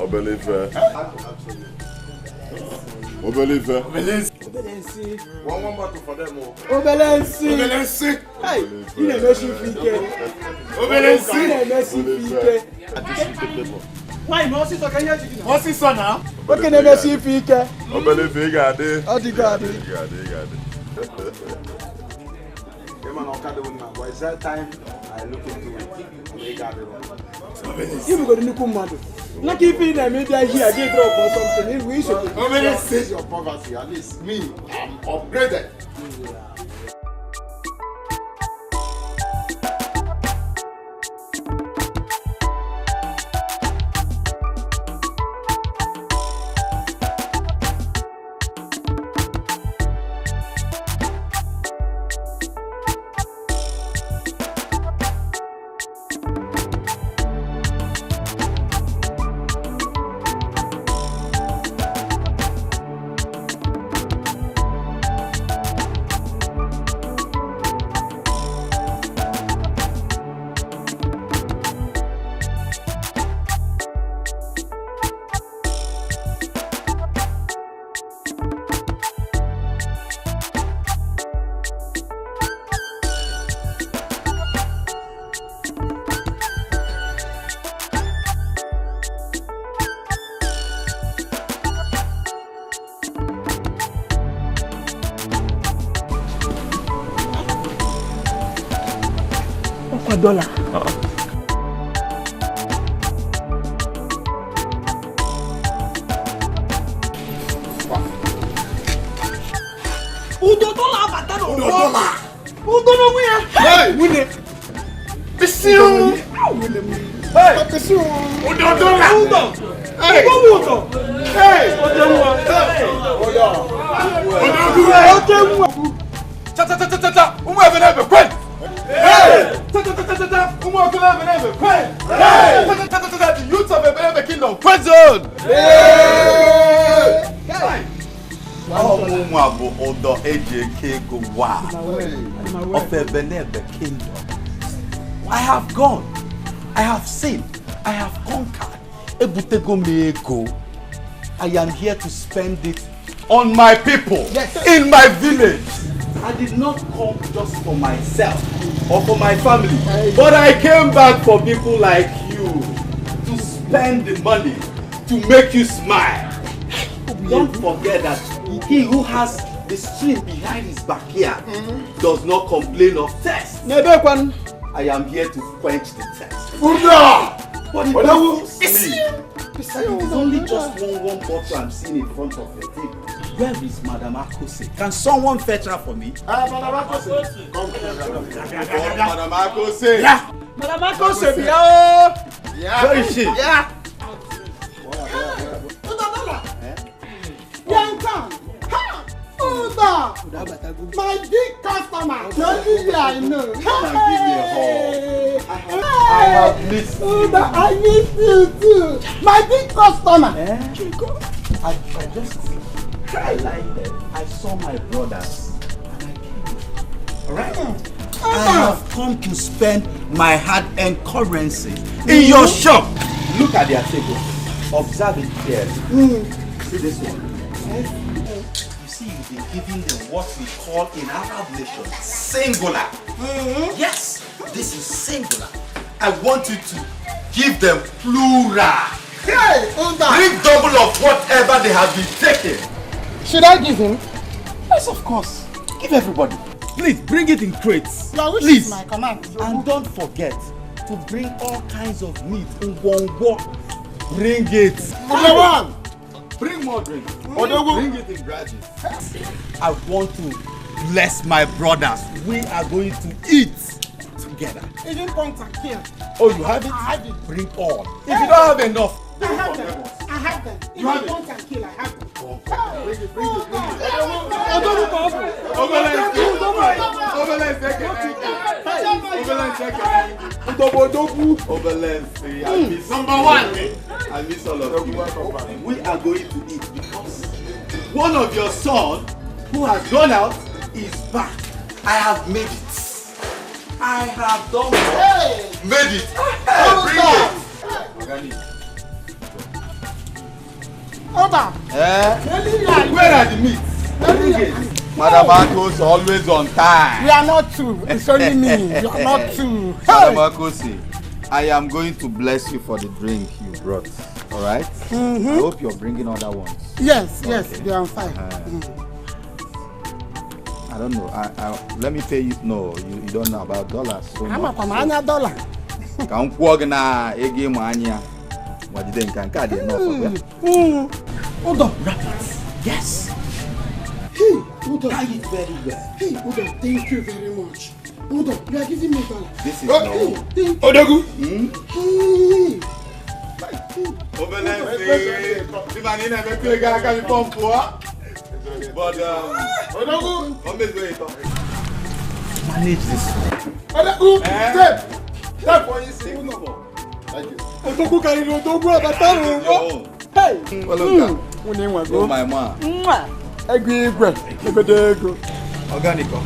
Obelife. One bottle for them all. Obelensi. Hey, you are messing fike. Why no see so can you? What's this son now? What can you see fike? Obelife got it. Oh, the God. It's that time I look into it. They got it wrong. You go to Nukumado. Not if in the media here, they drop or something. We should. How many says your poverty? At least me, I'm upgraded. $1. Hey! Winnie! Pisiu! Hey! Pisiu! Hey! Hey! The youth of a kingdom prison! Odo AJK go wow. Of a kingdom. I have gone. I have seen. I have conquered. Ebutego meko. I am here to spend it on my people. Yes. In my village. I did not come just for myself or for my family, but I came back for people like you to spend the money to make you smile. Don't forget that he who has the stream behind his backyard does not complain of thirst. I am here to quench the thirst. But it is only just one bottle I'm seeing in front of your table. Where is Madam Akose? Can someone fetch her for me? Madam Akose. Come Madam Akose. Yeah. Madam Akose. Yeah. Where is she? Yeah. My big customer. The only way I know. I have missed you. I miss you too. My big customer. I landed. I saw my brothers and I came. Alright? I have come to spend my hard-earned currency in your shop. Look at their table. Observe it clearly. See this one. You see, you've been giving them what we call in Arab nation singular. Yes, this is singular. I want you to give them plural. Hey, bring double of whatever they have been taking. Should I give him? Yes, of course. Give everybody. Please bring it in crates. Please. My command. And don't forget to bring all kinds of meat in one walk. Bring it. One. Bring more drink. Bring it in grudges. I want to bless my brothers. We are going to eat together. Even point and kill. Oh, you have it? I have it. Bring all. If you don't have enough, I have them. I have them. You have it? Point and kill. I have them. Bring it. Number one. I miss all of you. We are going to eat because one of your sons who has gone out is back. I have made it. I have done it. Made it. Bring it. Order. Where are the meats? Madam Akos always on time. We are not two. It's only me. We are not two. Madam Akosi, I am going to bless you for the drink you brought. All right? I hope you're bringing other ones. Yes, they are fine. I don't know. Let me pay you. No, you don't know about dollars. So I'm a Pamania dollar. Can't walk na egi mania. What did they can't enough? Hold on. Yes. Hey, hold on. I did very well. Hey, hold on. Thank you very much. Hold on. You are giving me dollar. This is no. Thank you. Odogu. Hey. But manage this. Step for you see. Thank you. Odogu carry Odogu abataro. Hey. Oh my man. Organico.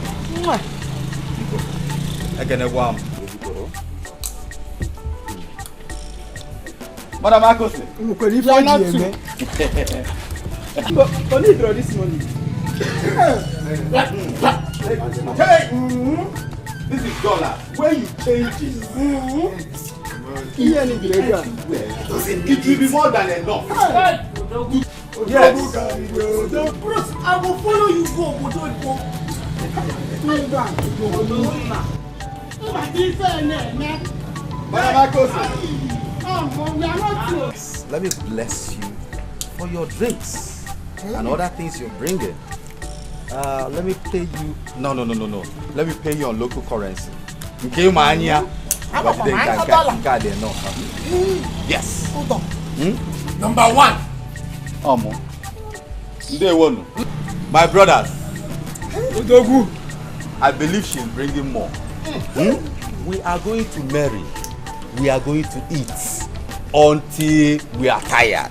Madam Akos. Only draw this money. Hey! This is dollar. When you change it, it will be more than enough. Yes. I will follow you go. Madam Akos. Let me bless you for your drinks and other things you're bringing. Let me pay you. No. Let me pay you on local currency. Okay, mania. Yes. Hold on. Number one. My brothers. Odogu. I believe she's bringing more. We are going to marry. We are going to eat until we are tired.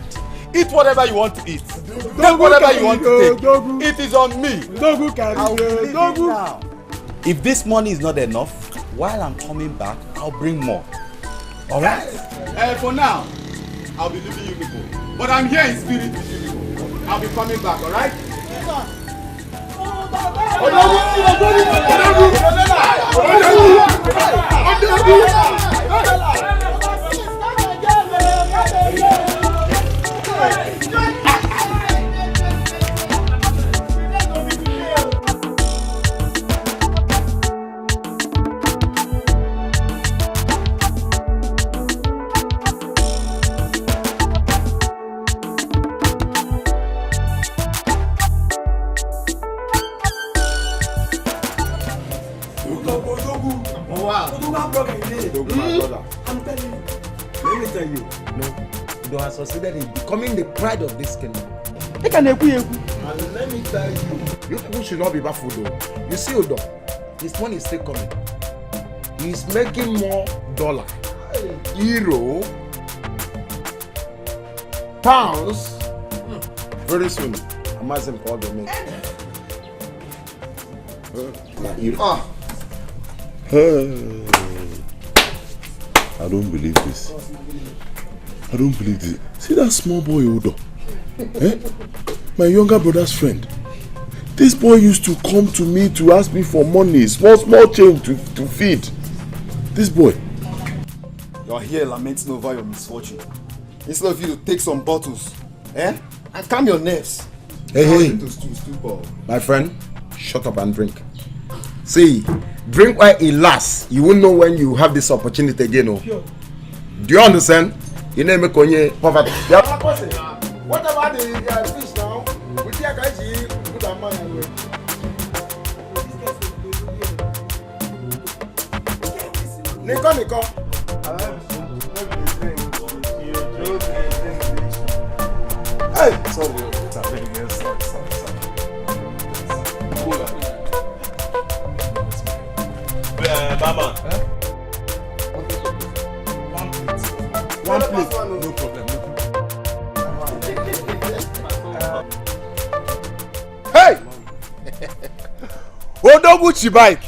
Eat whatever you want to eat. Take whatever you want to take. It is on me. I'll leave it now. If this money is not enough, while I'm coming back, I'll bring more. Alright? For now, I'll be leaving you people. But I'm here in spirit with you people. I'll be coming back, alright? I'm telling you. Let me tell you. No, you have succeeded in becoming the pride of this kingdom. And let me tell you, you people should not be baffled though. You see Odo, his money is still coming. He's making more dollar, euro, pounds. Very soon, I'm asking for all the money. I don't believe this. I don't believe this. See that small boy Odo? My younger brother's friend. This boy used to come to me to ask me for money, small change to feed. This boy. You are here lamenting over your misfortune. Instead of you to take some bottles, and calm your nerves. Hey. My friend, shut up and drink. See, drink while it lasts. You won't know when you have this opportunity again. Oh. Do you understand? You name it Konye poverty. What about the fish now? We take a put our money away. Nico. Hey, sorry. Mama. One plate. No problem. Hey! Odoguchi bike.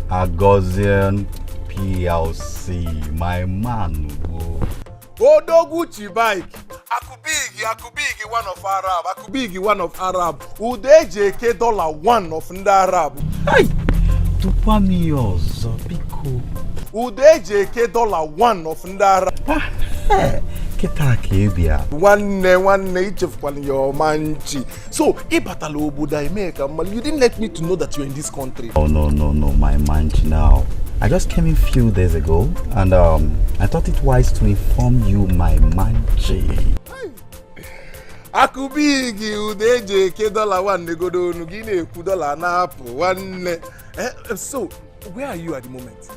Agozian PLC, my man. Odoguchi bike. Akubigi, one of Arab. Akubigi, one of Arab. UDJK $1 of the Arab. Hey! Tupamios, Pico. UDJK $1 of the Arab. One each of your manchi. So, Ibatalo Buddha America, you didn't let me to know that you're in this country. Oh no, my manchi now. I just came in a few days ago and I thought it wise to inform you my manchi. Akubigi UDJK $1 negodo nugine $1 one. So, where are you at the moment?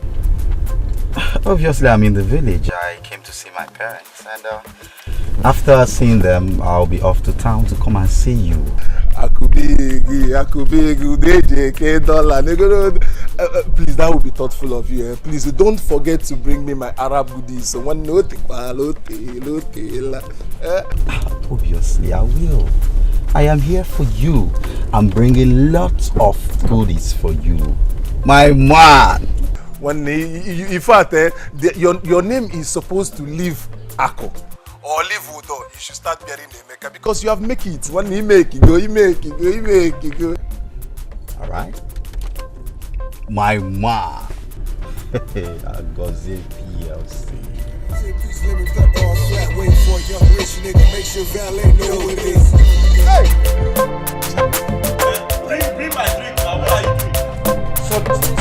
Obviously, I'm in the village. I came to see my parents, and after seeing them, I'll be off to town to come and see you. Akubigi, UDJK $1. Please, that would be thoughtful of you. Please, don't forget to bring me my Arab goodies. So one note, obviously, I will. I am here for you. I'm bringing lots of goodies for you, my man. One in fact, your name is supposed to leave Ako or leave Udo. You should start bearing the maker because you have make it. One he make it go. All right, my man. Agoze PLC. Let me cut all flat, wait for a young rich nigga, make sure valet know what it is. Hey! Bring my drink now, what are you doing?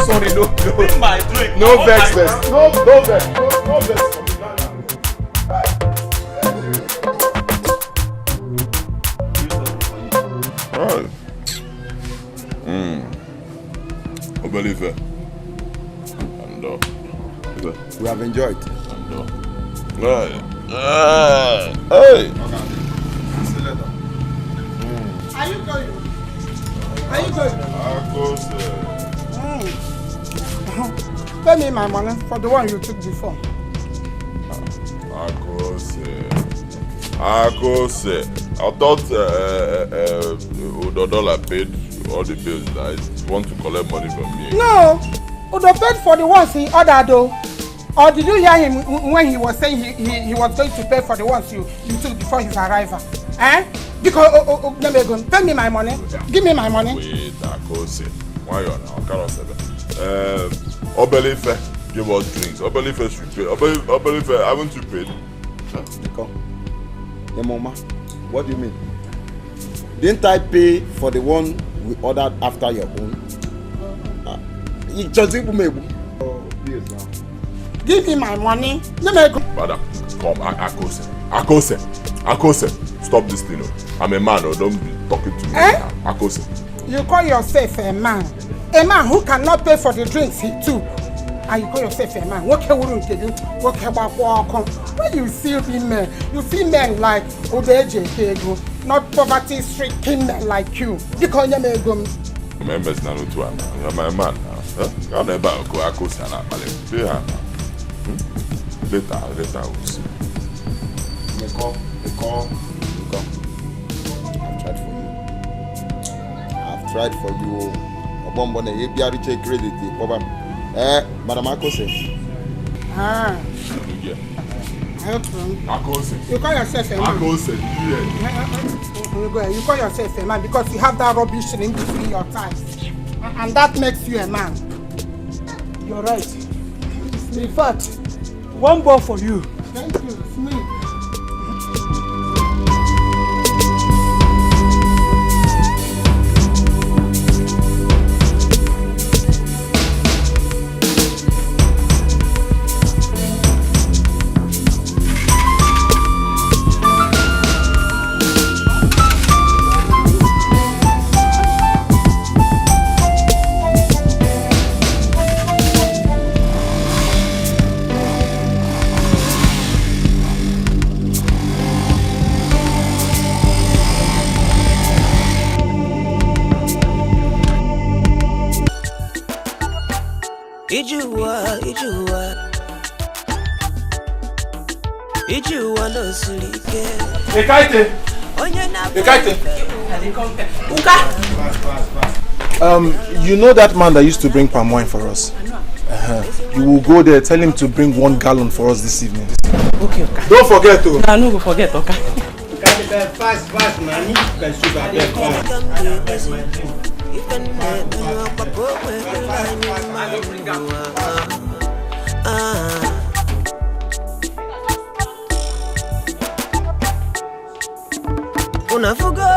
Sorry, no. Bring my drink. No vex, no vex for me. Obelife. And We have enjoyed. Right. Hey. Are you going? Pay me my money for the one you took before. Akose. I thought Udodola paid all the bills. I want to collect money from me. No, Udo paid for the ones he ordered though. Or did you hear him when he was saying he was going to pay for the ones you took before his arrival? Eh? Because pay me my money. Give me my money. Wait, Akose. Why you now? Obelife, give us drinks. Obelife should pay. Obelife, haven't you paid? Hey, Mama, what do you mean? Didn't I pay for the one we ordered after your own? Give me my money. Father, come, Akose, stop this thing. I'm a man, don't be talking to me. Akose. You call yourself a man? A man who cannot pay for the drinks he took. And you call yourself a man? What can we do? What can we? When you see men like UDJK, not poverty-stricken men like you. You call them a gum. Members now too. You're my man now. I'll never go Akose and Later we'll see. I've tried for you. Obombone ABR check credit. Madam Akose. Akose. You call yourself a man. Akose. You call yourself a man because you have that rubbish in between your thighs. And that makes you a man. You're right. In fact, one ball for you. Thank you. It's me. no sleep. Ekaite. You know that man that used to bring palm wine for us? You will go there, tell him to bring 1 gallon for us this evening. Okay. Don't forget to. I no go forget, okay. Fast, man. You can shoot at that Unafuga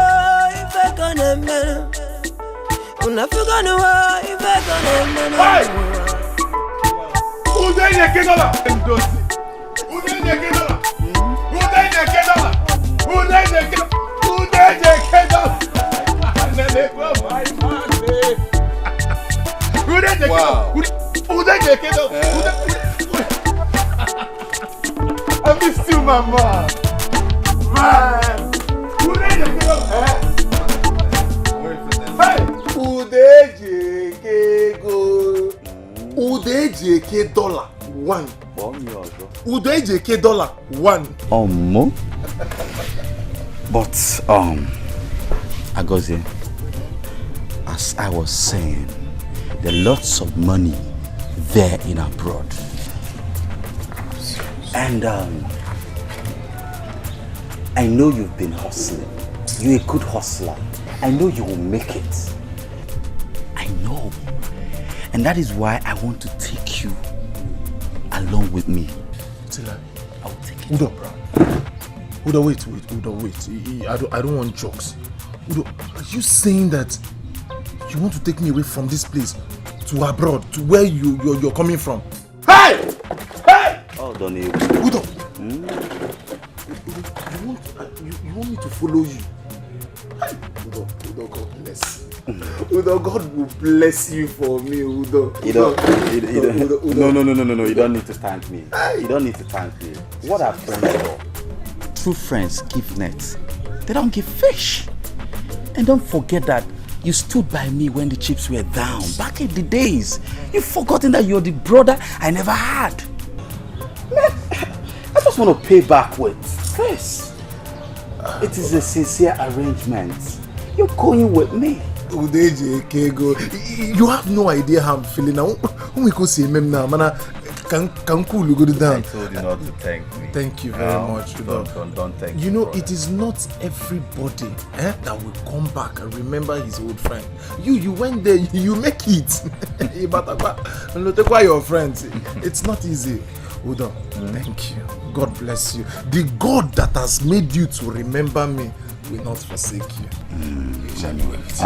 ifeka nemena. Unafuga nuwa ifeka nemena. Udenye kedola. Udenye kedola. I miss you, mama. Man. Udejeke dollar one. Udejeke dollar one. But Agozie, as I was saying, there are lots of money there in abroad. And I know you've been hustling. You're a good hustler. I know you will make it. I know. And that is why I want to take you along with me. Tila, I will take you. Udo, wait. I don't want jokes. Udo, are you saying that you want to take me away from this place to abroad, to where you're coming from? Hey! Oh, don't you? Udo! You want me to follow you? Udo, God bless you. Udo, God will bless you for me, Udo. No, you don't need to thank me. You don't need to thank me. What are friends for? True friends give nets. They don't give fish. And don't forget that you stood by me when the chips were down. Back in the days. You've forgotten that you're the brother I never had. Man, I just want to pay back with this. It is a sincere arrangement. You're going with me. You have no idea how I'm feeling now. When we go see him now, man, can cool go down. I told you not to thank me. Thank you very much. Don't thank me. You know, it is not everybody that will come back and remember his old friend. You went there, you make it. Look why your friends. It's not easy. Udo, thank you. God bless you. The God that has made you to remember me will not forsake you.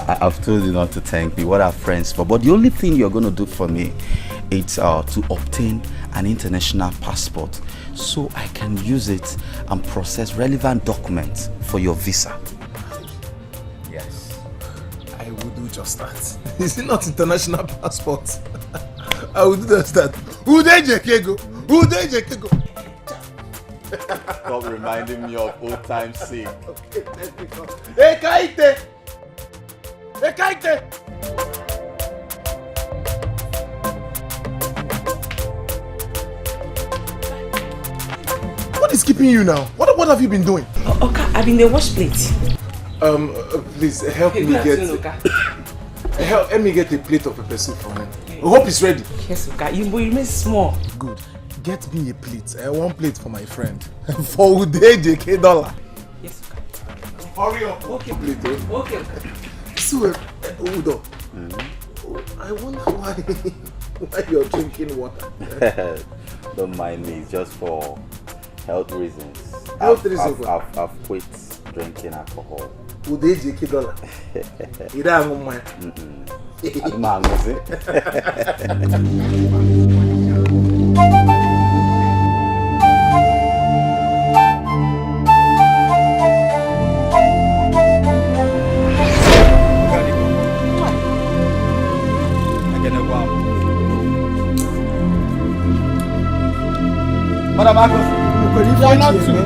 I've told you not to thank me. What are friends for? But the only thing you're going to do for me is to obtain an international passport so I can use it and process relevant documents for your visa. Yes. I will do just that. Is it not international passport? I will do just that. Udejekego. Stop reminding me of old times sake. Ekaite! What is keeping you now? What have you been doing? Okay, I've been the wash plate. Please help me get. Help me get a plate of pepper soup for me. I hope it's ready. Yes, okay. You remain small. Good. Get me a plate. One plate for my friend. For JK dollar. Yes, okay. Hurry up. Okay. Plate, Okay. So, Udo, I wonder why you're drinking water. Don't mind me, just for health reasons. Health reasons? I've quit drinking alcohol. JK dollar. You don't mind. Madam Agos, you are not too.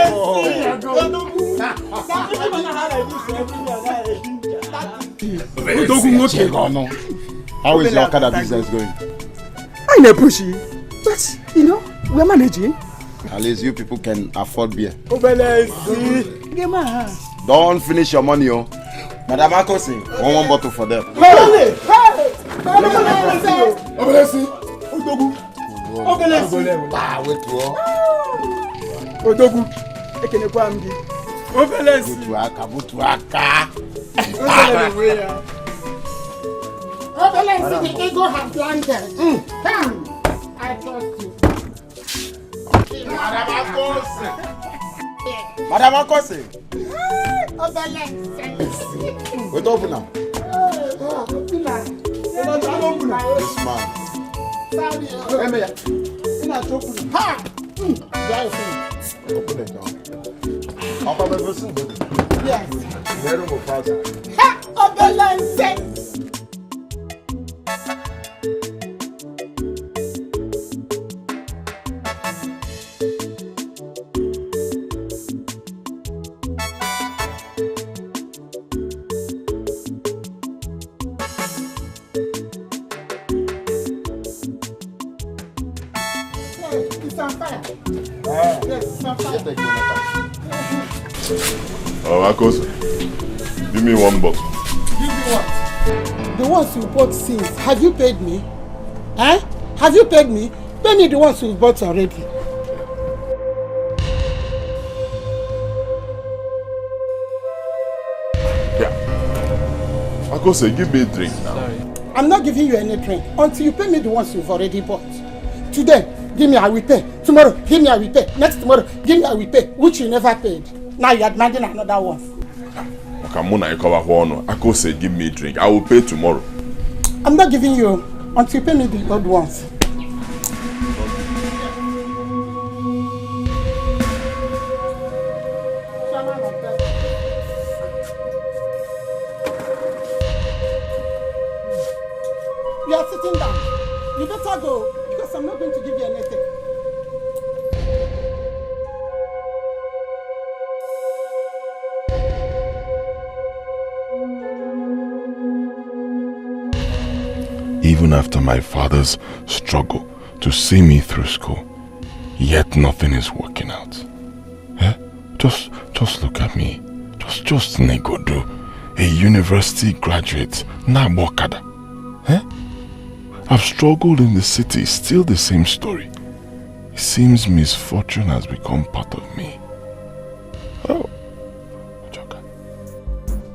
Oh, How is your Okada business going? I never pushy, but you know we're managing. At least you people can afford beer. Don't finish your money, oh. Madam Akosi, one bottle for them. The ego has landed. Come, I trust you. Madam Akosi. Wait, open now. This man. Open it now. Yes. Akos, give me one bottle. Give me what? The ones you bought since. Have you paid me? Eh? Have you paid me? Pay me the ones you bought already. Yeah. Akos, give me a drink now. Sorry. I'm not giving you any drink until you pay me the ones you've already bought. Today, give me I will pay. Tomorrow, give me I will pay. Next tomorrow, give me I will pay. Which you never paid. Now you're demanding another one. Akos, give me a drink. I will pay tomorrow. I'm not giving you until you pay me the old ones. You are sitting down. You better go because I'm not going to give you anything. Even after my father's struggle to see me through school, yet nothing is working out. Eh? Just look at me. Just Negodo, a university graduate, Nabokada. Eh? I've struggled in the city, still the same story. It seems misfortune has become part of me. Oh, Joker.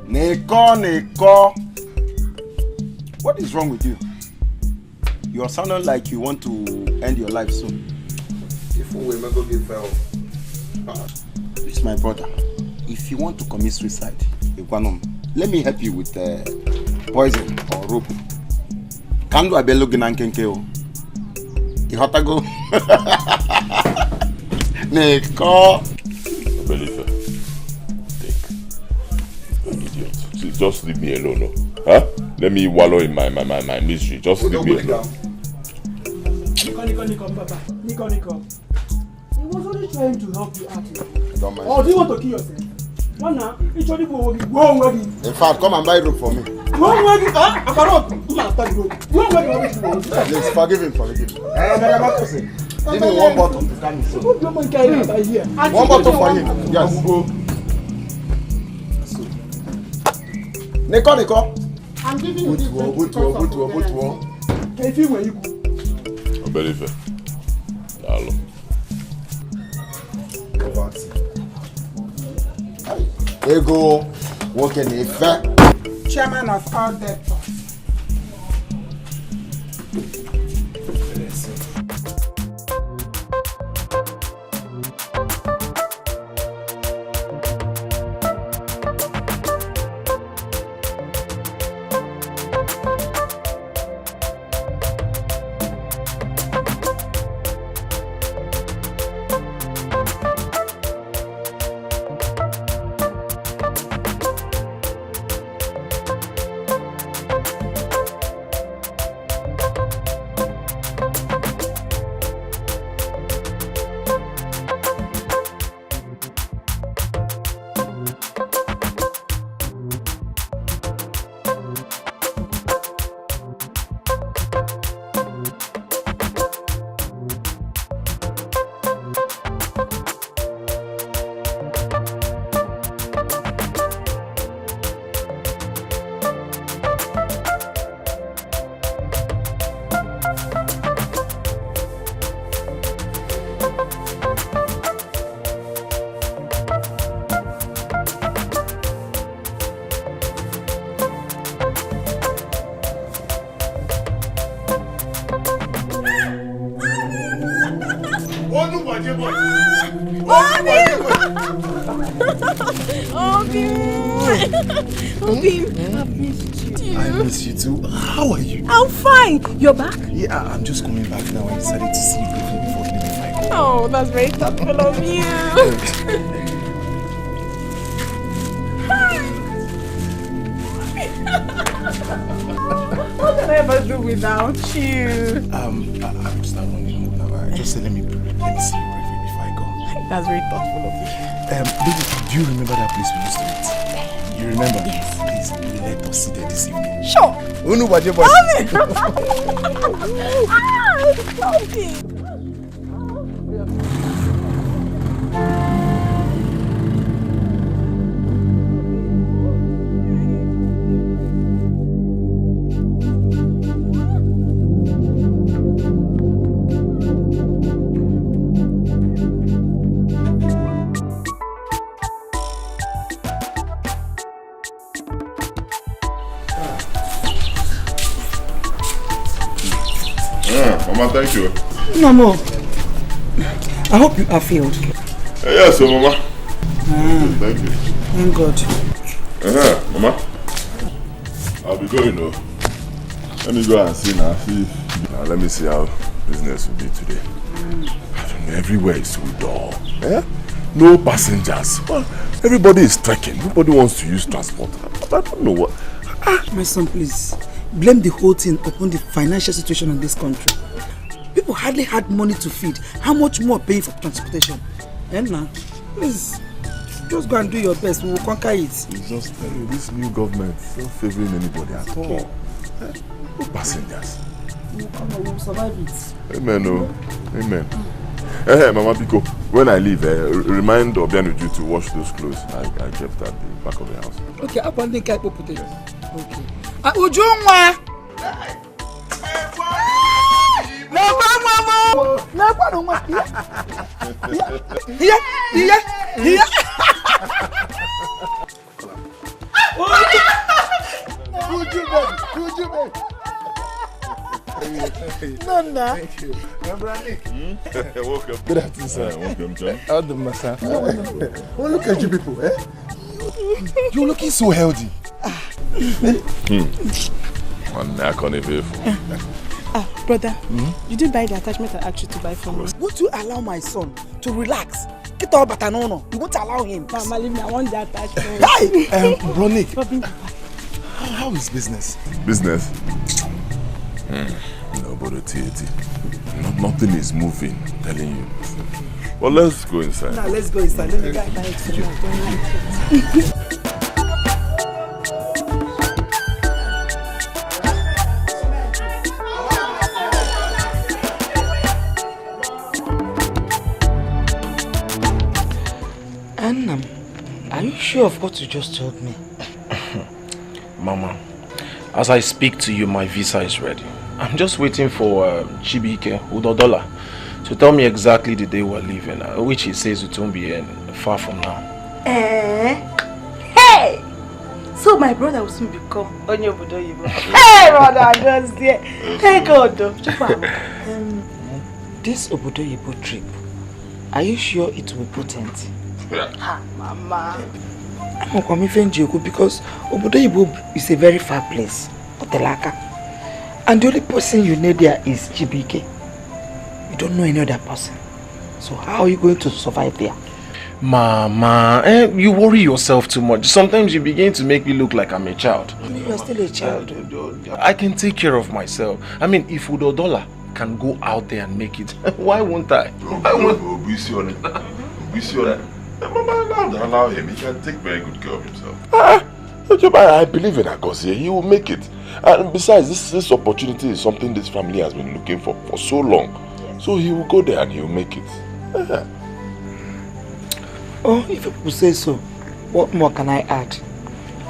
Neko. What is wrong with you? You are sounding like you want to end your life soon. If we may go get fell. It's my brother. If you want to commit suicide, let me help you with poison or rope. Can do a bello ginankeo? Ihotago. Neko. Believer. Take. An idiot. Just leave me alone, no? Huh? Let me wallow in my misery. Just leave me alone. Nico, Papa. Nico. He was only trying to help you out. Don't mind. Or do you want to kill yourself? One now, each one go in fact, come and buy rope for me. Please forgive him. Give me one bottle to carry me. One bottle for him. Yes. Nico. I'm giving you this. Good. Can you feel where you go? Believer. Hello. Ego, working in effect. Chairman of all debtors. I miss you too. How are you? I'm fine. You're back? Yeah, I'm just coming back now. I decided to see you quickly before leaving my call. Oh, that's very thoughtful of you. What can I ever do without you? I will start running home now. Just let me see you briefly before I go. That's very thoughtful of you. Baby, do you remember that place we used to meet? You remember? Yes. Please, let us sit there this evening. Sure. Unu waje boy. Mama, thank you. Mama, I hope you are filled. Yes, Mama. Thank you. Thank God. Mama. I'll be going though. Let me go and see now. Now let me see how business will be today. I don't know, everywhere is so dull. No passengers. Well, everybody is trekking. Nobody wants to use transport. I don't know what. My son, please. Blame the whole thing upon the financial situation in this country. People hardly had money to feed. How much more paying for transportation? And now, please, just go and do your best. We will conquer it. It's just this new government is not favoring anybody at all. No passengers. We will survive it. Amen. Oh. Amen. Hey, Mama Biko, when I leave, remind Obianuju to wash those clothes I kept at the back of the house. Okay, up on the cap of potato. Okay. Ujungwa! Nonna. Thank you. Welcome. Good afternoon, sir. Welcome, John. How do my son? Oh, look at you people, eh? You're looking so healthy. Brother, you didn't buy the attachment I asked you to buy for me. Won't you allow my son to relax? Get out, but no. You won't allow him. Mama, leave me. I want the attachment. Hey! Bronick, how is business? Business? No, but nothing is moving, I'm telling you. Well, let's go inside. Now, let's go inside. Let me buy it for you. Annam, are you sure of what you just told me? Mama, as I speak to you, my visa is ready. I'm just waiting for Chibike, Udodola, to tell me exactly the day we're leaving, which he says it won't be far from now. Hey! So my brother will soon become Onyobudo Yibo. Hey, brother, just there. Hey, God. This Obodo Yibo trip, are you sure it will be potent? Mama. I'm coming from Jogo because Obodo Yibo is a very far place, Otelaka. And the only person you know there is Chibike. You don't know any other person. So how are you going to survive there? Mama, you worry yourself too much. Sometimes you begin to make me look like I'm a child. You are still a child. I can take care of myself. I mean, if Udodola can go out there and make it, why won't I? Mama, allow him. He can take very good care of himself. I believe in Agosie. He will make it. And besides, this opportunity is something this family has been looking for so long. Yes. So he will go there and he will make it. Oh, if people say so, what more can I add?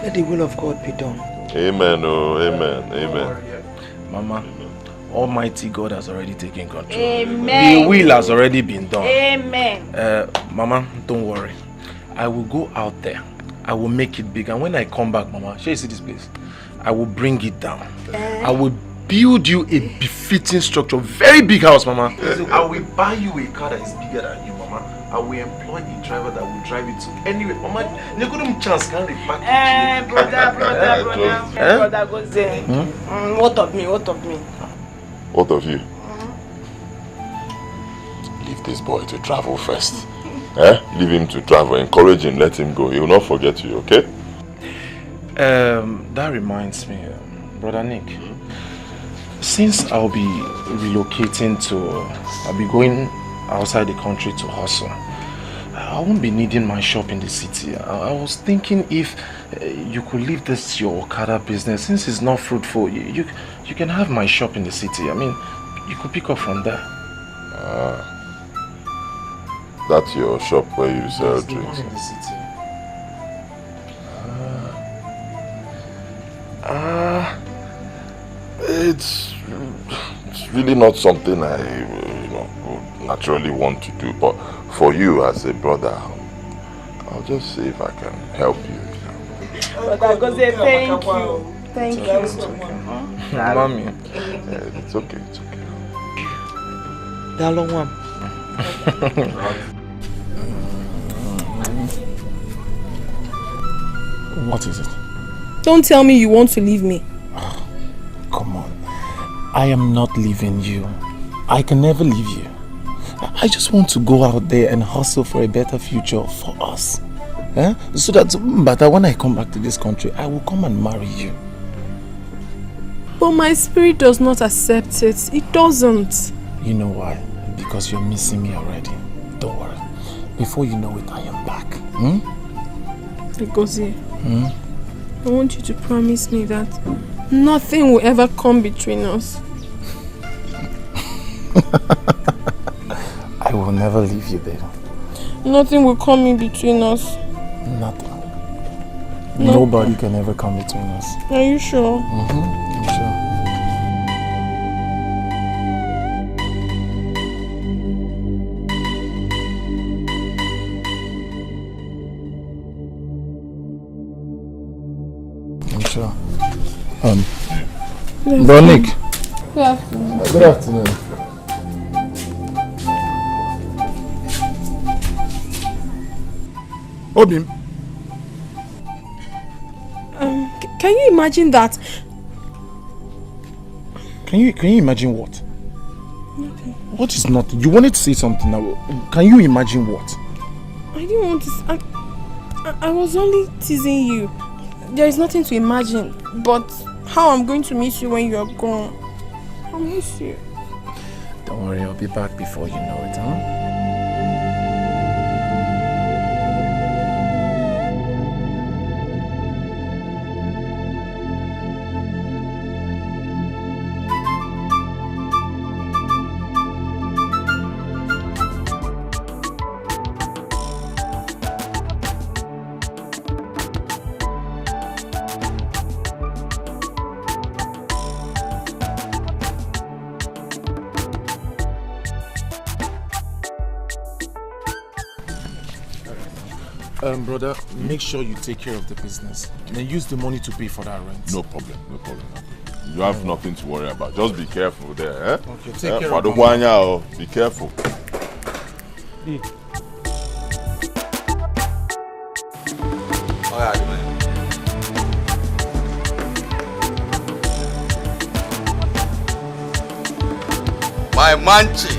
Let the will of God be done. Amen. Oh, amen. Amen. Mama, Almighty God has already taken control. Amen. The will has already been done. Amen. Mama, don't worry. I will go out there. I will make it big. And when I come back, Mama, shall you see this place? I will bring it down. I will build you a befitting structure, very big house, Mama. I will buy you a car that is bigger than you, Mama. I will employ a driver that will drive it to anywhere. Mama, you couldn't chance can repackage. Brother goes there. What of me? What of you? Leave this boy to travel first. Leave him to travel. Encourage him. Let him go. He will not forget you. Okay? That reminds me, Brother Nick. Since I'll be relocating I'll be going outside the country to hustle. I won't be needing my shop in the city. I was thinking if you could leave this your Okada business, since it's not fruitful, you can have my shop in the city. I mean, you could pick up from there. That's your shop where you sell drinks? In the city. It's really not something I would naturally want to do, but for you as a brother, I'll just see if I can help you. Brother Goze, thank you. Thank you. Mommy. It's okay. What is it? Don't tell me you want to leave me. Come on. I am not leaving you. I can never leave you. I just want to go out there and hustle for a better future for us. So that when I come back to this country, I will come and marry you. But my spirit does not accept it. It doesn't. You know why? Because you're missing me already. Don't worry. Before you know it, I am back. Ngozi, I want you to promise me that nothing will ever come between us. I will never leave you there. Nothing will come in between us. Nothing. Nobody can ever come between us. Are you sure? I'm sure. Sure. Bro Nick. Good afternoon. Good afternoon. Obim. Can you imagine that? Can you imagine what? Nothing. What is nothing? You wanted to say something now. Can you imagine what? I didn't want to. I was only teasing you. There is nothing to imagine, but how I'm going to miss you when you are gone. I'll miss you. Don't worry, I'll be back before you know it, huh? Brother, make sure you take care of the business. And then use the money to pay for that rent. No problem. You have nothing to worry about. Just be careful there, Okay, take care of it. Be careful. My manchi.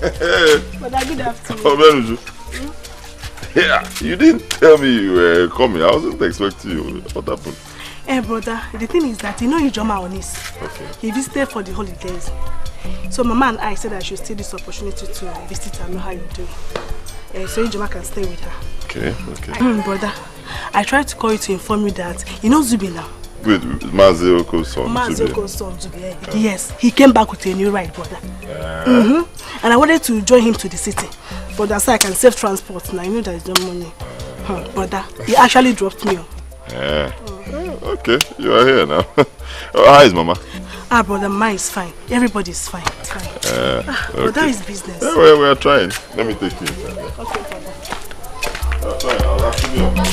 Brother, good afternoon. Oh, Benjo. Yeah, you didn't tell me you were coming. I wasn't expecting you. What happened? Brother, the thing is that you know Ijoma Onis. Okay. He visited for the holidays. So Mama and I said I should take this opportunity to visit her and know how you do. So Ijoma can stay with her. Okay. Brother, I tried to call you to inform you that you know Zubi now. Wait, Mazeoko's son. Mazeoko's son, Zubi. Yes, he came back with a new ride, brother. And I wanted to join him to the city. But that's so I can save transport. Now I know there is no money. Brother, he actually dropped me off. Okay, you are here now. How is Mama? Brother, mine is fine. Everybody's fine. It's fine. But that is business. Yeah, we are trying. Let me take you. Okay, brother. I'll try. I'll actually help you.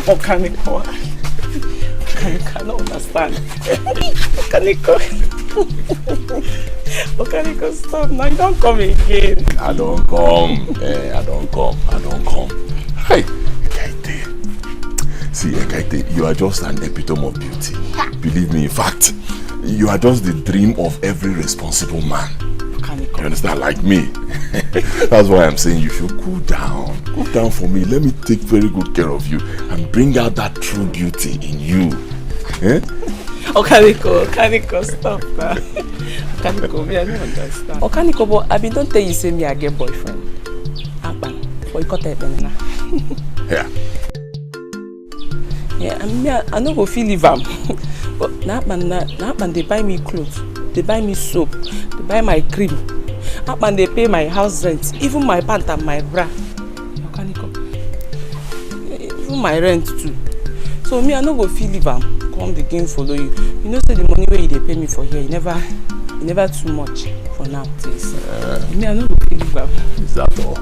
Okaniko. I cannot understand. Okaniko, stop now. You don't come again. I don't come. Hey, Ekaite. See, Ekaite, you are just an epitome of beauty. Believe me, in fact, you are just the dream of every responsible man. You understand? Like me. That's why I'm saying you should cool down. Cool down for me. Let me take very good care of you and bring out that true beauty in you. Okaniko, stop now. Okaniko, me, I don't understand. Okaniko, but I don't tell you say me I get boyfriend. Apan, for you cut it now. Yeah. Yeah, I no go feel leave am. But Napan they buy me clothes, they buy me soap, they buy my cream. Napan they pay my house rent, even my pant and my bra. Okaniko, even my rent too. So me I no go feel leave am. Come begin follow you. You know say the money where they pay me for here, you never too much for now, please. Me I no go feel leave am. Is that all?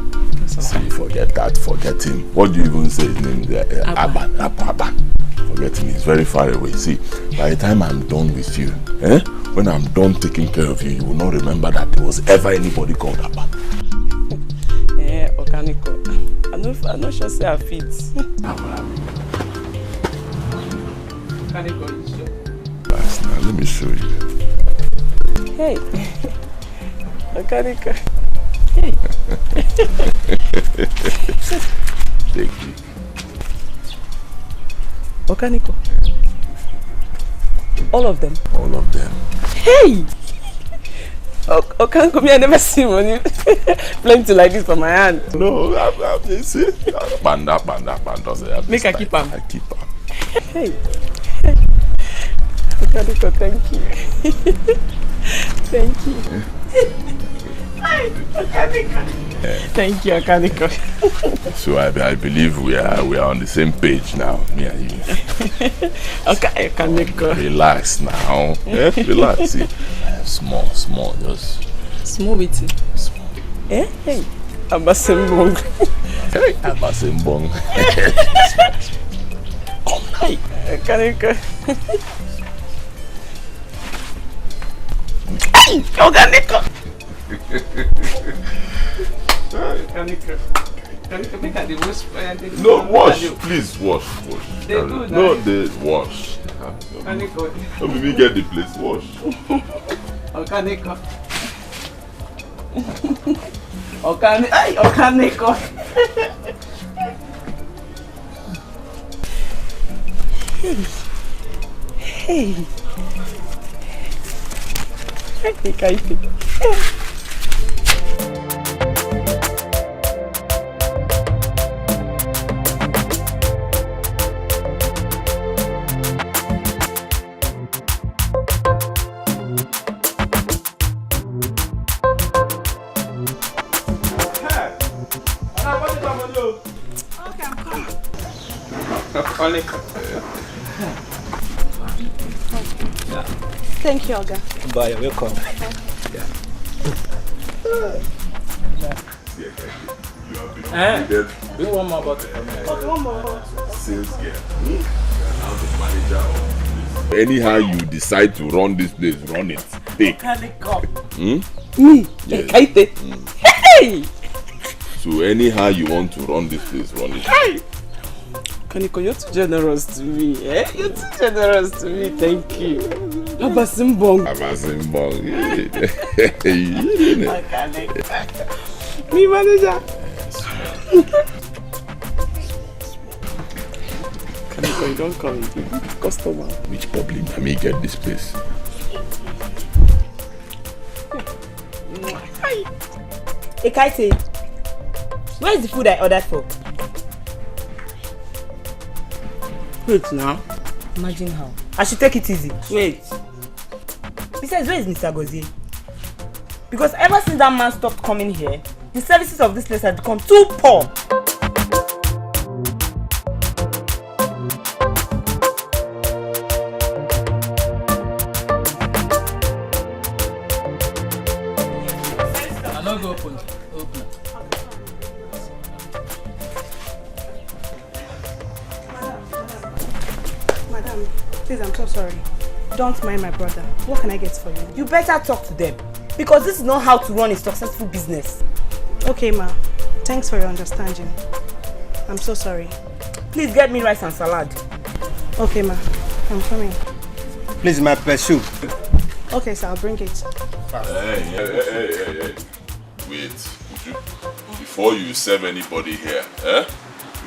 See, forget that. Forget him. What do you even say his name there? Aban. Forget him. He's very far away. See, by the time I'm done with you, when I'm done taking care of you, you will not remember that there was ever anybody called Aban. Okaniko, I'm not sure say I fit. Okaniko, you sure? Nice, now let me show you. Hey, Okaniko. Hey. Take it. Okaniko. All of them? All of them. Hey! Okaniko, me I never see money plenty like this for my hand. No, you see? Banda. Make I keep them. I keep them. Hey. Okaniko, thank you. Thank you. Hi, Okaniko. Thank you, Okaniko. So I believe we are on the same page now, me and you. Okay, Okaniko. Relax now. Relax. See, small, just small with it. Small. Hey, Abasimbong. Hey, Abasimbong. Come now. Hey, Okaniko. Hey, Okaniko. No, wash, please wash. They do no, they wash. Let me get the place, wash. Okaniko. Okaniko. Hey. Hey. Thank you, Oga. Bye, you're welcome. You have been do one more bottle. Okay, one more. Sales girl. Now the manager of this. Anyhow you decide to run this place, run it. Take. Me? Yes. Hey! So anyhow you want to run this place, run it. Hey! Kaniko, you're too generous to me, eh? You're too generous to me, thank you. Abasimbong. Me manager. Kaniko, you don't come with customer. Which problem can me get this place? Hey, Kaite, where is the food I ordered for? Wait now. Imagine how. I should take it easy. Wait. Besides, where is Mr. Gozie? Because ever since that man stopped coming here, the services of this place have become too poor. I'm not going to open. Madam, please, I'm so sorry. Don't mind my brother. What can I get for you? You better talk to them. Because this is not how to run a successful business. Okay, ma. Thanks for your understanding. I'm so sorry. Please get me rice and salad. Okay, ma. I'm coming. Please, my pursuit. Okay, sir. I'll bring it. Hey. Wait, before you serve anybody here,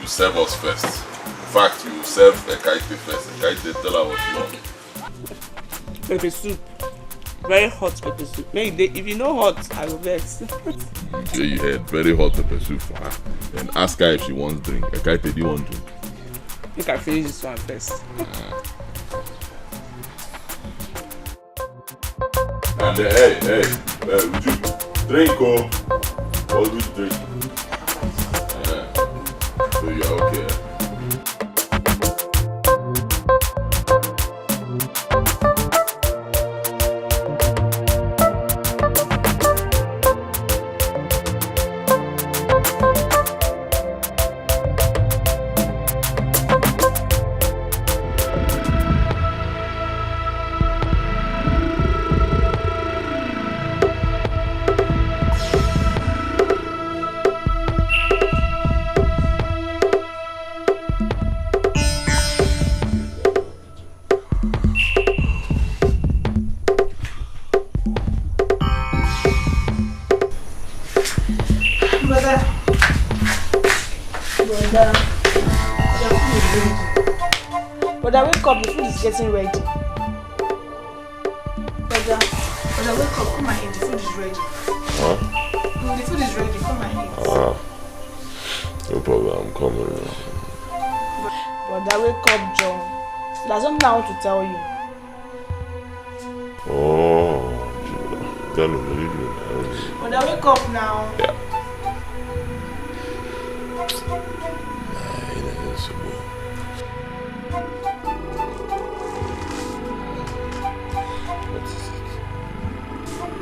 you serve us first. In fact, you serve Ekaite first. Ekaite, tell her what you want. Pepper soup. Very hot pepper soup. Maybe if you know hot, I will vex. Okay, you had very hot pepper soup for her. Then ask her if she wants drink. Ekaite, do you want drink? You can finish this one first. And hey, would you drink or what do you drink? So you're okay. Brother, wake up, the food is getting ready. Brother, wake up, come and eat, the food is ready. Huh? The food is ready, come and eat. No problem, I'm coming. Brother, wake up, John. There's something I want to tell you. Oh, tell me. Brother, wake up now. Yeah.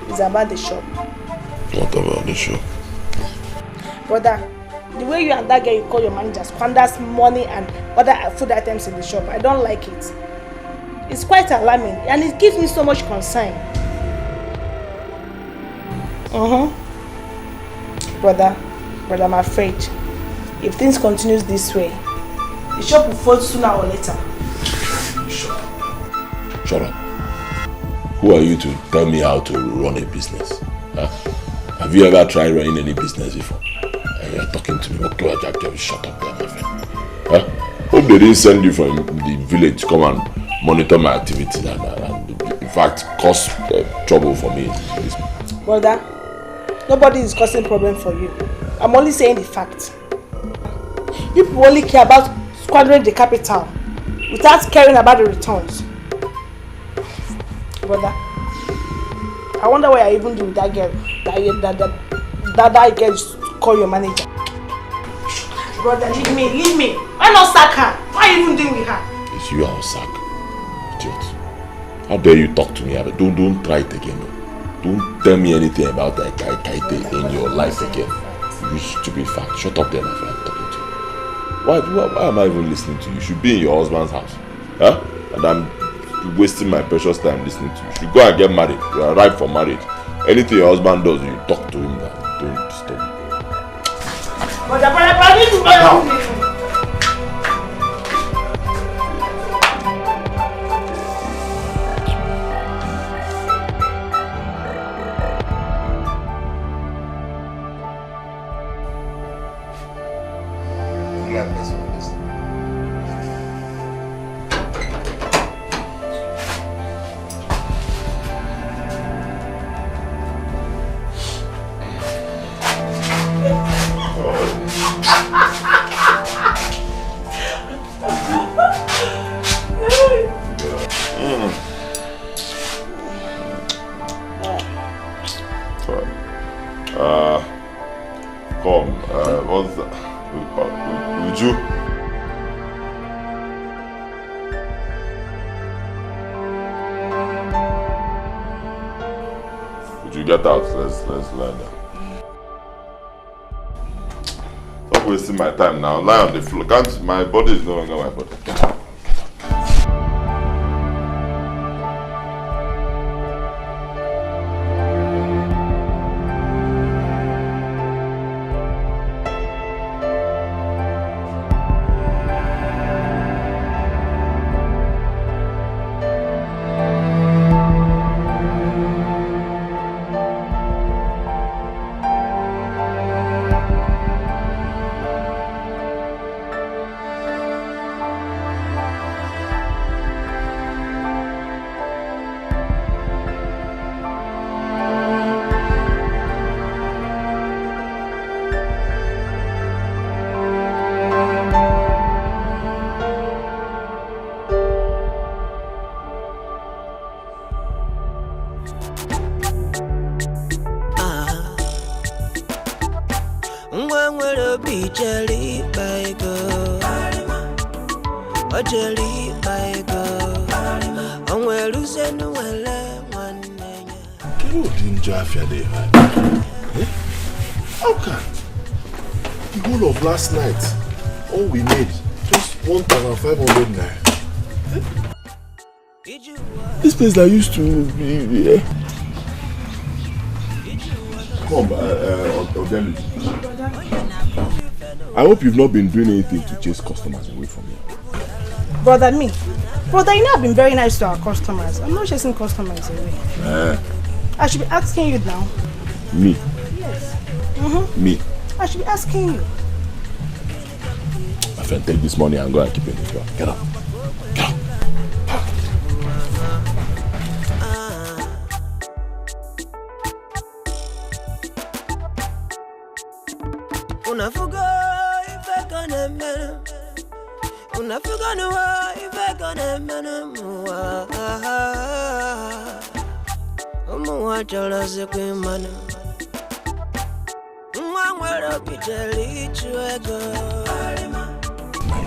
It's about the shop. What about the shop? Brother, the way you and that girl you call your manager squanders money and other food items in the shop, I don't like it. It's quite alarming and it gives me so much concern. Brother, I'm afraid if things continues this way, the shop will fall sooner or later. Shut up. Who are you to tell me how to run a business? Huh? Have you ever tried running any business before? You're talking to me. Okay, shut up there, my friend. Huh? Hope they didn't send you from the village to come and monitor my activities and in fact cause trouble for me. Brother, nobody is causing problem for you. I'm only saying the fact. You people only care about squandering the capital without caring about the returns. Brother, I wonder what I even do with that girl. That girl call your manager. Brother, leave me. Why not sack her? What are you even doing with her? It's you I'll sack. Idiot. How dare you talk to me? Don't try it again. Don't tell me anything about that Kaite in your life again. You stupid fat. Shut up there, my friend. I'm talking to you. Why am I even listening to you? You should be in your husband's house. Huh? And I'm wasting my precious time listening to you. You should go and get married. You are ripe for marriage. Anything your husband does, you talk to him now. Don't disturb me. What's that? Would you? Would you get out? Let's lie down. Stop wasting my time now. Lie on the floor. My body is no longer my body. Get out. Last night, all we made just 1,500 naira. This place that used to be Come, I hope you've not been doing anything to chase customers away from here. Brother, you know I've been very nice to our customers. I'm not chasing customers away. I should be asking you now. Me? Yes. Me? I should be asking you. My friend, take this money and go and keep it in the car. Get up. Get up.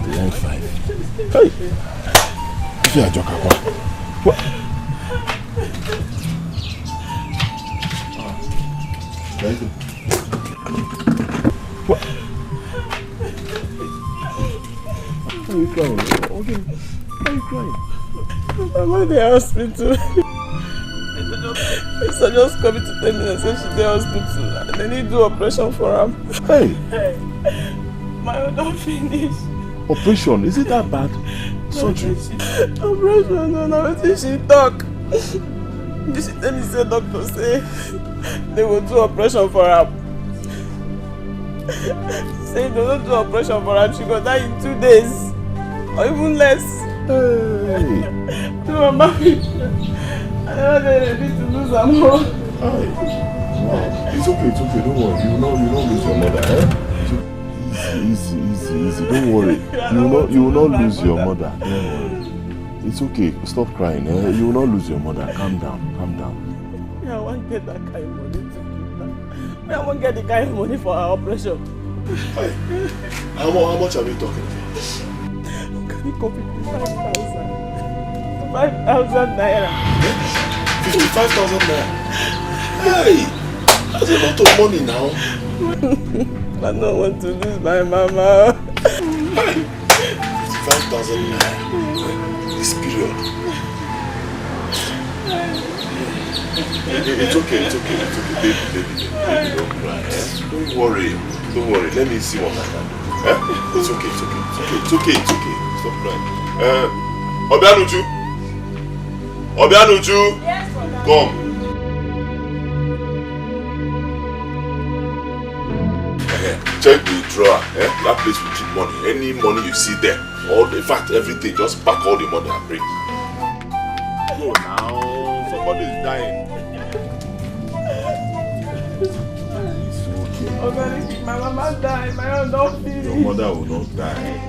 Line 5. Hey! If you are joking, what? What? Why are you crying? Okay. Why are you crying? I'm at the hospital. Lisa just coming to tell me that she's at the hospital and they need to do operation for her. Hey! My order finished. Operation? Is it that bad? Surgery? Operation? No, what did she talk? She tell me, say doctor say they will do operation for her. Say if they don't do operation for her, she will die in 2 days. Or even less. Hey! No, Mama, I never ready to lose her more. Hey! Wow. It's okay, don't worry. You will not lose your mother, eh? Easy. Don't worry. You will not lose your mother. Don't worry. It's okay. Stop crying. Eh? You will not lose your mother. Calm down. I won't get that kind of money to give her. I won't get the kind of money for her operation. Hi. How much are we talking about? Can you copy 5,000? 5,000 naira. 55,000 naira? Hey! That's a lot of money now. I don't want to lose my mama. 55,000 naira. This period. It's okay. Baby, don't cry. Don't worry. Let me see what I can do. It's okay. Stop crying. Obianuju. Yes, brother. Come. Check the drawer. That place will keep money. Any money you see there, in fact, everything, just pack all the money and bring. Go now. Somebody is dying. Okay, my mama died. My mom don't feel it. Your mother will not die.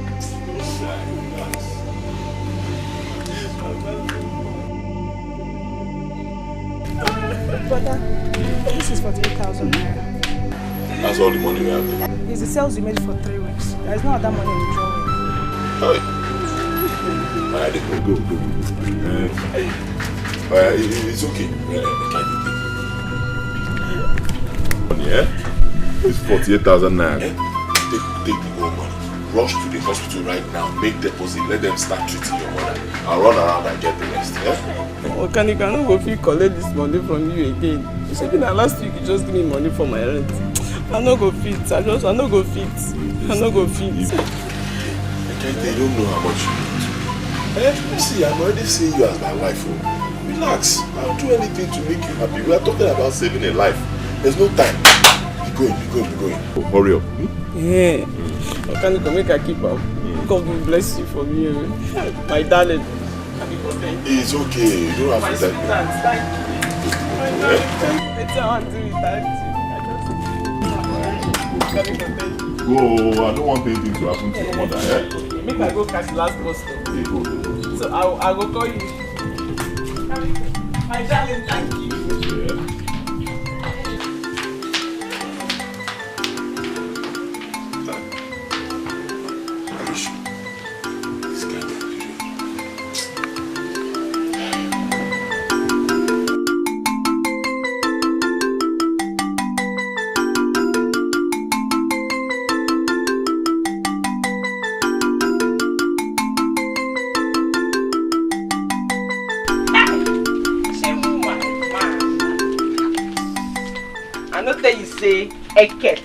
Brother, this is for 3,000 naira. That's all the money we have. It's the sales you made for 3 weeks. There is no other money in the drawer. Alright, go. It's okay. Yeah? It's 48,000 naira. Take the whole money. Rush to the hospital right now. Make deposit. Let them start treating your mother. I'll run around and get the rest. Yeah? Can you not go collect this money from you again? You said that last week you just give me money for my rent. I no go fit. I no go fit. They don't know how much you need. See, I'm already seeing you as my wife. Relax. I'll do anything to make you happy. We are talking about saving a life. There's no time. Be going. Oh, hurry up. Yeah. Can you make a keep up? God will bless you for me, my darling. It's okay. You don't have to thank me. Go. I don't want anything to happen to your mother. Make I go catch the last bus stop. Go. So I will call you. My darling, thank you. Eket.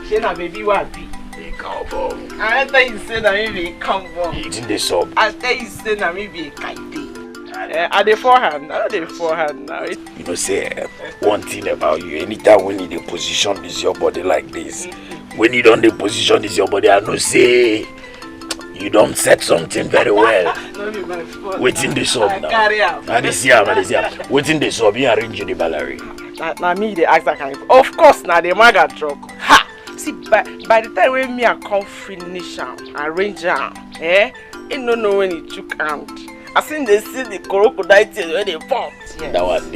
She na baby wabi. He come bomb. I tell you say na me be come bomb. Eating the sub. I tell you say na me be kaite. At the forehand, I the forehand now. You know, say one thing about you. Anytime when you dey position this your body like this, when you don't dey position this your body, I know say you don't set something very well. No be my fault. Waiting the sub now. Carry out. I dey see am. Waiting the sub. You arrange the ballery. Na me dey ask that kind of. Of course, na the maga drug. Ha! See, by the time when me I come finish am, arrange am, he no know when he took hand. I seen they see the crocodile tears when they pump. Yeah. That one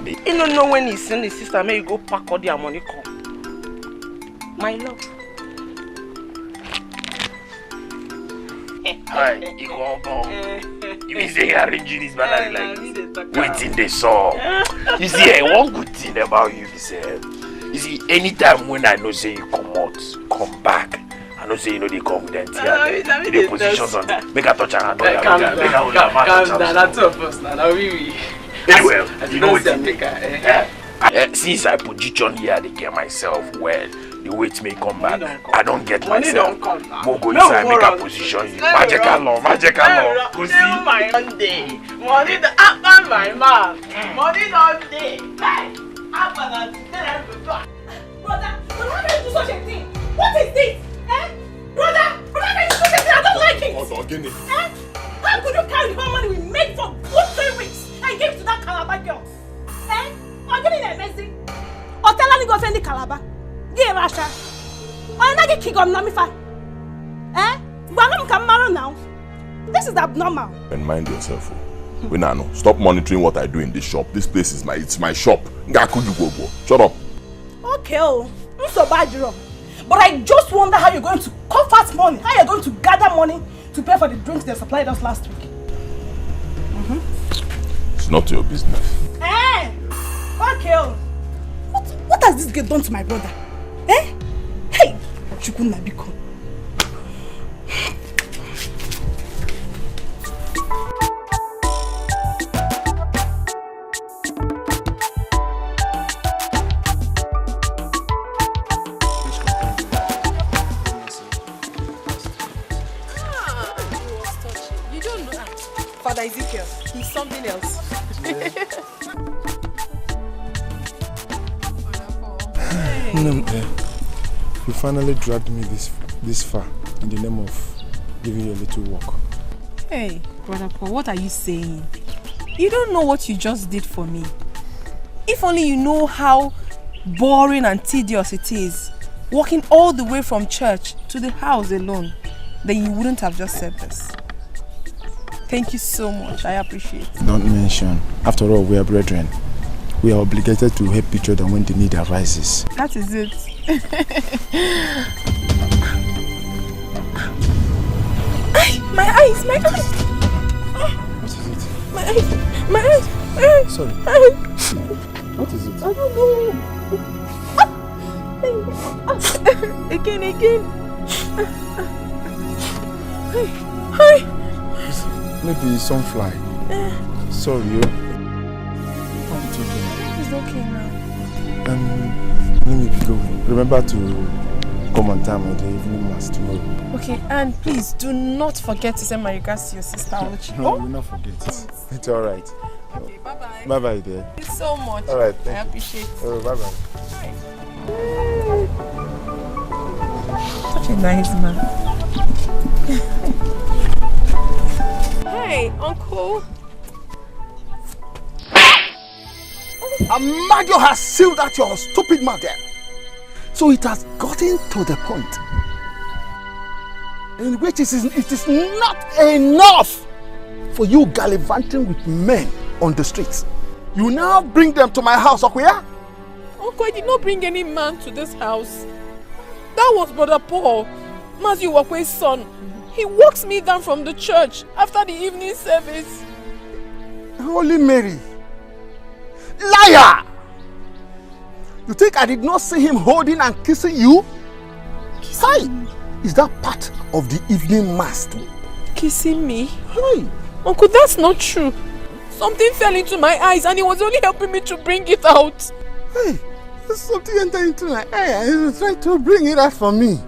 day. He no know when he send his sister, may you go pack all their money come. My love. Hi, you come bomb. You mean say you arranging this ballery like waiting the saw. You see, one good thing about you is you see, anytime when I know say you come back, I know say you know they come with them the positions on them. Make a touch and calm down, that's two of us now. We. Anyway, you know what since I position here, they get myself well. The wait may come back. I don't get myself. We'll go inside, make a position you. Magical law. Go see. My Monday. Money the up on my mouth. Money don't day. Up on today. Brother, how can you do such a thing? What is this? Brother, how can you do such a thing? I don't like it. How could you carry the money we made for 3 weeks and give to that Calabar girl? I'm getting a messy. Or tell her to go send the Calabar. Give Rasha. I'm not getting kicked on Namifa. But I'm coming now. This is abnormal. And mind yourself. Winano, stop monitoring what I do in this shop. This place is my shop. Shut up. Okay, I'm so bad, but But I just wonder how you're going to comfort money, how you're going to gather money to pay for the drinks they supplied us last week. It's not your business. Eh? Okay. What has this girl done to my brother? Eh? Hey! Chukuna Biko. Father Ezekiel, he's something else. You finally dragged me this far in the name of giving you a little walk. Hey, Brother Paul, what are you saying? You don't know what you just did for me. If only you know how boring and tedious it is, walking all the way from church to the house alone, then you wouldn't have just said this. Thank you so much. I appreciate it. Don't mention. After all, we are brethren. We are obligated to help each other when the need arises. That is it. My eyes! My eyes! What is it? My eyes! My eyes! My eyes! Sorry. What is it? I don't know. Again. Hi. Maybe sunfly. Sorry. It's okay now. Let me go. Remember to come on time at the evening mass tomorrow. Okay, and please do not forget to send my regards to your sister Ochi. No, I will not forget. It's alright. Okay, bye-bye. Bye-bye, dear. Thank you so much. Alright, I appreciate it. Oh, bye-bye. Such a nice man. Hey, Uncle. Amadio has sealed out your stupid mouth there. So it has gotten to the point in which it is not enough for you gallivanting with men on the streets. You now bring them to my house, Okuya? Uncle, I did not bring any man to this house. That was Brother Paul, Matthew Wakwe's son. He walks me down from the church after the evening service. Holy Mary. Liar! You think I did not see him holding and kissing you? Hi! Is that part of the evening mass too? Kissing me? Hey! Uncle, that's not true. Something fell into my eyes and he was only helping me to bring it out. Hey! Something entered into my eye and he was trying to bring it out for me.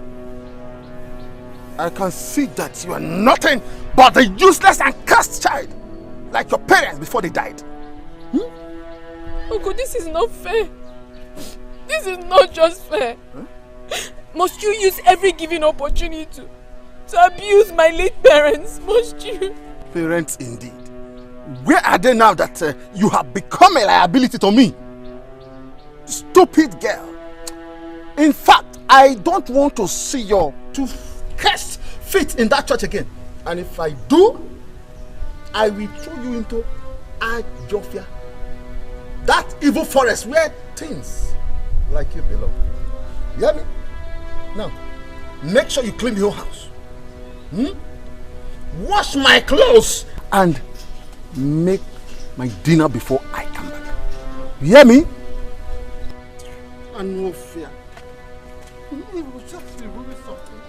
I can see that you are nothing but a useless and cursed child, like your parents before they died. Uncle, this is not fair. This is not just fair. Must you use every given opportunity to abuse my late parents? Must you? Parents indeed. Where are they now that you have become a liability to me? Stupid girl. In fact, I don't want to see your two cursed feet in that church again. And if I do, I will throw you into Ajofia. That evil forest where things like you belong. You hear me? Now, make sure you clean the whole house. Wash my clothes and make my dinner before I come back. You hear me? And no fear. It was just removing something.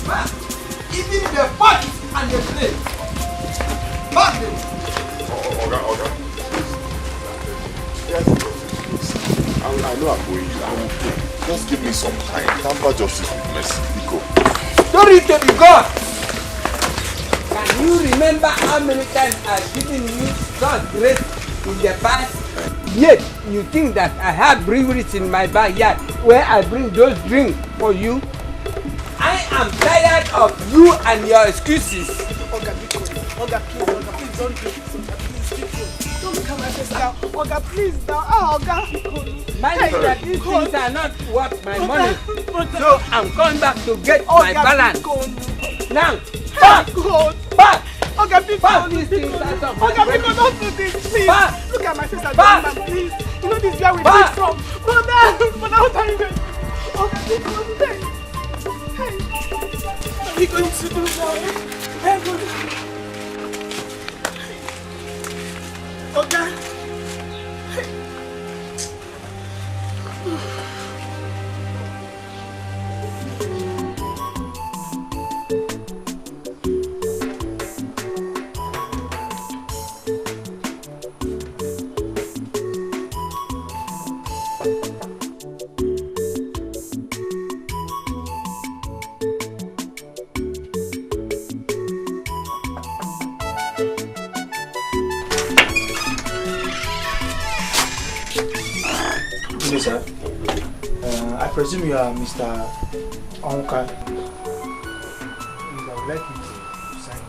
Even the pot and the plate. Back them. Okay. Yes. I know I'm going. I will pay. Just give me some time. Tamper justice with mercy. Go. Story to be God. Can you remember how many times I've given you God's grace in the past? Yet you think that I have breweries in my backyard where I bring those drinks for you? I am tired of you and your excuses. Oga, please don't do this. Don't look at my face now. Oga, please now. Oga. Mind that these things are not worth my money. So I'm going back to get my balance. Now, back! Oga, please don't do this. Oga, please don't do this, please. Look at my face and please. You know this is where we came from. Brother, what are you doing? Oga, please don't do this. Hey, what are we going to do now? Oga. Yes, sir. I presume you are Mr. Onka. I would like you to sign it.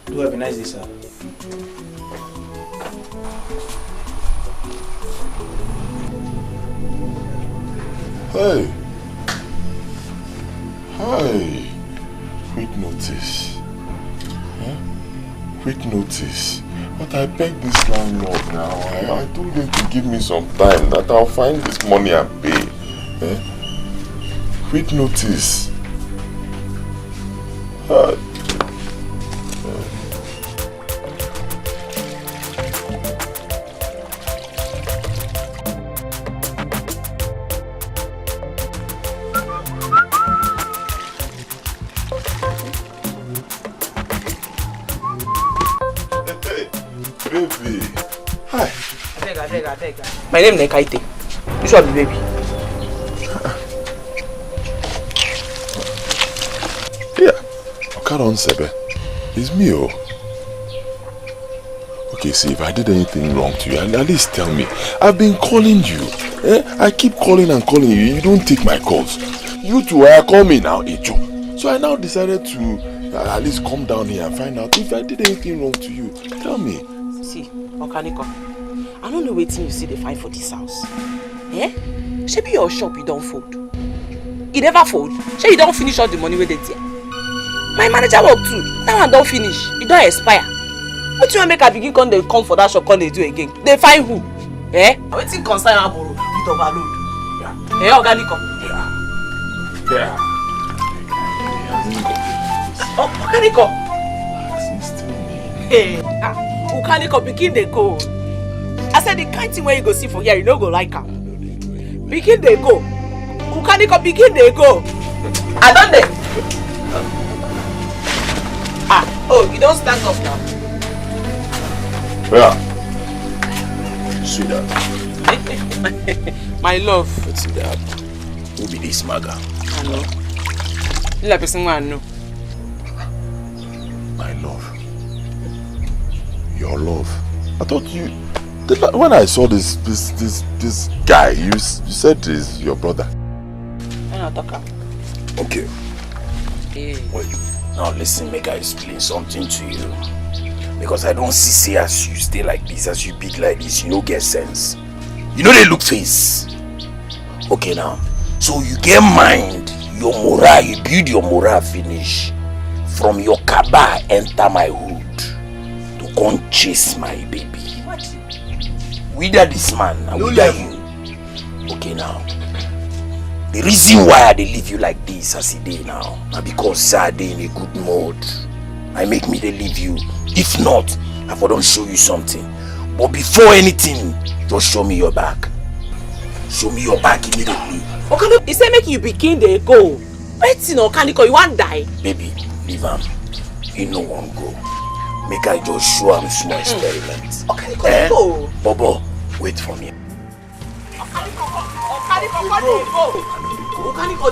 Do have a nice day, sir. Hey. Hey. Quick notice. Huh? Quick notice. But I begged this landlord now. I told him to give me some time that I'll find this money and pay. Eh? Quick notice. Baby. Hi. I beg. My name is Nekaite. This one be baby. Yeah. Karon Sebe. It's me, oh. Okay, see, if I did anything wrong to you, at least tell me. I've been calling you. I keep calling and calling you. You don't take my calls. You two call me now, Ejo. So I now decided to at least come down here and find out if I did anything wrong to you. Tell me. See, Okaniko, I don't know what you see they find for this house. Eh? Maybe your shop you don't fold. You never fold. Maybe you don't finish all the money with it there. My manager work too. Now I don't finish. You don't expire. What you want make I begin come they come for that shop come they do again? They find who? Eh? What thing concern Aboro with overload? Yeah. Eh, Okaniko? Yeah. Oh, Okaniko. Hey, Okaniko begin they go. I said the kind thing where you go see for here, you don't go like am. Begin they go. Okaniko begin they go. I done them. Oh, you don't stand up now. Yeah. Sweetheart. My love. Let's see that. Who be this maga? I know. You like person I know. My love. Your love. I thought you. When I saw this guy, you said is your brother. Okay. Hey. Wait. Now listen, make I explain something to you. Because I don't see as you stay like this, as you big like this, you don't get sense. You know they look face. Okay now. So you get mind, your morale, you build your morale finish. From your kaba enter my hood to can't chase my baby. Whether this man and whether you. Okay now. The reason why I dey leave you like this as a day now, na because I dey in a good mood. I make me dey leave you. If not, I for don't show you something. But before anything, just show me your back. Show me your back immediately. Okay, he say make you begin dey go. Wetin Okaniko, you wan die? Baby, leave him. He no wan go. Make I just show him small experiment. Okaniko, go. Bobo, wait for me. Okaniko, dey go. Okaniko,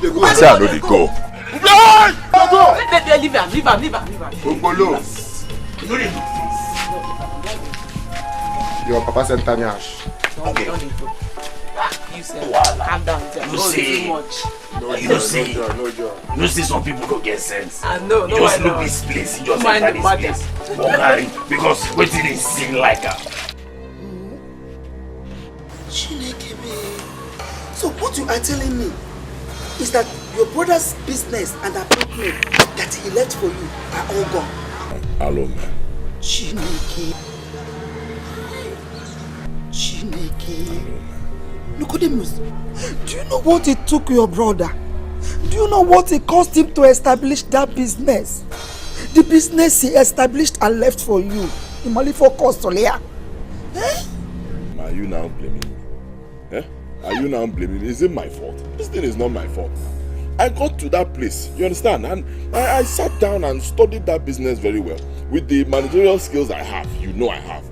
dey go. I say I know they go. Leave him. Ogolo. Your papa said Tanyash. Okay. You say, calm down. You say, too much. You say some people go get sense. I know, you just look this place, you just enter this place. Okay, because waiting is sing like her. So what you are telling me is that your brother's business and apartment that he left for you are all gone? Hello, man. Chineke. Nicodemus, do you know what it took your brother? Do you know what it cost him to establish that business? The business he established and left for you. Imali for cost, Solia. Are you now blaming me? Are you now blaming me? Is it my fault? This thing is not my fault. I got to that place, you understand? And I sat down and studied that business very well. With the managerial skills I have, you know I have.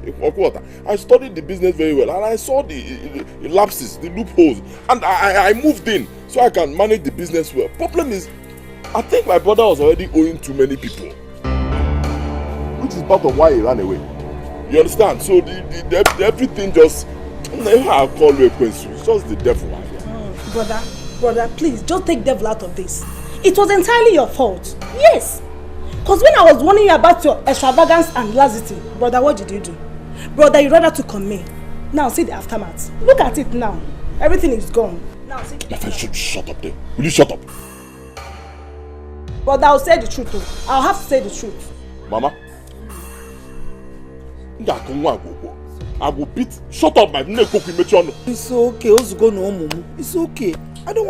I studied the business very well and I saw the lapses, the loopholes. And I moved in so I can manage the business well. Problem is, I think my brother was already owing too many people. Which is part of why he ran away. You understand? So the everything just... I call you a question. It's just the devil. Brother, please, just take devil out of this. It was entirely your fault. Yes. Because when I was warning you about your extravagance and laxity, brother, what did you do? Brother, you rather took on me. Now see the aftermath. Look at it now. Everything is gone. Now see. My friend, shut up there. Will you shut up? Brother, I'll say the truth too. I'll have to say the truth. Mama. I will beat. Shut up, my neck. It's okay. It's okay. I don't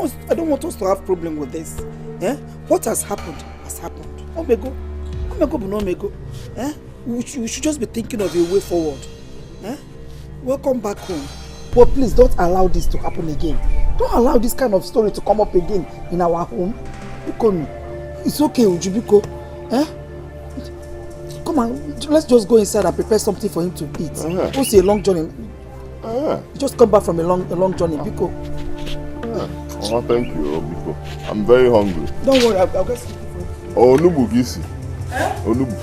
want us to have problem with this. Eh? What has happened has happened. Omego, eh? We should just be thinking of a way forward. Eh? Welcome back home. But please don't allow this to happen again. Don't allow this kind of story to come up again in our home. It's okay, Ujibiko. Eh? Come on, let's just go inside and prepare something for him to eat. It's a long journey. Just come back from a long journey, Biko. Oh, thank you, Biko. I'm very hungry. Don't worry, I'll get something for you. Oh, Onubu, Gisi. Onubu.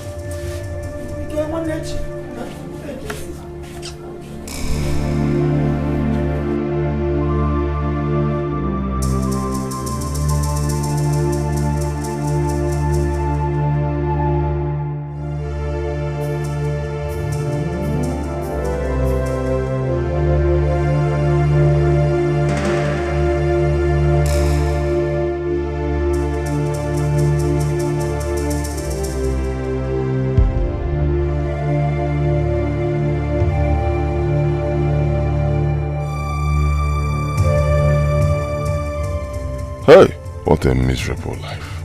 Hey, what a miserable life.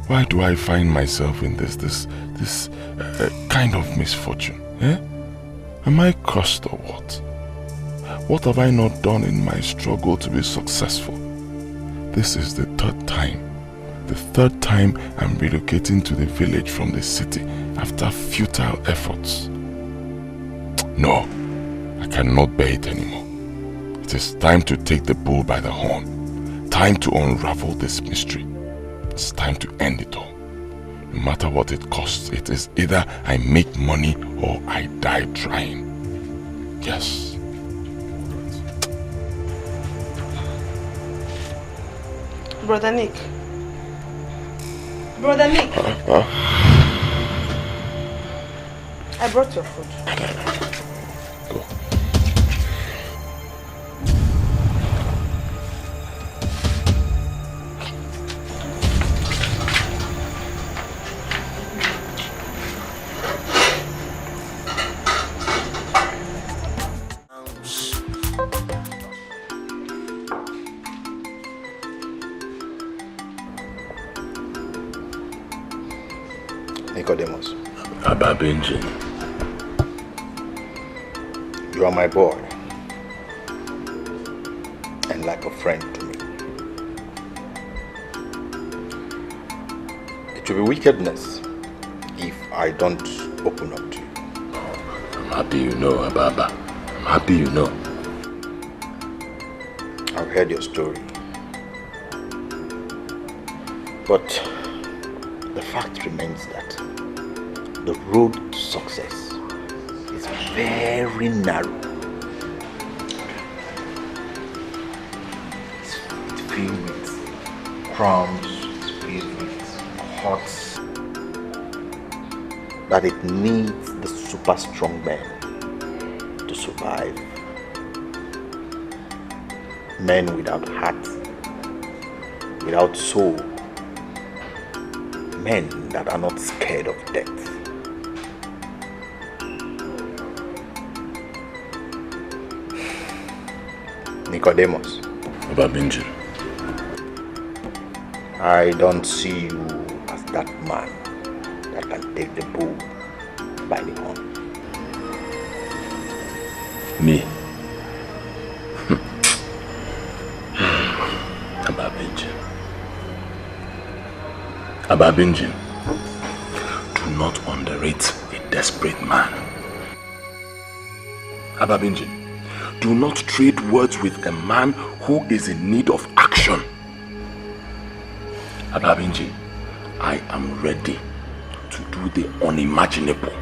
Why do I find myself in this kind of misfortune? Eh? Am I cursed or what? What have I not done in my struggle to be successful? This is the third time. The third time I'm relocating to the village from the city after futile efforts. No, I cannot bear it anymore. It is time to take the bull by the horn. Time to unravel this mystery. It's time to end it all. No matter what it costs, it is either I make money or I die trying. Yes. Brother Nick. I brought your food. Go. Nicodemus. Abba Benji. You are my boy. And like a friend to me. It will be wickedness if I don't open up to you. I'm happy you know, Ababa. I'm happy you know. I've heard your story. But the fact remains that the road to success is very narrow. It's filled with crumbs, it's filled with huts, that it needs the super strong men to survive. Men without heart, without soul. Men that are not scared of death. Nicodemus. Abba Benji. I don't see you as that man that can take the bull by the horn. Me? Abba Benji. Abba Benji, do not underrate a desperate man. Abba Benji, do not trade words with a man who is in need of action. Abba Benji, I am ready to do the unimaginable.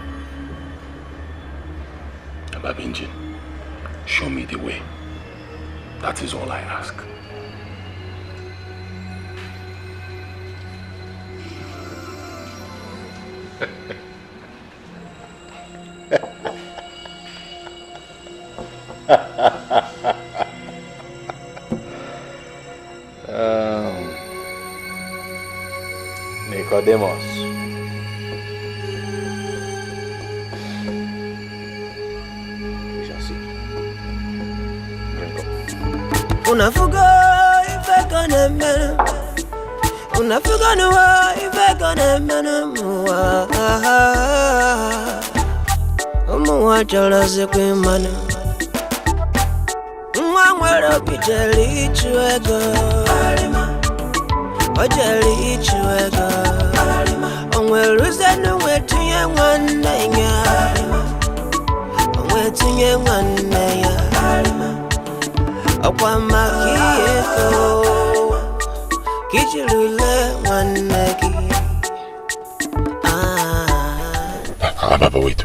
Abba Benji, show me the way. That is all I ask. Nicodemus. We shall see. Unafuga ife kone mene. Unafuga nuwa ife kone mene muwa. Muwa chala zekwe mana. Mwangwero bijeli chuego. Ojeli chuego. Onwero zenu wetunye wanenya. Wetunye wanenya. Okwa makieko. Kichilule waneki. Ababa, wait.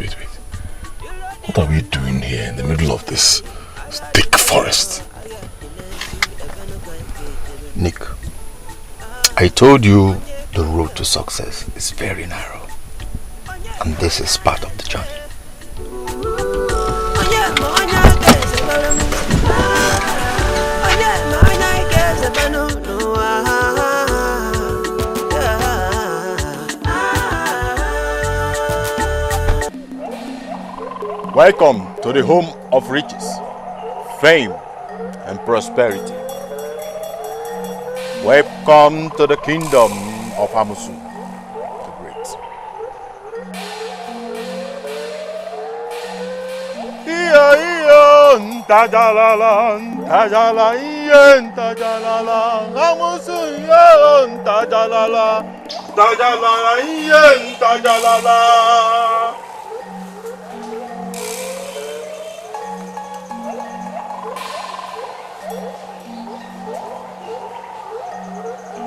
What are we doing here in the middle of this thick forest? Nick, I told you the road to success is very narrow. And this is part of the journey. Welcome to the home of riches, fame, and prosperity. Welcome to the kingdom of Amusu the Great. Ntajalala, ntajalala, Amusu ntajalala, ntajalala.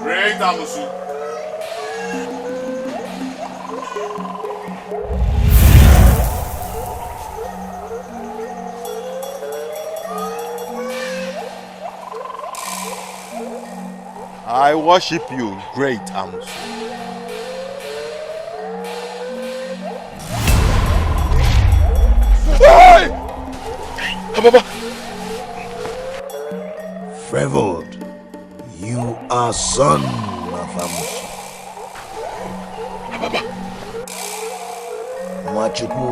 Great Amusu. I worship you, great Amusu. Hey! Ababa! Favored, you are son of Amusu. Ababa. Mwachuku,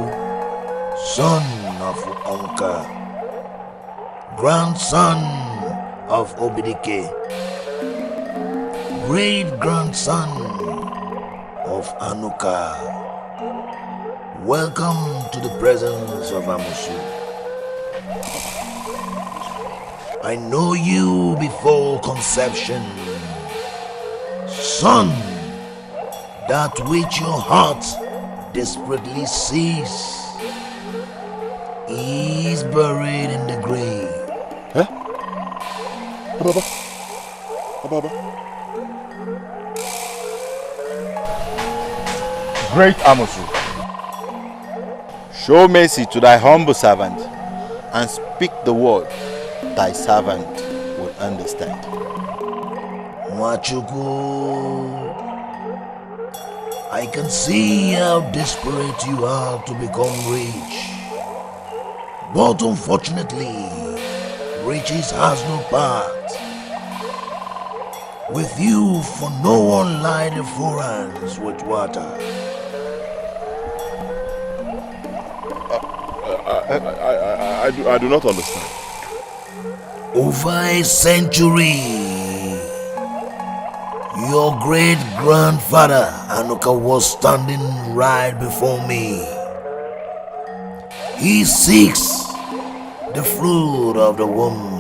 son of Onka, grandson of Obidike, great grandson of Anuka. welcome to the presence of Amosu. I know you before conception. Son, that which your heart desperately seeks is buried in the grave. Huh? Ababa. Ababa. Great Amosu, show mercy to thy humble servant and speak the word thy servant will understand. Mwachuku, I can see how desperate you are to become rich. But unfortunately, riches has no part. With you, for no one light the forans with water. I do not understand. Over a century, your great-grandfather Anuka was standing right before me. He seeks the fruit of the womb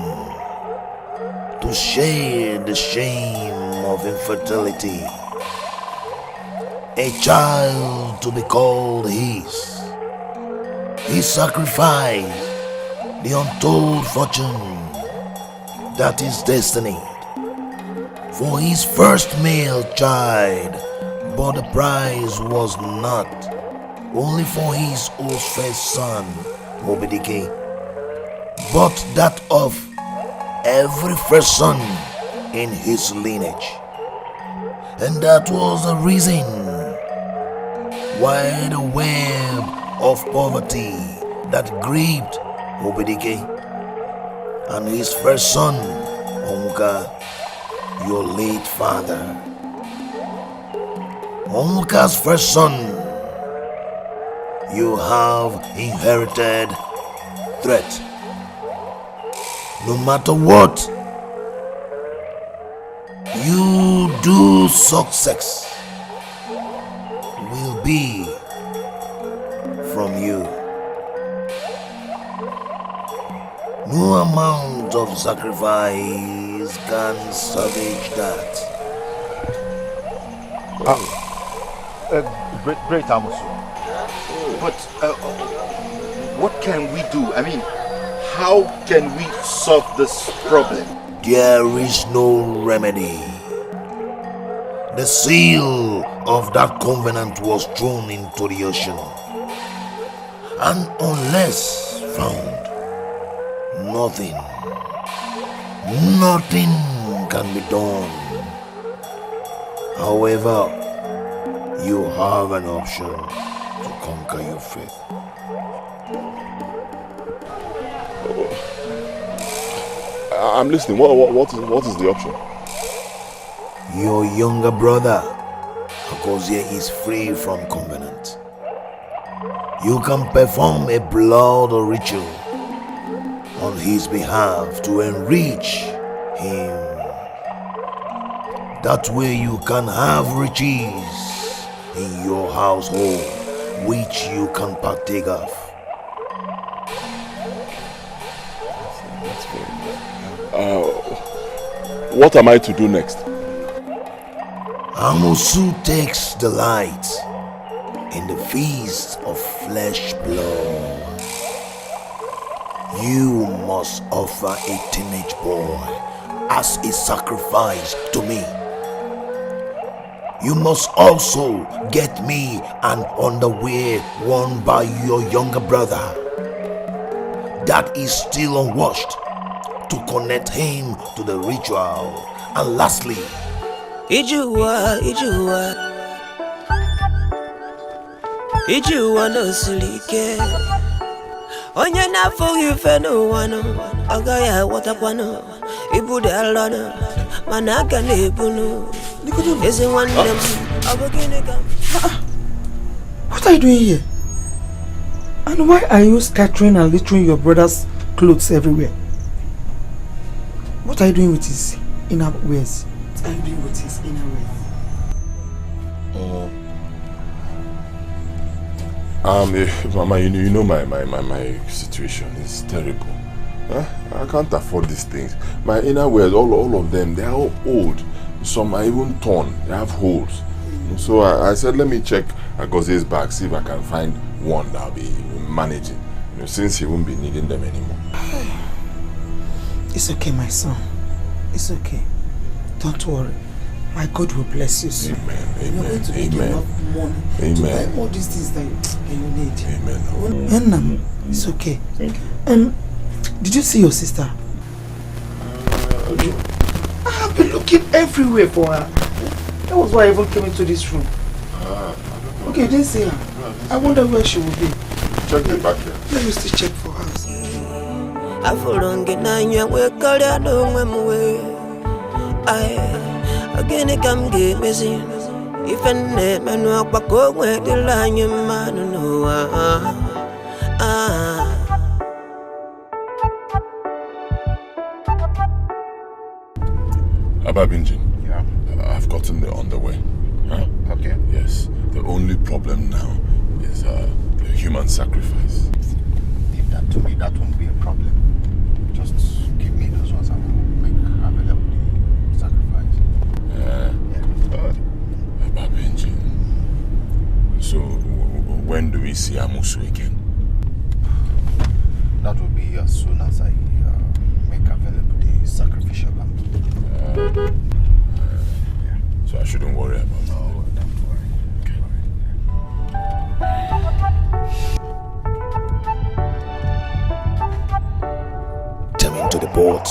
to share the shame of infertility. A child to be called his. He sacrificed the untold fortune that is destined for his first male child, but the prize was not only for his old first son, Dikeh, but that of every first son in his lineage. And that was the reason why the web of poverty that gripped Dikeh and his first son, Onwuka, your late father. Onwuka's first son, you have inherited threat. No matter what you do, success will be from you. No amount of sacrifice can salvage that. Great Amosu. But what can we do? I mean, how can we solve this problem? There is no remedy. The seal of that covenant was thrown into the ocean. And unless found, nothing can be done. However, you have an option to conquer your faith. I'm listening. What is the option? Your younger brother, Akozie, is free from covenant. You can perform a blood ritual on his behalf to enrich him. That way you can have riches in your household which you can partake of. What am I to do next? Amosu takes delight in the feast of flesh blood. You must offer a teenage boy as a sacrifice to me. You must also get me an underwear worn by your younger brother that is still unwashed to connect him to the ritual. And lastly, Ijuwa no silike. Onye na forgive no one. Agaya watakwano. Ibude alano. Manaka nebunu. Is it one them? What are you doing here? And why are you scattering and littering your brother's clothes everywhere? What are you doing with his inner wears? What are you doing with his inner wears? Mama, you know my situation is terrible. Huh? I can't afford these things. My inner wears, all of them, they are all old. Some are even torn. They have holes. So I said, let me check Agozie's bag, see if I can find one that I'll be managing. Since he won't be needing them anymore. It's okay, my son. It's okay. Don't worry. My God will bless you soon. Amen. You're going to make enough money to buy all these things that you need. Amen. It's okay. Did you see your sister? I have been looking everywhere for her. That was why I even came into this room. Okay, you didn't see her. I wonder where she will be. Check the back here. Let me still check for her. Again, come get busy. If I never know what go where the line your man no Ababinjin. Yeah. I've gotten the underwear. Huh? Okay. Yes. The only problem now is the human sacrifice. Leave that to me. That won't be a problem. Just give me those ones. I will make available the sacrifice. Ababinjin. So when do we see Amusu again? That will be as soon as I make available the sacrificial lamb. So I shouldn't worry about it. No, don't worry. Okay. Jump into the boat.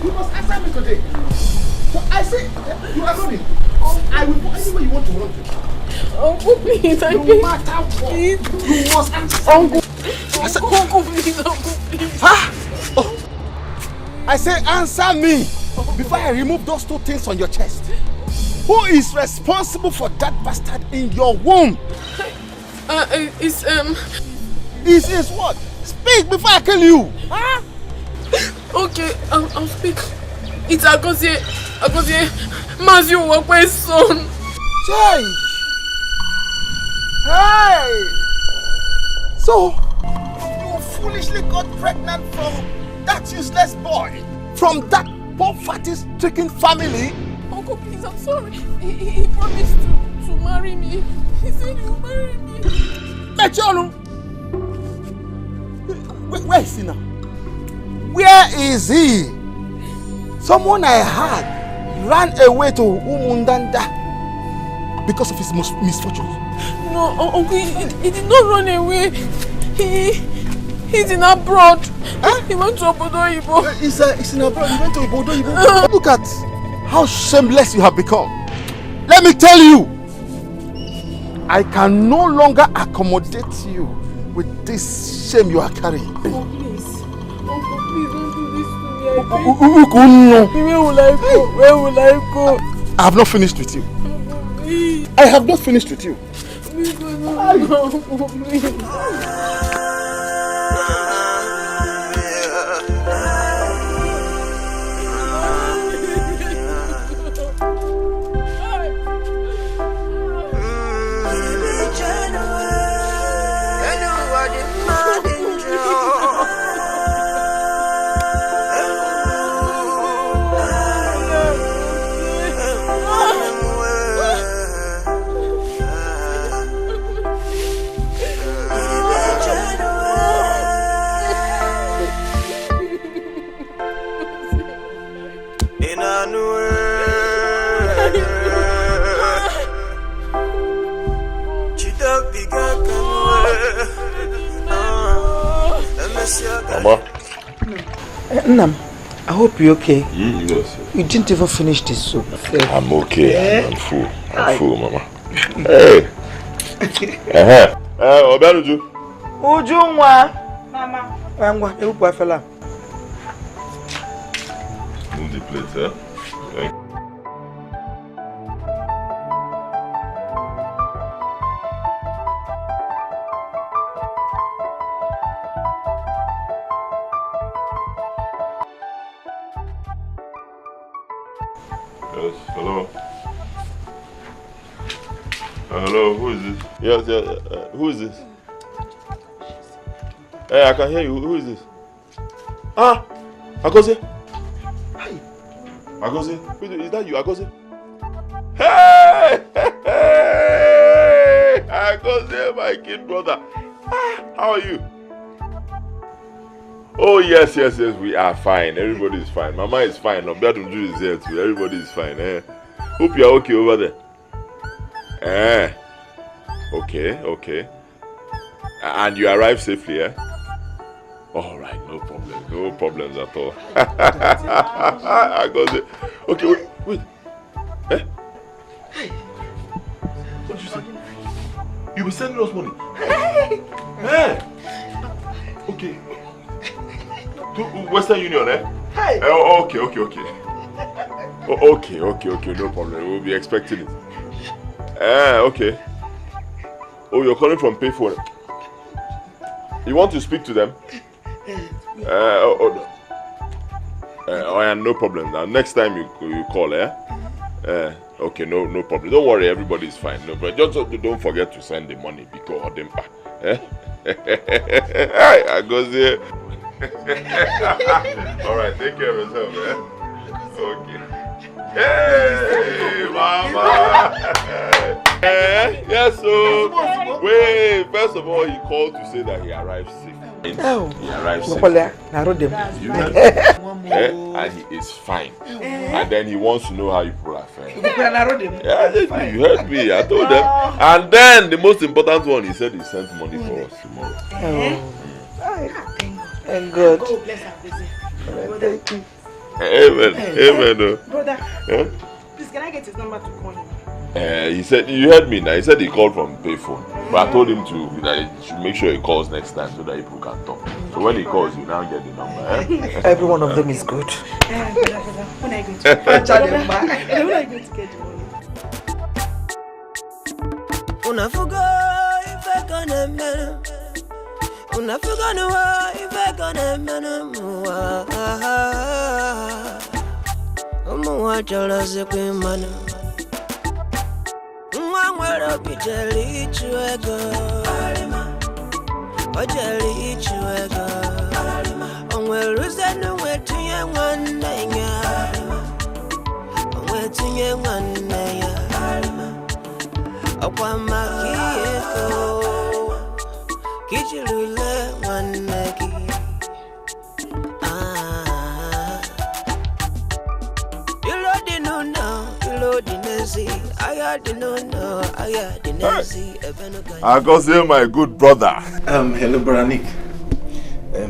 You must answer me today. So I say, you are running. I will go anywhere you want to run to. Uncle, please, I no matter what, you must answer. Uncle, I said, Uncle, please, Uncle, please. Huh? Oh. I say, answer me before I remove those two things on your chest. Who is responsible for that bastard in your womb? It's what? Speak before I kill you. Huh? Okay, I'll speak. It's Agozie Mazio Wakwe's son. Jay! Hey! So, you foolishly got pregnant from that useless boy? From that poverty-stricken family? Uncle, please, I'm sorry. He promised to marry me. He said he will marry me. Mechonu! Where is he now? Where is he? Someone I had ran away to Umundanda because of his misfortunes. No, Uncle, he did not run away. He's in abroad. Huh? He went to Obodo-Ibo. He's in abroad. He went to Obodo-Ibo. Look at how shameless you have become. Let me tell you, I can no longer accommodate you with this shame you are carrying. Uncle, please. Uncle, please don't do this to me. Where will I go? Where will I go? I have not finished with you. Please. I have not finished with you. Please, no, please. Nam, I hope you're okay. Yes. You didn't even finish this soup. I'm okay. I'm full. I'm full, Mama. Hey. Obenuju. Ujunwa. Mama. Angwa, erupa fella. Move the plate, eh? Okay. Yes, hello. Hello, who is this? Yes, who is this? Hey, I can hear you. Who is this? Ah, Akose. Hi. Akose, is that you, Akose? Hey, hey, Akose, my kid brother. Ah, how are you? Oh yes, we are fine. Everybody is fine. Mama is fine. Obiadunju is here too. Everybody is fine. Hope you are okay over there. Okay. And you arrived safely, eh? All right, no problems at all. I got it. Okay, wait. Eh? What did you say? You were sending us money. Hey. Okay. To Western Union, eh? Hi. Okay. Okay, no problem. We'll be expecting it. Okay. Oh, you're calling from payphone. You want to speak to them? No problem. Now, next time you call, eh? Okay, no problem. Don't worry, everybody is fine. No, but just don't forget to send the money because of them. Eh? I go there. All right, take care of yourself, eh? Okay. Hey, Mama. Yes, so wait. First of all, he called to say that he arrived safe. Oh, he arrived safe. You heard him? And he is fine. And then he wants to know how you people are faring. Yeah, you heard me. I told them. And then the most important one, he said he sent money for us tomorrow. Thank God. God bless our visit. Thank you. Amen. Brother, please can I get his number to call him? He said, you heard me now. He said he called from payphone. But I told him that he should make sure he calls next time so that people can talk. So when he calls, you now get the number. Eh? Every one of them is good. Brother, when are you going to get the money? Unafuga if I gonna man. Unafuga no if I gonna man. Jealousy man. Mwangwero bijeli chuego. Ojeli chuego. Onweruze no wetuye wananya. Wetuye wananya. Akwa makieko. Kijilule wanaki. I go say my good brother. Hello, brother Nick.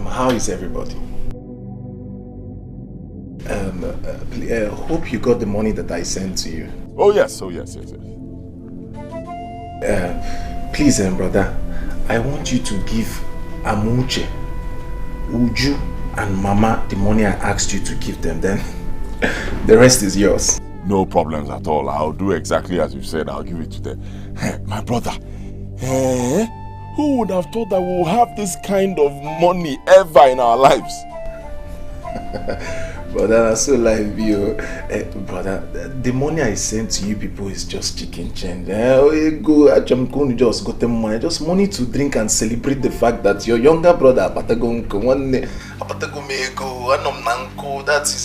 How is everybody? Hope you got the money that I sent to you. Oh yes. Please, brother, I want you to give Amuche, Uju, and Mama the money I asked you to give them. Then the rest is yours. No problems at all. I'll do exactly as you said. I'll give it to them. My brother, who would have thought that we'll have this kind of money ever in our lives? Brother, I so like you. Brother, the money I sent to you people is just chicken change. Just got them money. Just money to drink and celebrate the fact that your younger brother, that is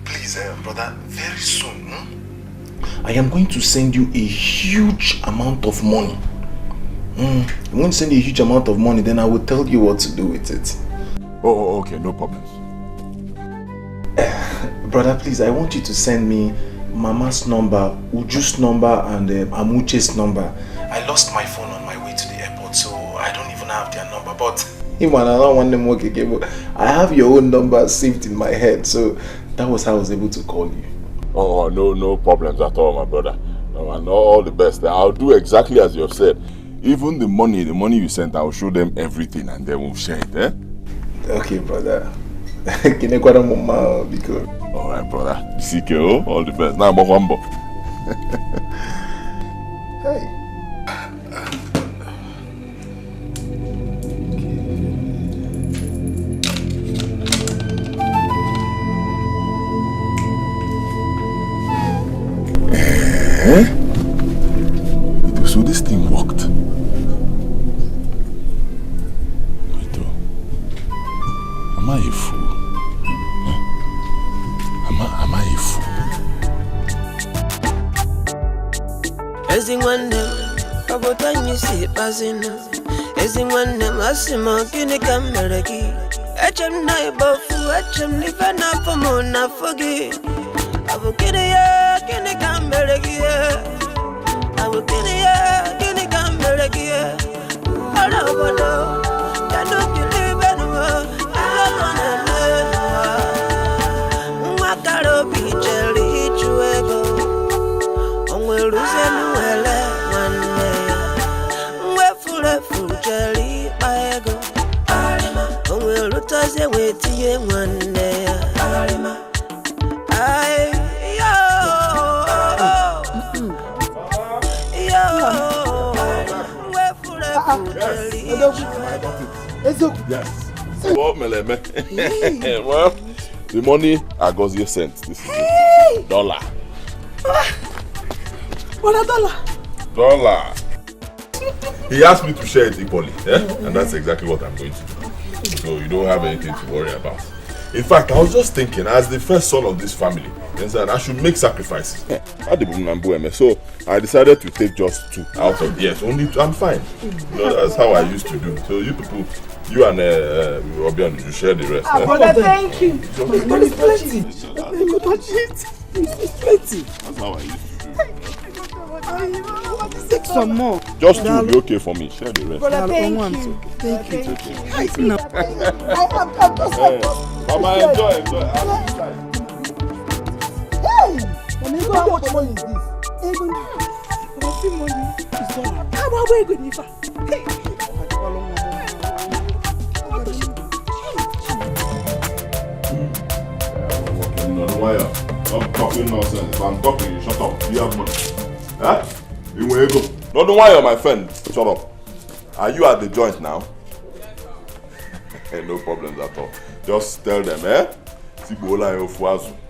please, brother, very soon, I am going to send you a huge amount of money. I'm going to send you a huge amount of money, then I will tell you what to do with it. Oh, okay, no problems. Brother, please, I want you to send me Mama's number, Uju's number, and Amuche's number. I lost my phone on my way to the airport, so I don't even have their number, but him and another one name work again. I have your own number saved in my head, so that was how I was able to call you. Oh, no problems at all, my brother. No, and all the best. I'll do exactly as you have said. Even the money you sent, I'll show them everything and they will share it, eh? Okay, brother. Alright, brother. CKO, all the best. Now, Mwambo. Hey. So this thing worked. Am I a fool? Am I a fool? Everyone them, about time you see passing. Everyone them, asima kini kameraki. Echem na ibofu, echem live na pomo na fogi. Abu kini ya kini kameraki. Abu kini ya kini kameraki. Ala wado, ya no believe anymore. Mwakaro bijeli chuego. Onwe luzenu ele wane. Mwe fule fujeli baego. Onwe lutaze wetie wane. Ay yo. Mwe fule fujeli. Yes. Well, Meleme. Well, the money Agozie sent. This is it. $1. What a $1. He asked me to share it equally, and that's exactly what I'm going to do. So you don't have anything to worry about. In fact, I was just thinking, as the first son of this family, I should make sacrifices. So I decided to take just 2 out of only 2. I'm fine. That's how I used to do. So you people, you and Obian, you share the rest. Brother, thank you. It's plenty. Let me go touch it. It's plenty. That's how I used to do. Take some more. Just 2 will be okay for me. Share the rest. Brother, thank you. Thank you. Right now. Mama, enjoy. Hey! How much money is this? Even money is $1. How about we go, Nifa? Hey! Stop talking nonsense. If I'm talking, you shut up. You have money. Huh? You will go. No, don't worry, my friend. Shut up. Are you at the joint now? No problems at all. Just tell them,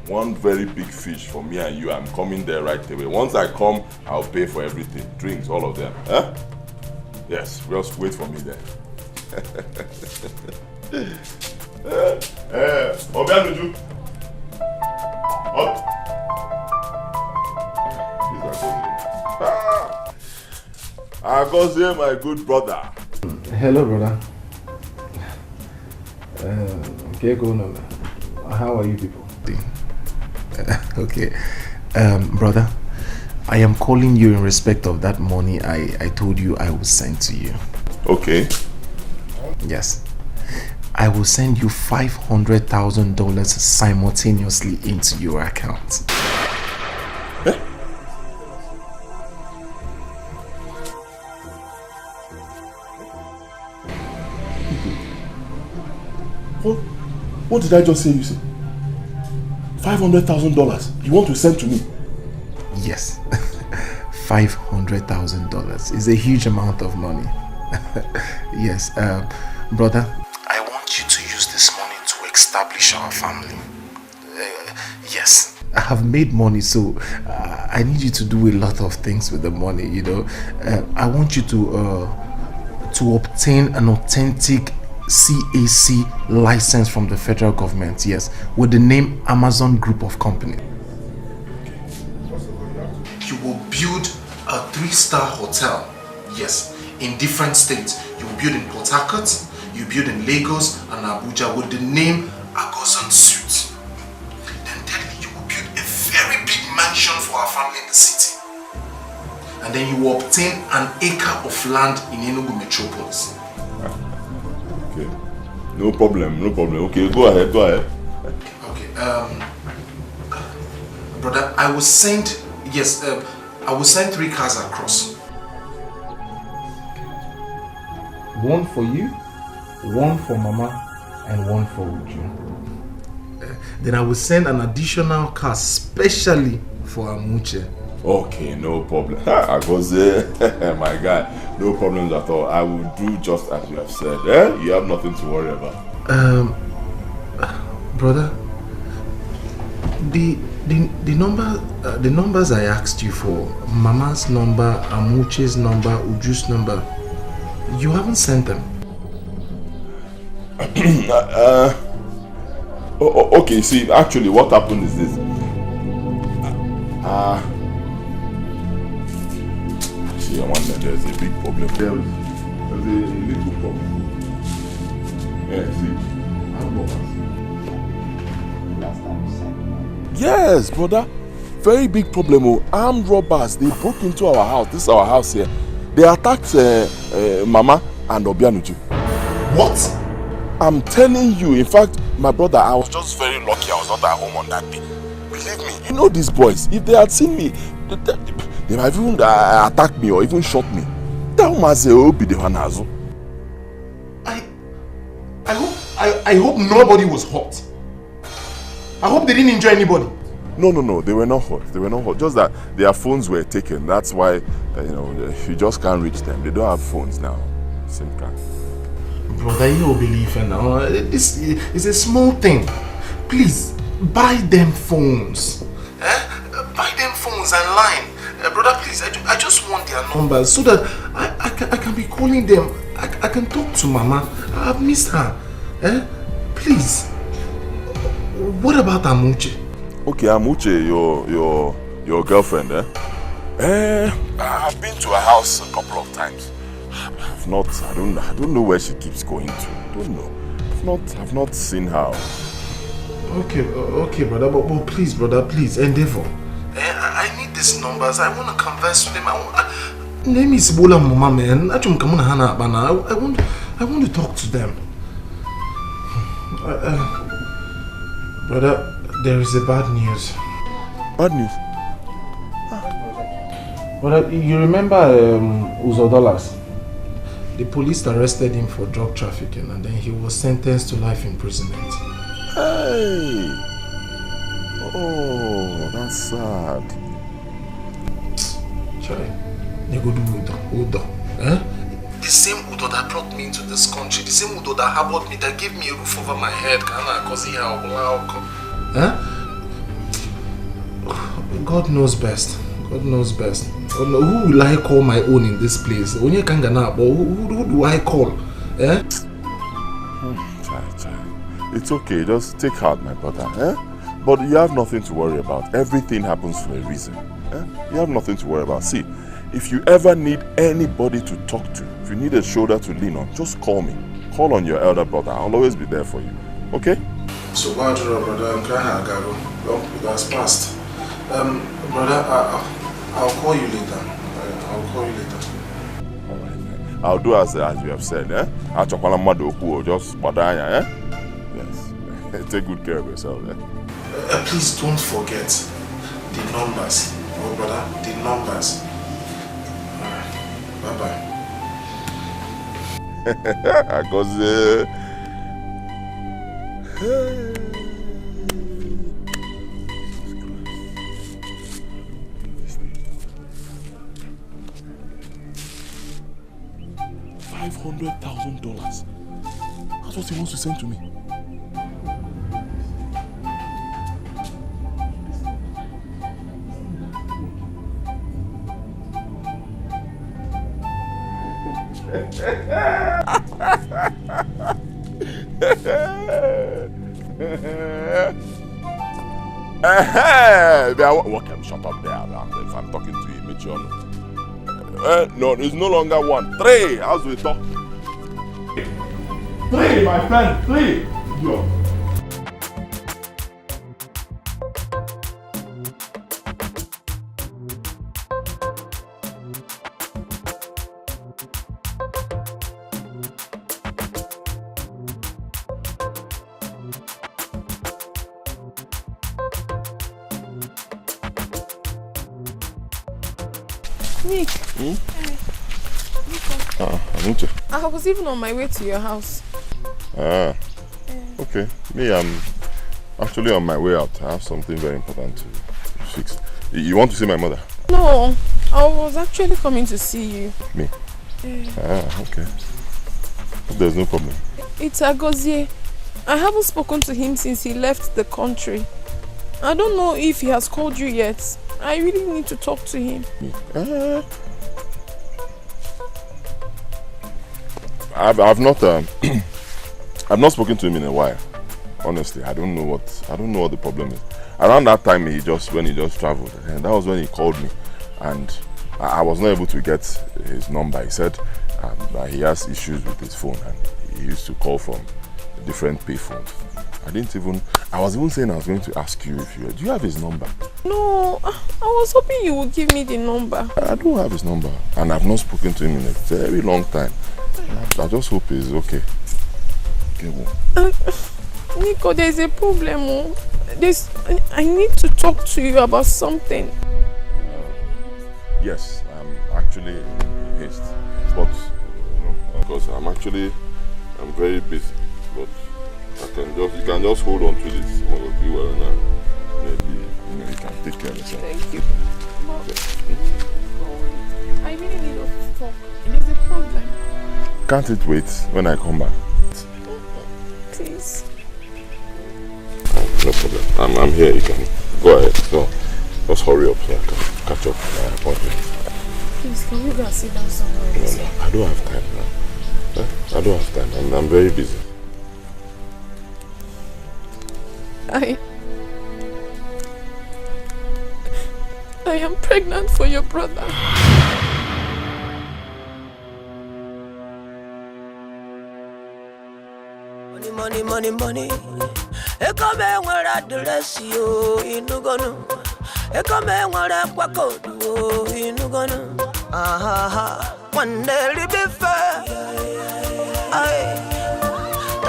one very big fish for me and you. I'm coming there right away. Once I come, I'll pay for everything. Drinks, all of them. Huh? Yes, just wait for me there. Obianuju. What? Agozie, my good brother. Hello, brother. Okay, go on. How are you people? Okay. Brother, I am calling you in respect of that money I told you I will send to you. Okay. Yes. I will send you $500,000 simultaneously into your account. What did I just say you said? $500,000 you want to send to me? Yes. $500,000 is a huge amount of money. Yes, brother, I want you to use this money to establish our family. Yes, I have made money, so I need you to do a lot of things with the money, you know. I want you to obtain an authentic CAC license from the federal government, yes, with the name Amazon Group of Company. You will build a 3-star hotel, yes, in different states. You will build in Port Harcourt, you build in Lagos and Abuja with the name Agozan Suite. Then thirdly, you will build a very big mansion for our family in the city. And then you will obtain an acre of land in Enugu Metropolis. Okay. No problem. Okay, go ahead. Okay, brother, I will send 3 cars across. One for you, one for Mama, and one for Uju. Then I will send an additional car specially for Amuche. Okay, no problem. I go there. My guy, no problems at all. I will do just as you have said. You have nothing to worry about. Brother, the numbers I asked you for, Mama's number, Amuche's number, Uju's number, you haven't sent them. Okay, see, actually what happened is this. See, I wonder, there's a big problem. There's a little problem. Yeah, see, yes, brother. Very big problem. Armed robbers, they broke into our house. This is our house here. They attacked Mama and Obianuju. What? I'm telling you, in fact, my brother, I was just very lucky I was not at home on that day. Believe me, you know these boys, if they had seen me, they might even attack me or even shot me. That must be the one as well. I hope nobody was hurt. I hope they didn't injure anybody. No, they were not hurt. Just that their phones were taken. That's why, you just can't reach them. They don't have phones now. SIM card. Brother, you don't believe it now. This is a small thing. Please, buy them phones. Buy them phones and line. Brother, please, I just want their numbers so that I can be calling them. I can talk to Mama. I've missed her. Please. What about Amuche? Okay, Amuche, your girlfriend, I've been to her house a couple of times. I don't know where she keeps going to. I don't know. I've not seen her. Okay, brother, but please, brother, please, endeavor. I need these numbers. I want to converse with them. Name is Bola Mama, man. I want to talk to them. Brother, there is a bad news. Bad news? Brother, you remember Uzo Dollars? The police arrested him for drug trafficking and then he was sentenced to life imprisonment. Hey! Oh, that's sad. Chai, they go do Udo. The same Udo that brought me into this country, the same Udo that harbored me, that gave me a roof over my head. God knows best. Who will I call my own in this place? Who do I call? It's okay, just take heart, my brother. But you have nothing to worry about. Everything happens for a reason. You have nothing to worry about. See, if you ever need anybody to talk to, if you need a shoulder to lean on, just call me. Call on your elder brother. I'll always be there for you. Okay? So, brother, it has passed. Brother, I'll call you later. Alright. I'll do as you have said. Just badaya. Yes. Take good care of yourself. Please don't forget the numbers. Oh, brother, the numbers. Alright. Bye-bye. Because $500,000. That's what he wants to send to me. Shut up there. If I'm talking to you, make sure. No, it's no longer 1. 3. How's we talk? 3, my friend. 3. Yo. Nick. I was even on my way to your house. Okay. Me, I'm actually on my way out. I have something very important to fix. You want to see my mother? No, I was actually coming to see you. Me? Okay. There's no problem. It's Agozie. I haven't spoken to him since he left the country. I don't know if he has called you yet. I really need to talk to him. I've not I've not spoken to him in a while. Honestly, I don't know what the problem is. Around that time when he just traveled, and that was when he called me, and I was not able to get his number. He said that he has issues with his phone and he used to call from different pay phones. I was even saying I was going to ask you do you have his number? No, I was hoping you would give me the number. I don't have his number, and I've not spoken to him in a very long time. I just hope he's okay. Nico, there's a problem. I need to talk to you about something. Yes, I'm actually in haste, but because I'm very busy. But you can just hold on to this. Maybe you can take care of yourself. Thank you. I really need us to talk. There's a problem. Can't it wait when I come back? Please. No problem. I'm here. You can go ahead. So just hurry up so I can catch up with my appointment. Please, can you go and sit down somewhere? No, I don't have time now. I don't have time. I'm very busy. I am pregnant for your brother. Money. Ekome nwere address yo inugonu. Ekome nwere kwakodu yo inugonu. One day be fair.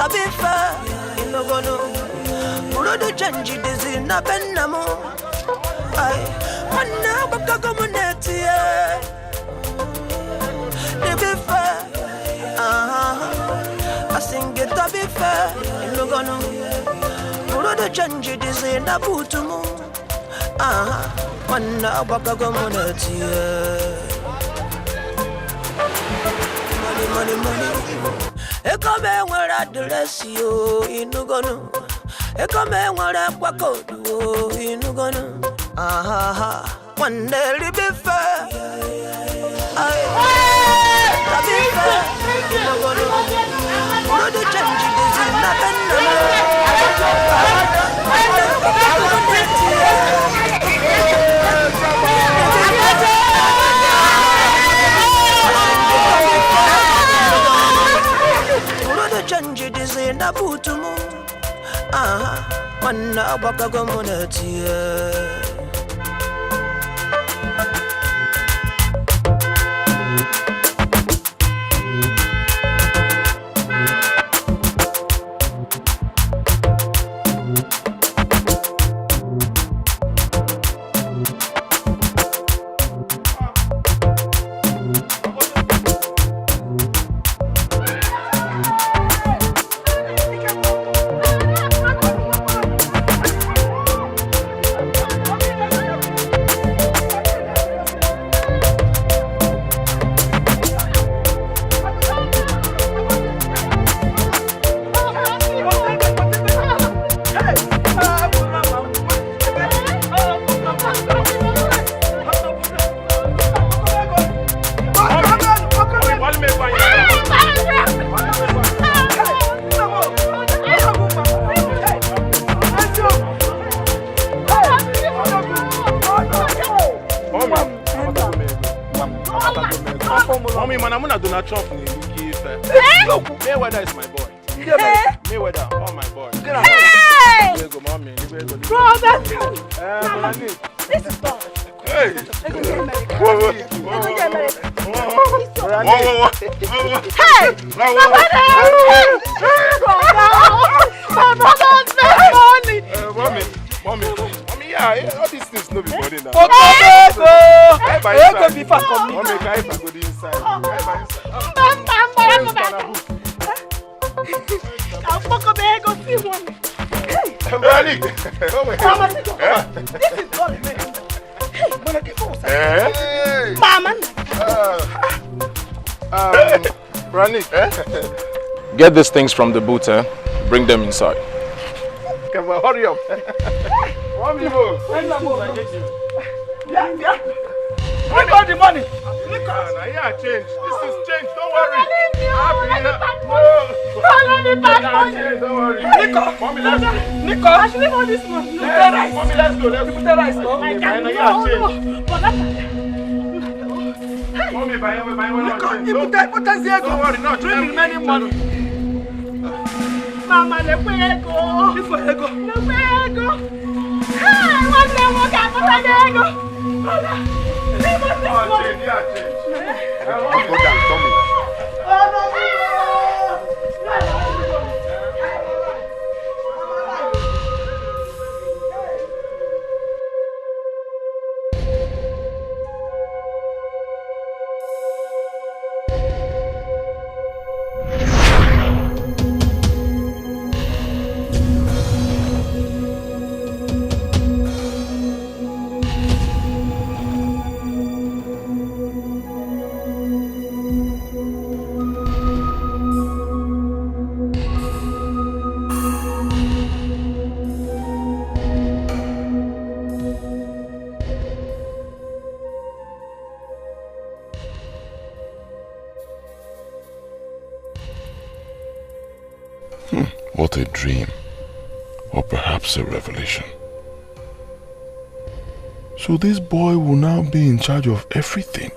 Be fair inugonu. Murudu change dizi na benamo. Wana bakago muneti be fair. I sing it to be fair. Inugonu. Murudu change dizi na butumu. Wana bakago muneti money. Ekome nwere address yo inugonu. Ekome nwere kwakodu yo inugonu. One day be fair. Be fair. Inugonu. Murudu change dizi na benamo. Change dizi na butumu. Wana bakago muneti Mayweather is my boy. Mayweather, oh my boy. Hey! Brother! This is done. Hey! Mommy, yeah, all these things no be money now. Ego be fast. Mommy, can I go inside? I'm not going to go see one. Mama, this is all it makes. Hey, Mama. Ranik, Get these things from the boot, eh? Bring them inside. Come on, hurry up. Mommy, Yeah. Bring all the money. Yeah, change. This is change. Don't worry. Don't worry. Nico, Mommy, let's go. Nico, I should leave all this money. You put rice. Mommy, let's go. You put rice, no? I can't. Mommy, buy one. Nico, you put that zero. Don't worry, no, bring remaining money. Mama, let's go. Let's go. Hey, one day we'll get put that zero. Leave us this money. Go down, Tommy. What a dream, or perhaps a revelation. So this boy will now be in charge of everything,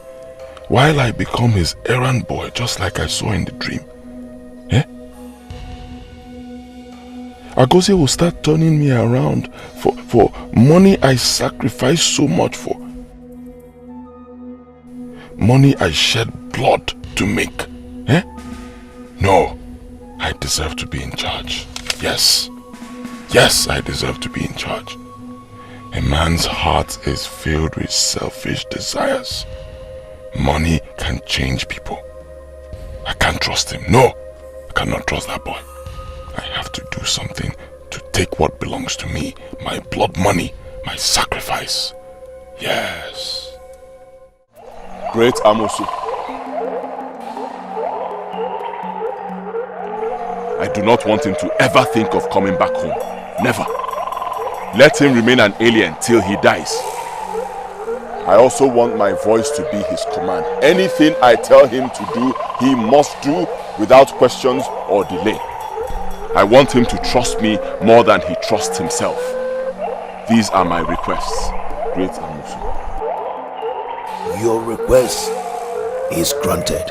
while I become his errand boy, just like I saw in the dream. Eh? Agozie will start turning me around for money I sacrificed so much for. Money I shed blood to make. Eh? No. I deserve to be in charge. Yes. Yes, I deserve to be in charge. A man's heart is filled with selfish desires. Money can change people. I can't trust him. No, I cannot trust that boy. I have to do something to take what belongs to me. My blood money, my sacrifice. Yes. Great Amosu. I do not want him to ever think of coming back home. Never. Let him remain an alien till he dies. I also want my voice to be his command. Anything I tell him to do, he must do without questions or delay. I want him to trust me more than he trusts himself. These are my requests, Great Amosu. Your request is granted.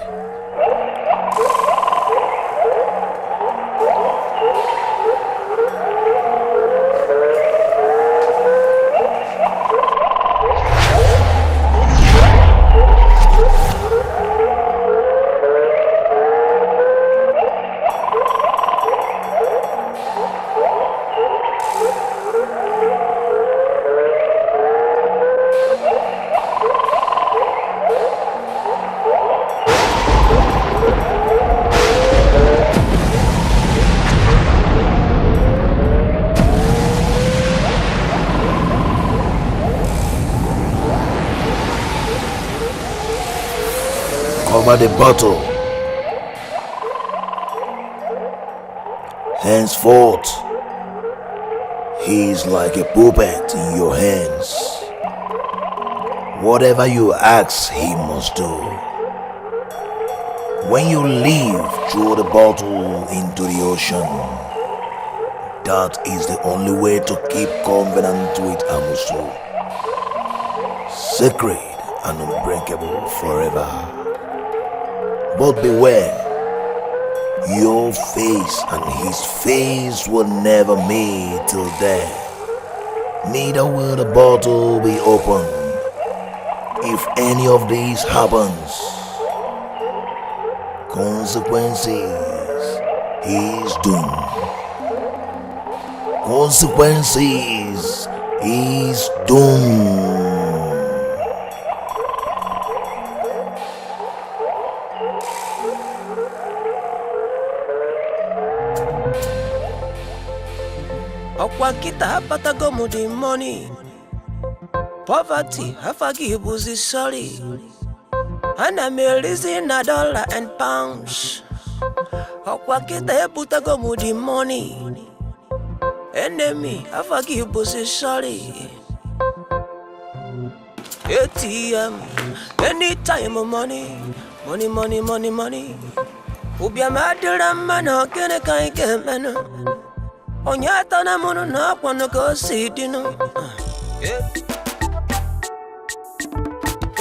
Cover the bottle. Henceforth, he is like a puppet in your hands. Whatever you ask, he must do. When you leave, throw the bottle into the ocean. That is the only way to keep covenant with Amosu. Sacred and unbreakable forever. But beware, your face and his face will never meet till death. Neither will the bottle be opened. If any of these happens, consequences is doomed. Consequences is doomed. Okwa kita hapatago mu the money. Poverty, I forgive was sorry. And I'm releasing a dollar and pounds. Okwa kita hapatago mu the money. Enemy, I forgive was sorry. ATM, anytime money. Money, money, money, money. Ubia madura mano kene kai kemeno. Onyata na mono na kwano go sidino.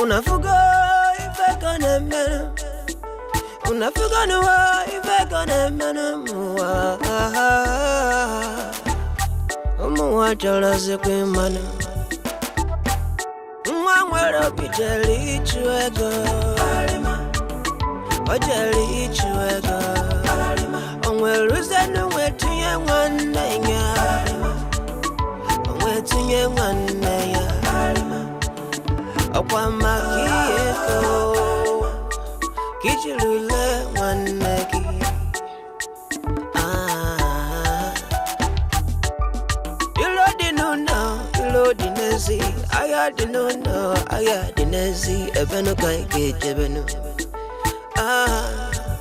Unafuga ife kone meno. Unafuga nuwa ife kone meno muwa. Muwa jala zekwe mano. Mwangwera bijeli chuego. Ojeli chuego. Onweruzenu wetunye wanenya. Wetunye wanenya. Okwa makieko. Kichilule waneki. Dinezi, aya dinono, aya dinezi, ebeno kai ke jebeno.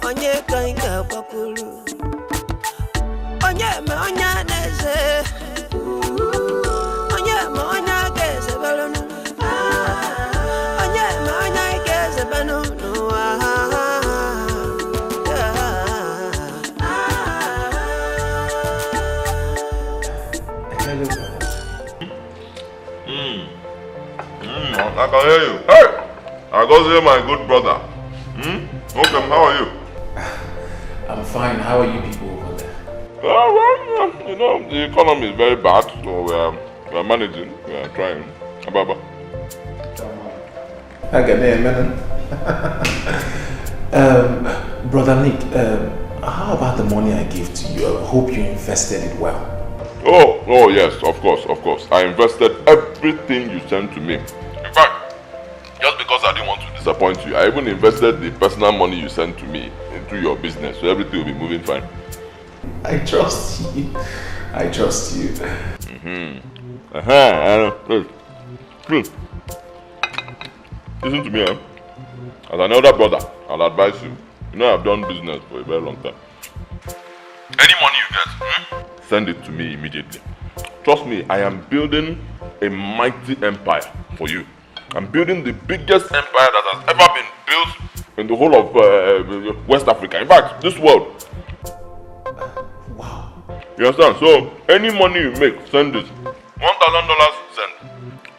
Onye kai ka pakulu. Onye me onya neze. Onye me onya keze belonu. Onye me onya keze belonu. I can hear you. Hey! I go see my good brother. Okay, how are you? I'm fine. How are you people over there? Well, you know, the economy is very bad, so we're managing. We're trying. Ababa. I get there, man. Brother Nick, how about the money I gave to you? I hope you invested it well. Oh yes, of course. I invested everything you sent to me. In fact, just because I didn't want to disappoint you, I even invested the personal money you sent to me into your business, so everything will be moving fine. I trust you. Please. Listen to me, As an elder brother, I'll advise you. You know I've done business for a very long time. Any money you get, send it to me immediately. Trust me, I am building a mighty empire for you. I'm building the biggest empire that has ever been built in the whole of West Africa. In fact, this world. Wow. You understand? So, any money you make, send it. $1,000, send.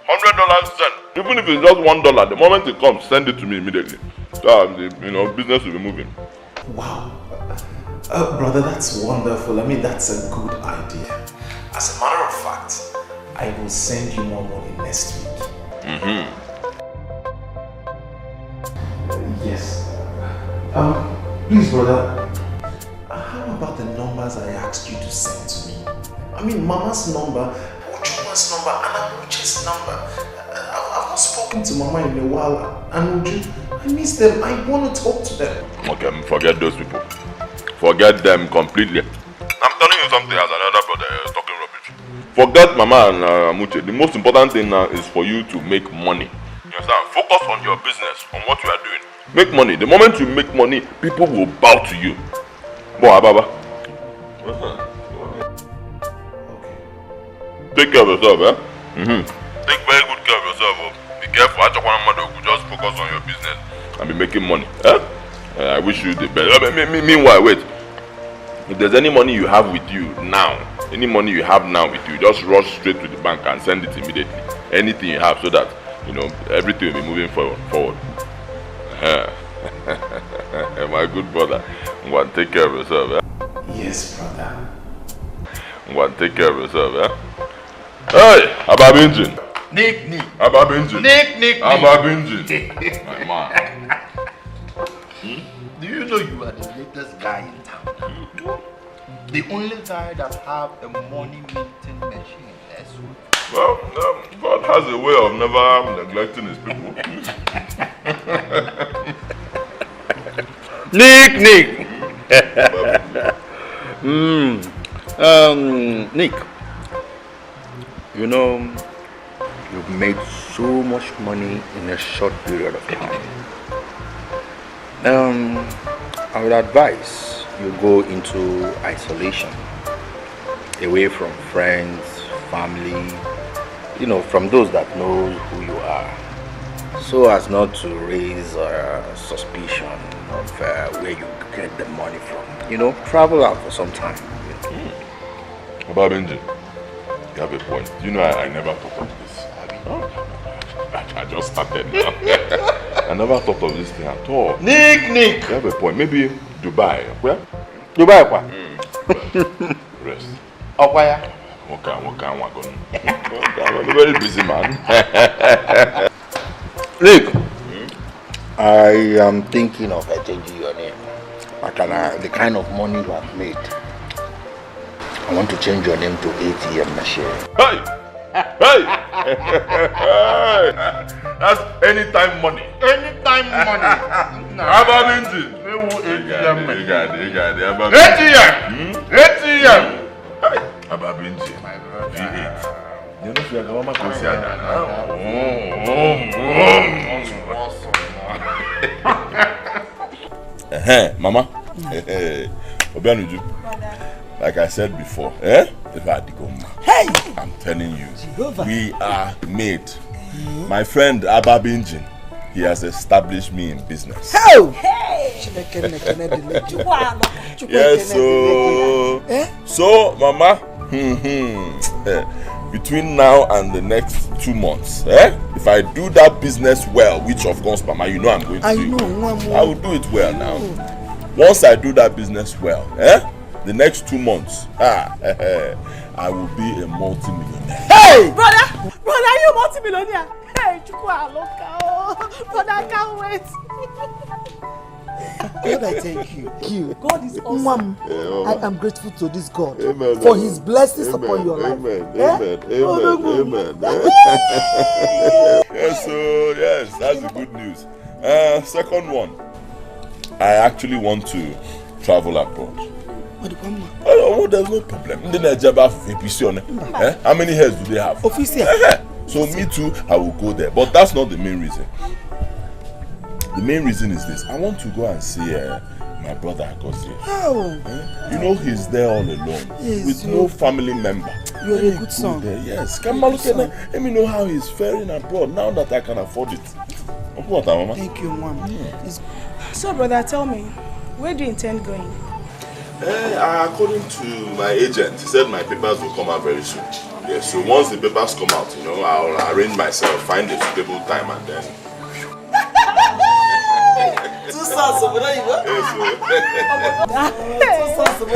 $100, send. Even if it's just $1, the moment it comes, send it to me immediately. So, the business will be moving. Wow. Brother, that's wonderful. I mean, that's a good idea. As a matter of fact, I will send you more money next week. Yes. Please, brother, how about the numbers I asked you to send to me? I mean, Mama's number, Ujuma's number, and Amuche's number. I've not spoken to Mama in a while, and Uju, I miss them. I want to talk to them. Okay, forget those people. Forget them completely. I'm telling you something as another brother is talking rubbish. Forget Mama and Amuche. The most important thing now is for you to make money. You understand? Focus on your business, on what you are doing. Make money. The moment you make money, people will bow to you. Boy, Ababa. Take care of yourself, Take very good care of yourself. Be careful. Just focus on your business and be making money. I wish you the best. Meanwhile, wait. If there's any money you have with you now, just rush straight to the bank and send it immediately. Anything you have, so that everything will be moving forward. My good brother, take care of yourself. Yes, brother. Take care of yourself. Hey, Ababinjin. Nick. Ababinjin. Nick. Ababinjin. My man. Do you know you are the latest guy in town? The only guy that have a money minting machine. That's what. Well, God has a way of never neglecting his people. Nick. Nick, You know, you've made so much money in a short period of time. I would advise you go into isolation, away from friends, family, you know, from those that know who you are, so as not to raise suspicion of where you get the money from. You know, travel out for some time. About Benji, you have a point. You know, I never thought of this. I just started now. I never thought of this thing at all. Nick! You have a point. Maybe Dubai. Where? Dubai, what? Rest. Okwaya? I'm a very busy man. Nick, I am thinking of changing your name. The kind of money you have made, I want to change your name to ATM machine. Hey! Hey! That's anytime money. Anytime money. Ababenji. ATM. You got it. ATM. Ababenji. V8. You know if you're going to Mama. Obianuju. Like I said before, hey! I'm telling you, we are made. My friend Ababinjin, he has established me in business. Yes, so Mama, between now and the next 2 months, if I do that business well, which of course, Mama, you know I'm going to do, I will do it well now. Once I do that business well, the next 2 months, I will be a multi-millionaire. Hey! Brother, are you a multi-millionaire? Hey, brother, I can't wait. God, I thank you. God is awesome. I am grateful to this God Amen, for his blessings upon your life. Amen. Yes, so yes, that's the good news. Second one, I actually want to travel abroad. Oh, there's no problem. How many hairs do they have? Official. So me too, I will go there. But that's not the main reason. The main reason is this. I want to go and see my brother Agozie. You know he's there all alone. Yes, with no family member. You're a good son. Yes. Come on, let me know how he's faring abroad now that I can afford it. What, Mama? Thank you, Mom. So, brother, tell me, where do you intend going? According to my agent, he said my papers will come out very soon. Yes, so once the papers come out, you know, I'll arrange myself, find a suitable time, and then.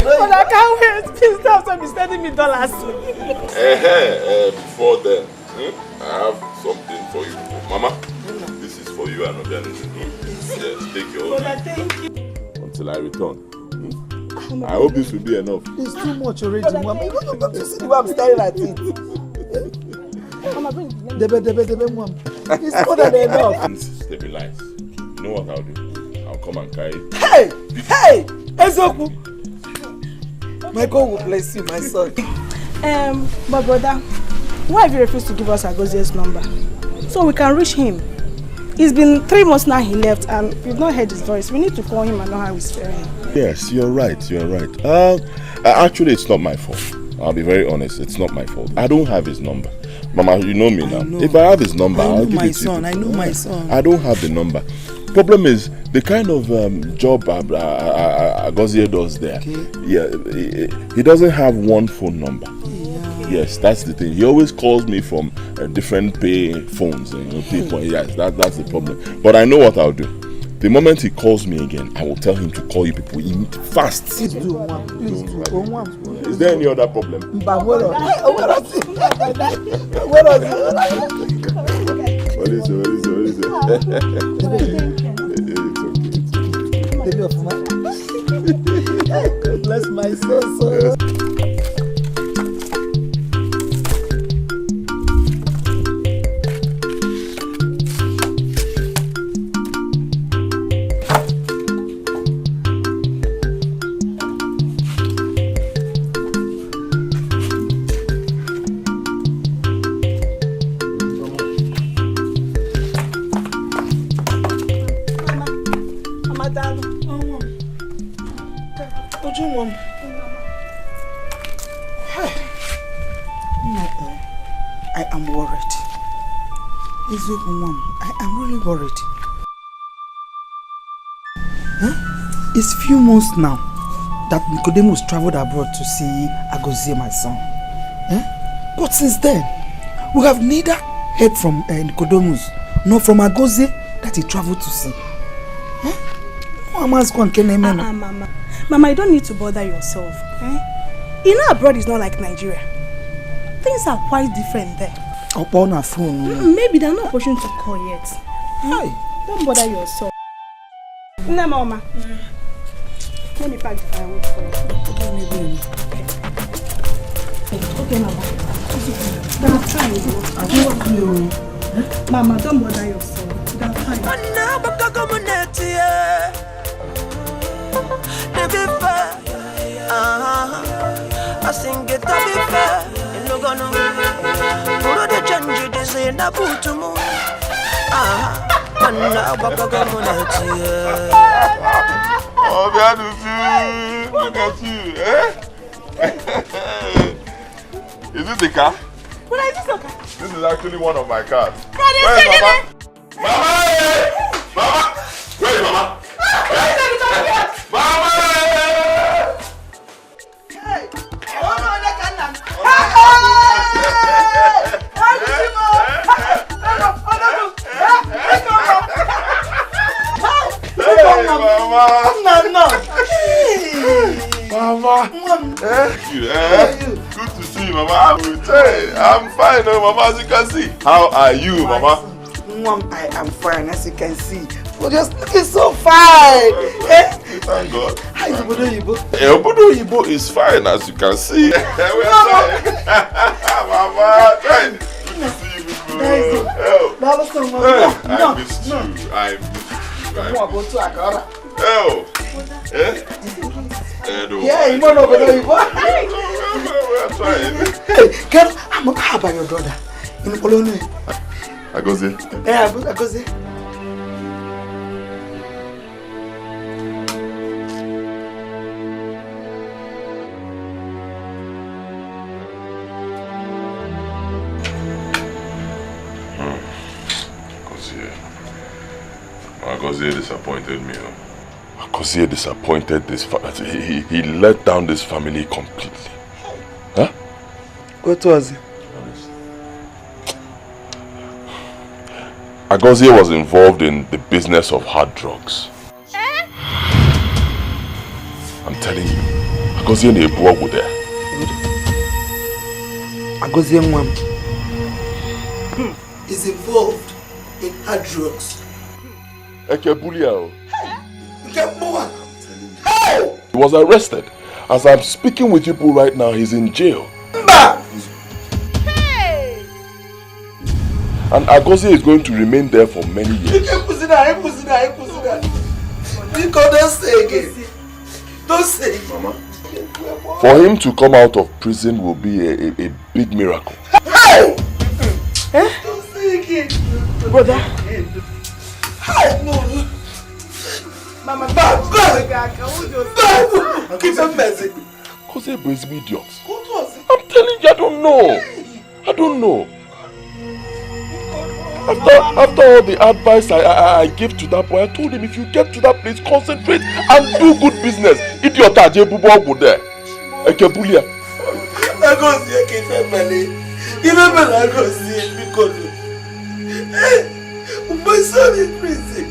But I can't wait. Please stop sending me dollars. Before then, I have something for you, Mama. This is for you and Obianuju. Yes, take your own. Thank you. Until I return. I hope this will be enough. It's too much already, Mama. You don't see the way I'm staring at it. Mama, bring Debe, Mom. It's more than enough. Stabilize. You know what I'll do? I'll come and carry it. Hey! Ezoku! My God will bless you, my son. But brother, why have you refused to give us Agozie's number? So we can reach him. It's been 3 months now he left and we've not heard his voice. We need to call him and know how he's faring. Yes, you're right. Actually, it's not my fault. I'll be very honest. It's not my fault. I don't have his number. Mama, you know me now. If I have his number, I'll give it to you. I know my son. I don't have the number. Problem is, the kind of job Agozie does there, he doesn't have one phone number. Yes, that's the thing. He always calls me from different pay phones. Yes, that's the problem. But I know what I'll do. The moment he calls me again, I will tell him to call you people fast. Please do one. Please do one. Is there any other problem? What is God bless my son. I am worried. I am really worried. Huh? It's few months now that Nicodemus traveled abroad to see Agozie, my son. But since then, we have neither heard from Nicodemus nor from Agozie that he traveled to see. Mama, you don't need to bother yourself. Abroad is not like Nigeria. Things are quite different there. Upon a phone. Maybe they're not opportunity to call yet. Don't bother yourself. No, Mama. Let me pack the firewood for you. Okay, Mama. I'm trying. Mama, don't bother yourself. That's fine. I sing it to be fair. No gonna put the change this in a boot to move. Oh, look at you, Is it the car? What is this car? This is actually one of my cars. Where is Mama? Mama! Where is Mama? Mama! Mama! Good to see you, Mama. I'm fine, Mama, as you can see. How are you, Mama? I am fine, as you can see. You're just looking so fine. Thank God. How is Obodo Oyibo? Obodo Oyibo is fine, as you can see. Mama, good to see you, I missed you. I missed you. Yeah, you know Obodo Oyibo. We're trying. Hey, girl, how about your brother? In Polonia? Agozie. Yeah, Agozie. Agozie disappointed me. Agozie disappointed this family. He let down this family completely. Huh? What was it? Agozie was involved in the business of hard drugs. I'm telling you, Agozie and Ebuo were there. Agozie Mwam is involved in hard drugs. Ekebulia. He was arrested. As I'm speaking with you right now, he's in jail. And Agozie is going to remain there for many years. Don't say again. Don't say it, Mama. For him to come out of prison will be a big miracle. Hey! Don't say again. Brother. No. Mama, keep on messing. Agozie is an idiot. I'm telling you, I don't know. After all the advice I gave to that boy, I told him, if you get to that place, concentrate and do good business. Idiot Ajebubo go there. Ekebulia. Agozie keep money. Even when Agozie because my son is prison.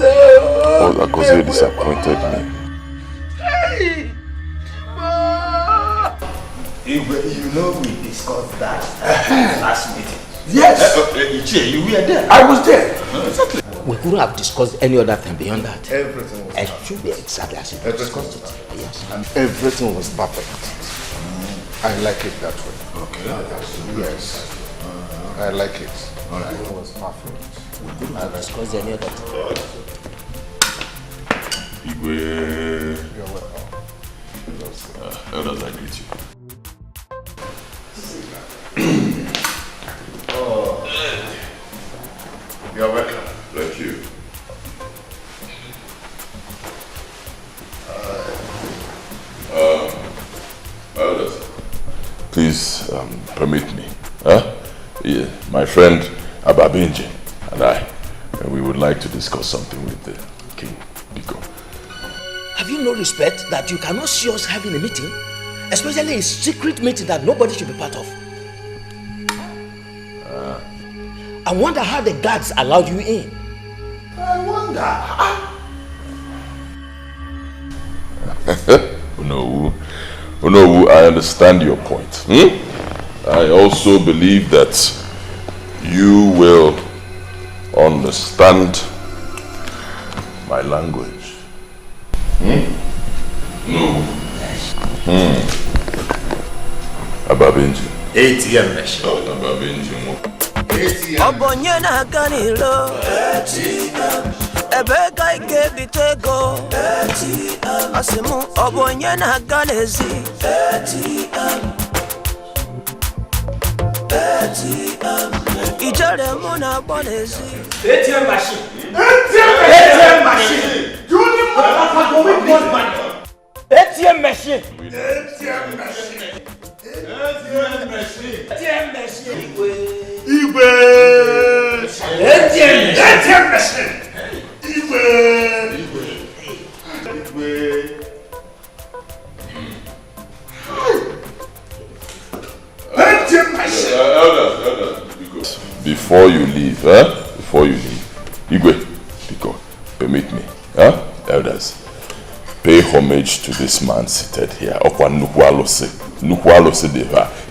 Oh, Agozie disappointed me. Hey! You know we discussed that last meeting. Yes! You were there. I was there. Exactly. We couldn't have discussed any other thing beyond that. Everything was perfect. It should be exactly as it was discussed it. Yes. And everything was perfect. I like it that way. Okay. Yes. I like it. Alright. It was perfect. We couldn't have discussed any other thing. Igwe. You're welcome. Elders, I greet you. You're welcome. Thank you. Elders, please permit me. Huh? Yeah, my friend Ababenji and we would like to discuss something with the king. Biko. Have you no respect that you cannot see us having a meeting? Especially a secret meeting that nobody should be part of. I wonder how the guards allowed you in. I wonder. No, I understand your point. I also believe that you will understand my language. No. Ababenji. ATM machine. Ababenji. Obonye na ganilo Ebeka ike bitego Asimu obonye na ganezi Ijare muna bonezi ATM machine. ATM machine. Do you need more go with this money? ATM machine. ATM machine. ATM machine. ATM machine. Igwe. ATM machine. Igwe. ATM machine. Elders, before you leave, Igwe, Biko, permit me, elders, pay homage to this man seated here.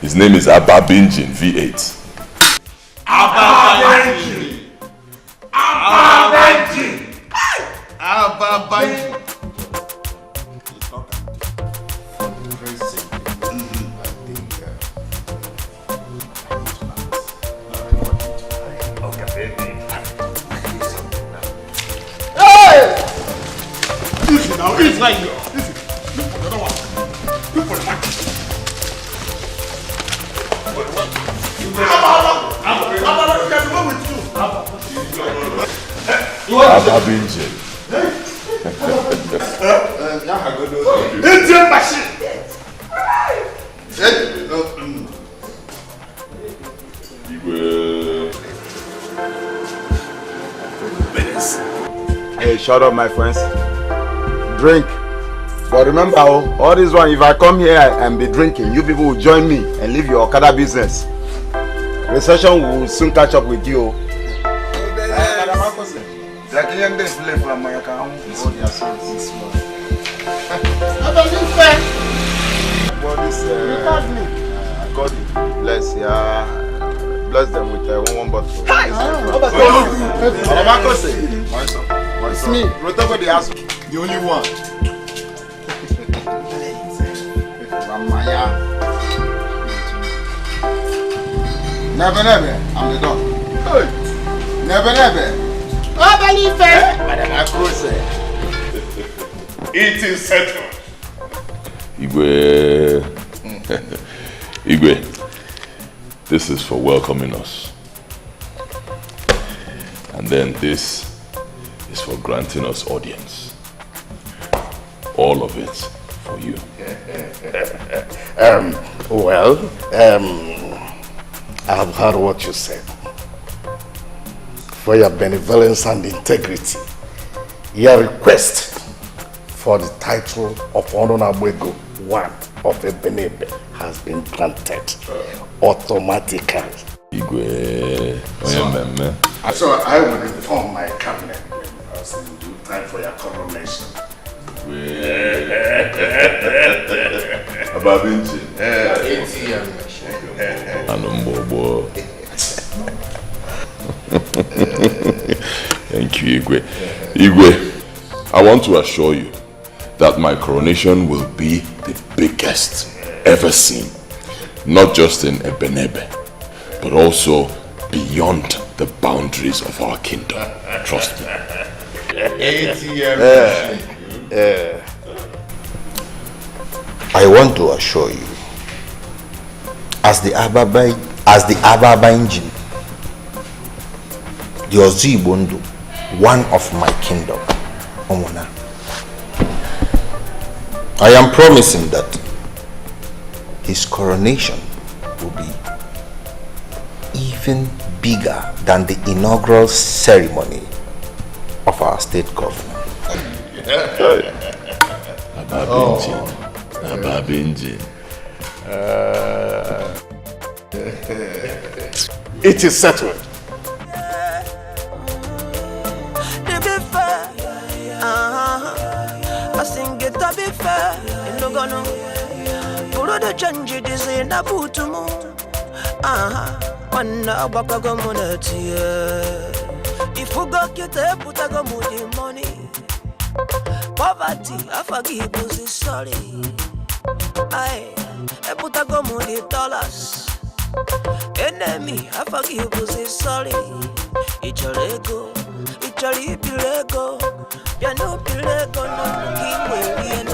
His name is Ababenji V8. Ababenji. Now it's like listen, look for the other one. Look for the back. Ababenji. ATM machine. Hey, shut up, my friends. Drink. But remember, all this one, if I come here and be drinking, you people will join me and leave your Okada business. Recession will soon catch up with you. Bless them with one bottle. It's me. The only one. Never, I'm the dog. Never. Oh, believe It is settled. Igwe, this is for welcoming us. And then this is for granting us audience. All of it for you. I have heard what you said. For your benevolence and integrity, your request for the title of Honorable One of Ebenebe has been granted automatically. So I will inform my cabinet members in due time for your coronation. Ababenji. Thank you, Igwe. I want to assure you that my coronation will be the biggest ever seen, not just in Ebenebe, but also beyond the boundaries of our kingdom. Trust me. I want to assure you, as the Ababenji, the Ozibundu, one of my kingdom, Omona, I am promising that his coronation even bigger than the inaugural ceremony of our state governor. Ababinji. It is settled. I sing it to be fair. No gonna put the change it is in a boot to move. One about a community. If you go get a put a go money. Poverty, I forgive you, sorry. I put a go $dollars. Enemy, I forgive you, sorry. It's your ego, it's your ego. You know, Pilego, no, keep waiting.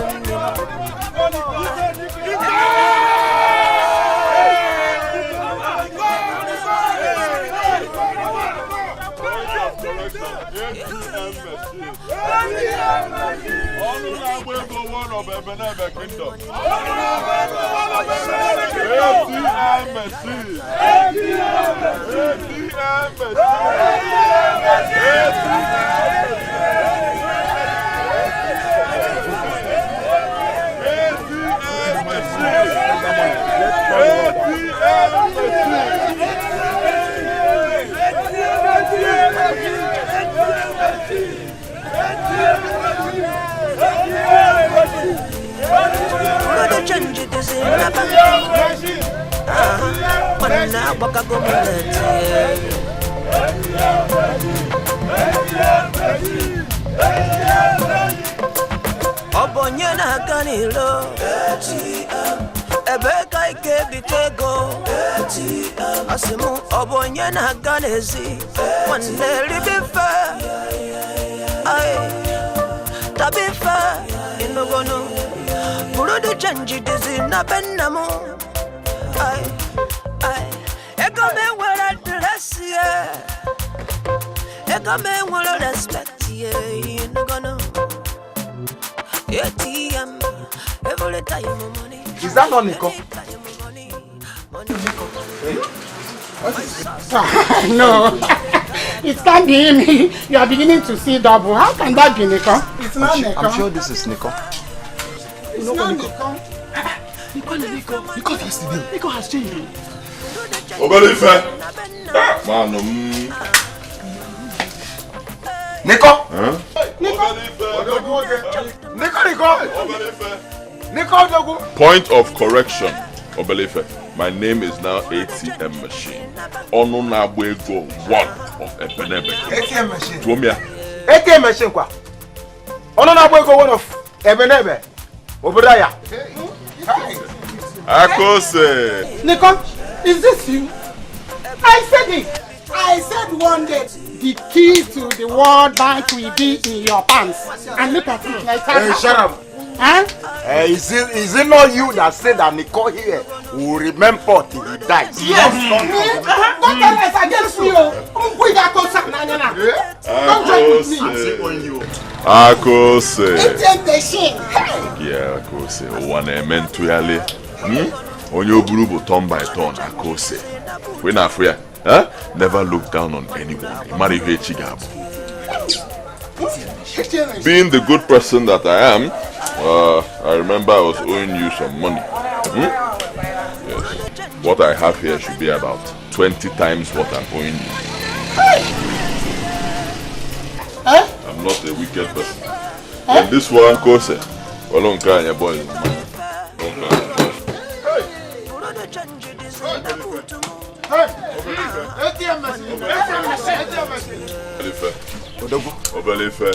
Obonyana kanilo Ebeka ikebitego Asimu obonyana kanezi Waneli bifa Ay Tabifa Inogono Burudu chanji dizi na benamu Ay Ekame wala dress ye Ekame wala respect ye Inogono ATM every time money. Is that not Nico? No, it can't be him. You are beginning to see double. How can that be Nico? It's not Nico. I'm sure this is Nico. It's not Nico. Nico has to Nico has changed. Obalife. Nico? Huh? Nico. Point of correction, Obalife. My name is now ATM machine. Onunabwego 1 of Ebenebe. ATM machine. Tuomia. ATM machine kwa. Onunabwego 1 of Ebenebe. Obradaya. Akose. Nico, is this you? I said it. I said one day the key to the World Bank will be in your pants. And look at it like that. Hey, shut up. Huh? Is it not you that said that Nico here will remember till he dies? Yes. Don't tell us against me. Don't join with me. Akose. ATM machine. Yeah, Akose. One meant to yale. On your group turn by turn, Akose. When I fear, never look down on anyone. Marry Chigabo. Being the good person that I am, I remember I was owing you some money. Yes. What I have here should be about 20 times what I'm owing you. I'm not a wicked person. And this one, Kose, don't cry your boys. Obalife.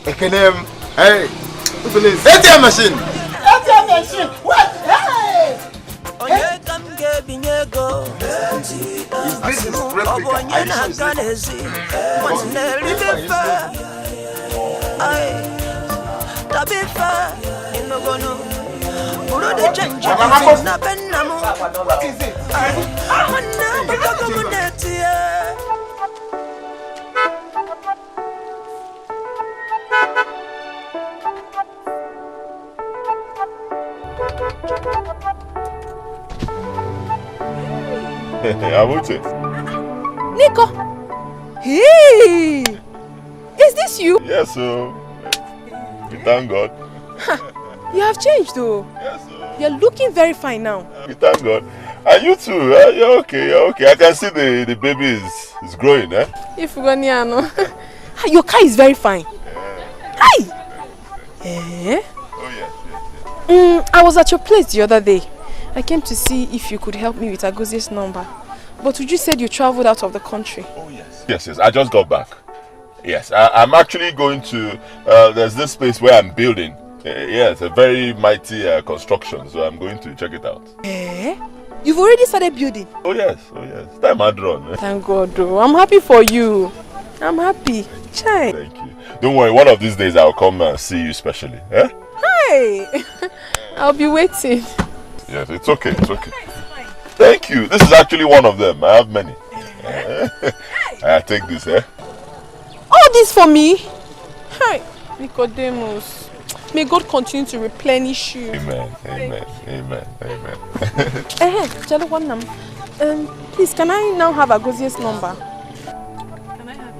Ekenem. Hey. ATM machine. ATM machine. What? Hey. Is this What is it? Amute. Nico! Hey! Is this you? Yes, sir. We thank God. You have changed though. Yes, sir. You're looking very fine now. We thank God. And you too, you're okay, you're okay. I can see the baby is growing, eh? If your car is very fine. Hi! Eh? Oh, yes. I was at your place the other day. I came to see if you could help me with Agozie's number. But you said you traveled out of the country. Oh, yes. Yes, I just got back. Yes, I'm actually going to, there's this space where I'm building. Yeah, it's a very mighty construction, so I'm going to check it out. Eh? You've already started building? Oh, yes. Time had run. Thank God, though. I'm happy for you. I'm happy. Chai. Thank you. Don't worry, one of these days I'll come and see you specially. Eh? Hi! I'll be waiting. Yes, it's okay. Thank you. This is actually one of them. I have many. I take this, eh? All this for me? Hi, Nicodemus. May God continue to replenish you. Amen. Please, can I now have Agozie's number? Can I have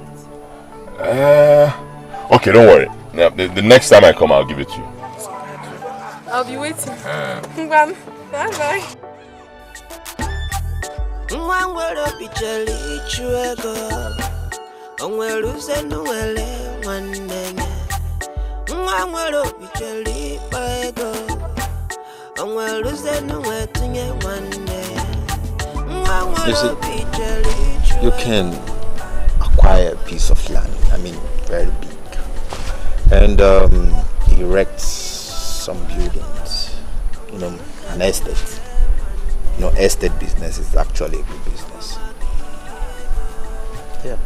it? Okay, don't worry. Now, the next time I come, I'll give it to you. I'll be waiting. Bye-bye. You see, you can acquire a piece of land, I mean very big, and erect some buildings, an estate. Estate business is actually a good business. Yeah.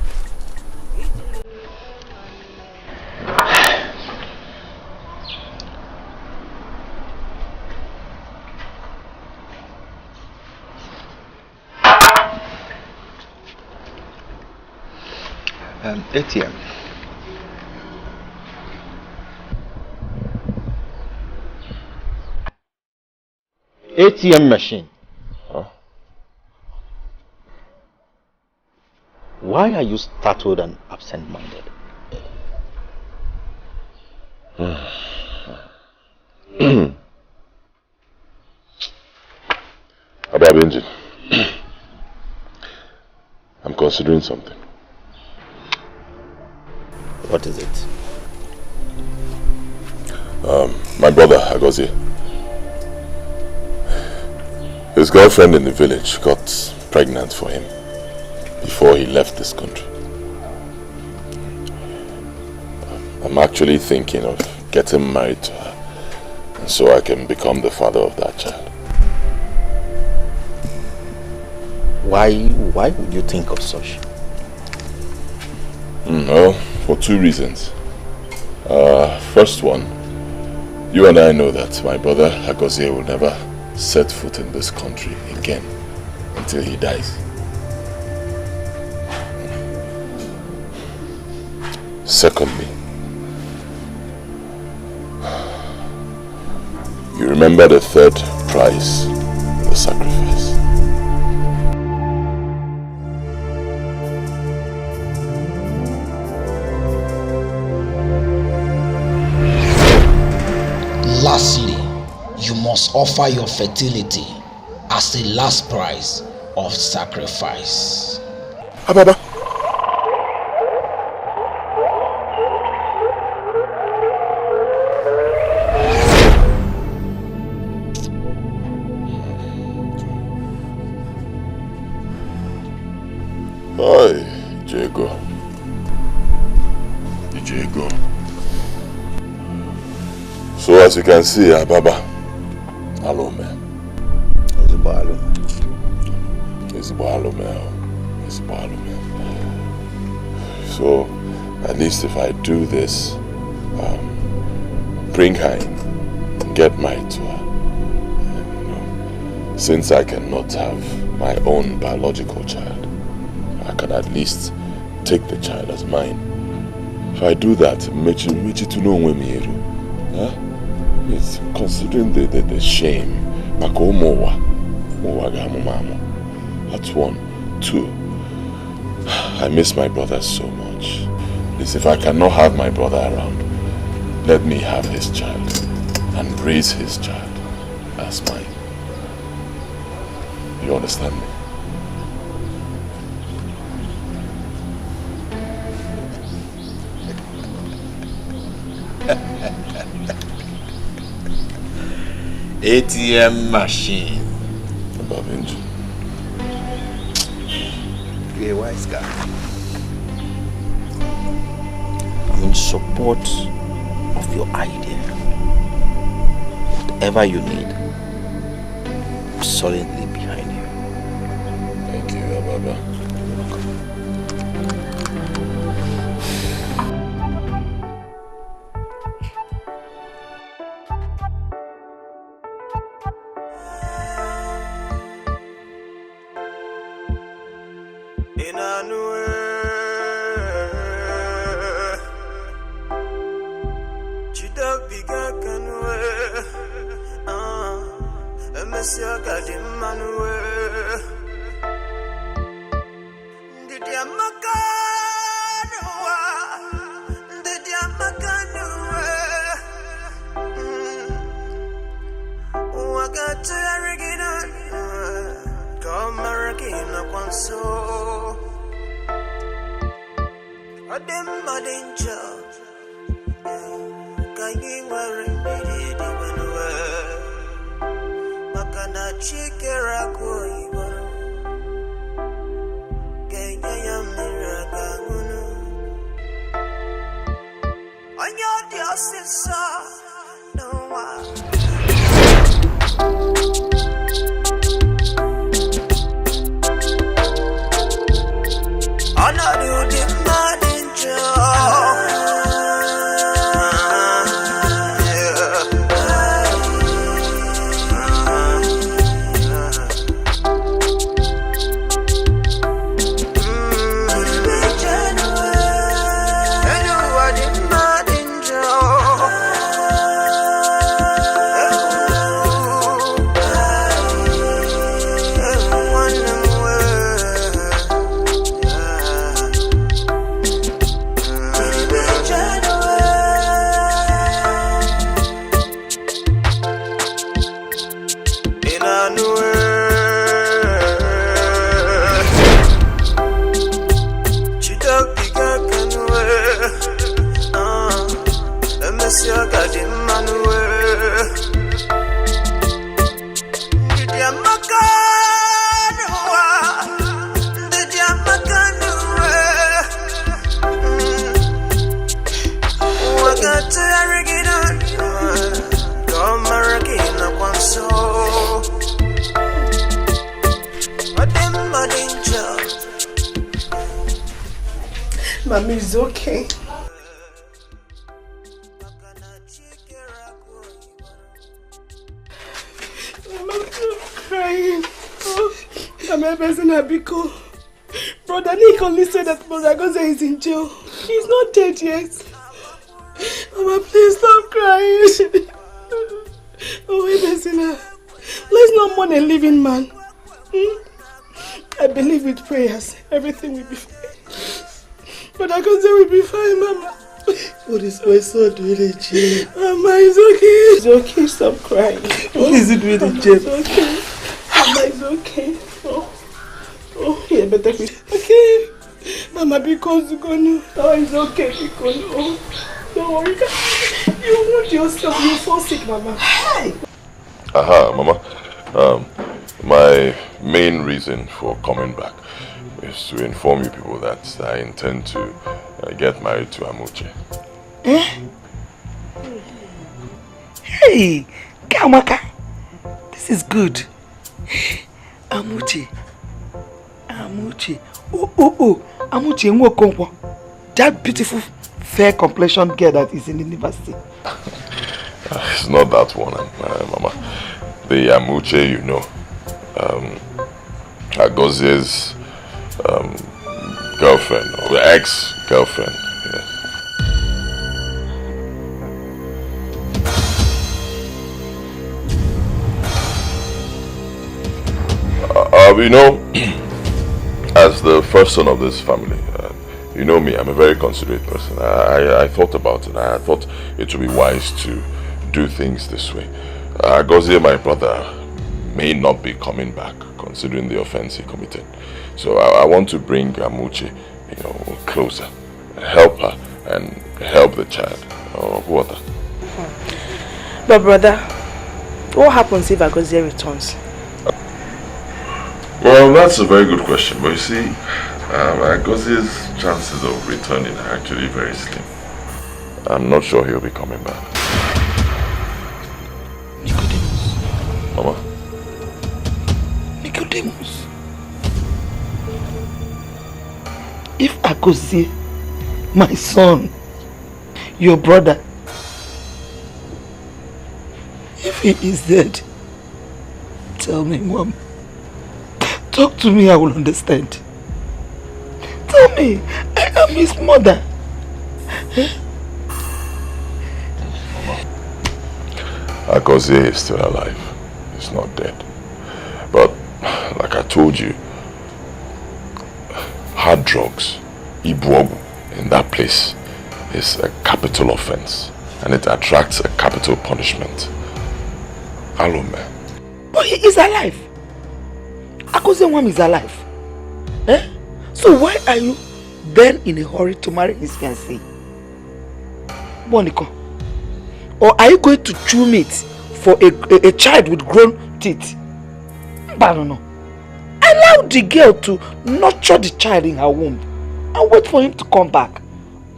ATM. ATM machine. Huh? Why are you startled and absent-minded? About Benji, I'm considering something. What is it? My brother, Agozie, his girlfriend in the village got pregnant for him before he left this country. I'm actually thinking of getting married to her so I can become the father of that child. Why would you think of such? Well, for two reasons. First one, you and I know that my brother Agozie will never set foot in this country again until he dies. Secondly, you remember the third price, the sacrifice. Lastly, you must offer your fertility as the last price of sacrifice. Ababa. Hi, Diego. So as you can see, Ababa, hello man. So at least if I do this, bring her in, get married to her. Since I cannot have my own biological child, I can at least take the child as mine. If I do that, Mechi to know when me, huh? It's considering the shame. That's one. Two, I miss my brother so much. Please, if I cannot have my brother around, let me have his child and raise his child as mine. You understand me? ATM machine. Above engine. You're a wise guy. I'm in support of your idea. Whatever you need, I'm solidly behind you. Thank you, Ababa. Mommy is okay. I'm crying. I'm a person Abiko. Brother Nick only said that Brother Goza is in jail. He's not dead yet. Mama, please stop crying. Oh, Ebezina, let's not mourn a living man. I believe with prayers, everything will be fine. Brother Goza will be fine, Mama. What is my son doing in jail? Mama, it's okay. It's okay, stop crying. What is he doing in jail? It's okay. Mama, it's okay. Oh, yeah, better be okay. Mama, because you're gonna. Oh, it's okay, because don't worry. You want yourself, you fall sick, Mama. Hey! Aha, Mama. My main reason for coming back is to inform you people that I intend to get married to Amuche. Eh? Hey, Kamaka, this is good. Amuche. Oh, Amuche Nwokonkwo. That beautiful, fair complexion girl that is in the university. It's not that one, Mama. The Amuche, you know. Agozie's girlfriend, or the ex-girlfriend. Yes. You know, as the first son of this family, you know me, I'm a very considerate person. I thought about it. I thought it would be wise to do things this way. Gozie, my brother, may not be coming back, considering the offense he committed. So I want to bring Amuche, you know, closer, help her, and help the child. Or what? But brother, what happens if Agozie returns? Well, that's a very good question. But you see, Agozie's chances of returning are actually very slim. I'm not sure he'll be coming back. Nicodemus. Mama? Nicodemus. If Agozie, my son, your brother, if he is dead, tell me, Mom. Talk to me, I will understand. Tell me, I am his mother. Agozie is still alive. He's not dead. But, like I told you, hard drugs, Ibuogu, in that place is a capital offense. And it attracts a capital punishment. Alome. But he is alive. Agozie is alive. So why are you then in a hurry to marry his fiancée? Monica? Or are you going to chew meat for a child with grown teeth? I don't know. Allow the girl to nurture the child in her womb and wait for him to come back.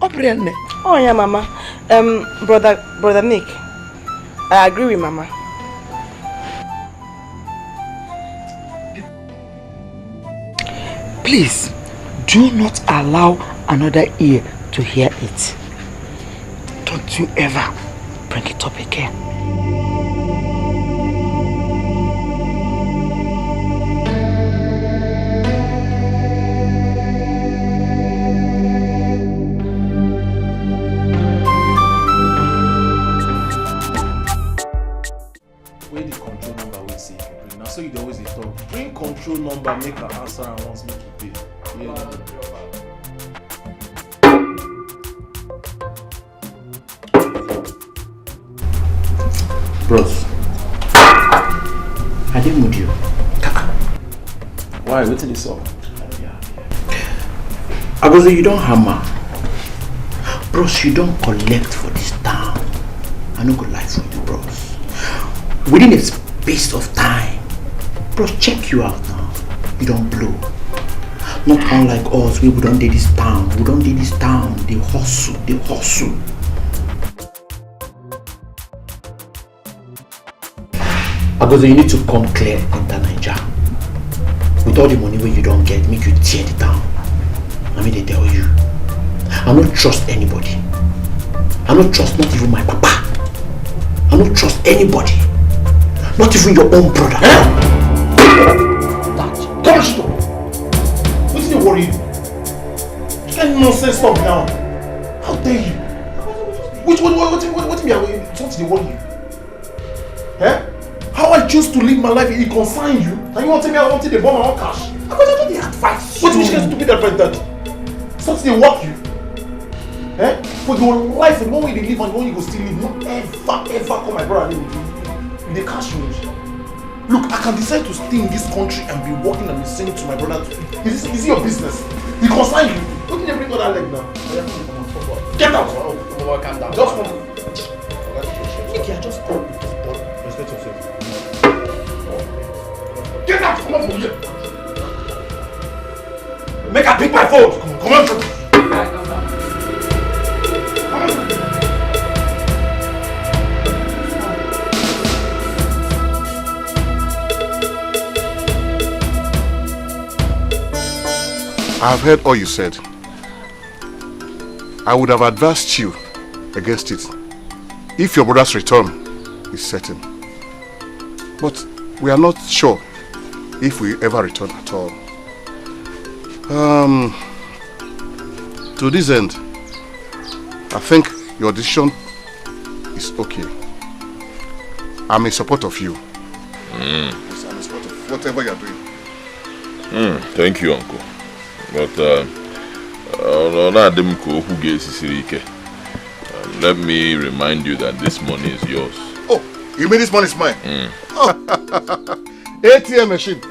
Oh yeah, Mama. Brother Nick, I agree with Mama. Please, do not allow another ear to hear it. Don't you ever bring it up again. Where the control number we see you bring. Now so you always talk. Bring control number, make an answer and once make it pay. Yeah. Bros, I didn't mood you. Why? What did you saw? Agozie, you don't hammer. Bros, you don't collect for this town. I no go lie for you, bros. Within a space of time, bros, check you out now. You don't blow. Not unlike us, we don't do this town. We don't do this town. They hustle. Agozie, you need to come clear into Naija. With all the money where you don't get, make you tear the town. I mean, they tell you. I don't trust anybody. I don't trust not even my papa. I don't trust anybody. Not even your own brother. Dad, come on, stop. What's the worry you? You can't nonsense stuff now. How dare you? What me something worry you? How I choose to live my life, it consign you. And you want to tell me I want to the bomb my own cash? Because I don't the advice. What do you get stupid advice, Dad? Something they work you. For your life, the one way they live and the one you go still live, not ever call my brother and live with the cash range. Look, I can decide to stay in this country and be working and be saying to my brother, is it your business? He consign you. What did they bring on that leg now? Get out! Oh, calm down. Just come. Nick, I just come. Respect yourself. Get out! Come on from here! Make her pick my phone! Come on from here! I've heard all you said. I would have advised you against it if your brother's return is certain. But we are not sure if we ever return at all. To this end, I think your decision is okay. I'm in support of you. Yes, I'm in support of whatever you're doing. Thank you, Uncle. But let me remind you that this money is yours. Oh, you mean this money is mine? Oh. ATM machine.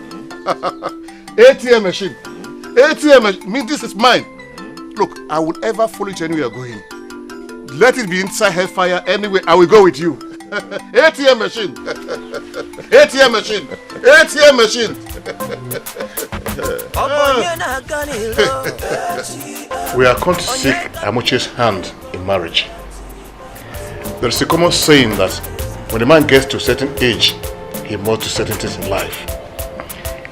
ATM machine. ATM machine. Mean this is mine. Look, I would ever follow you anywhere you're going. Let it be inside hellfire anyway. I will go with you. ATM machine. ATM machine. ATM machine. We are going to seek Amuche's hand in marriage. There is a common saying that when a man gets to a certain age, he must do certain things in life.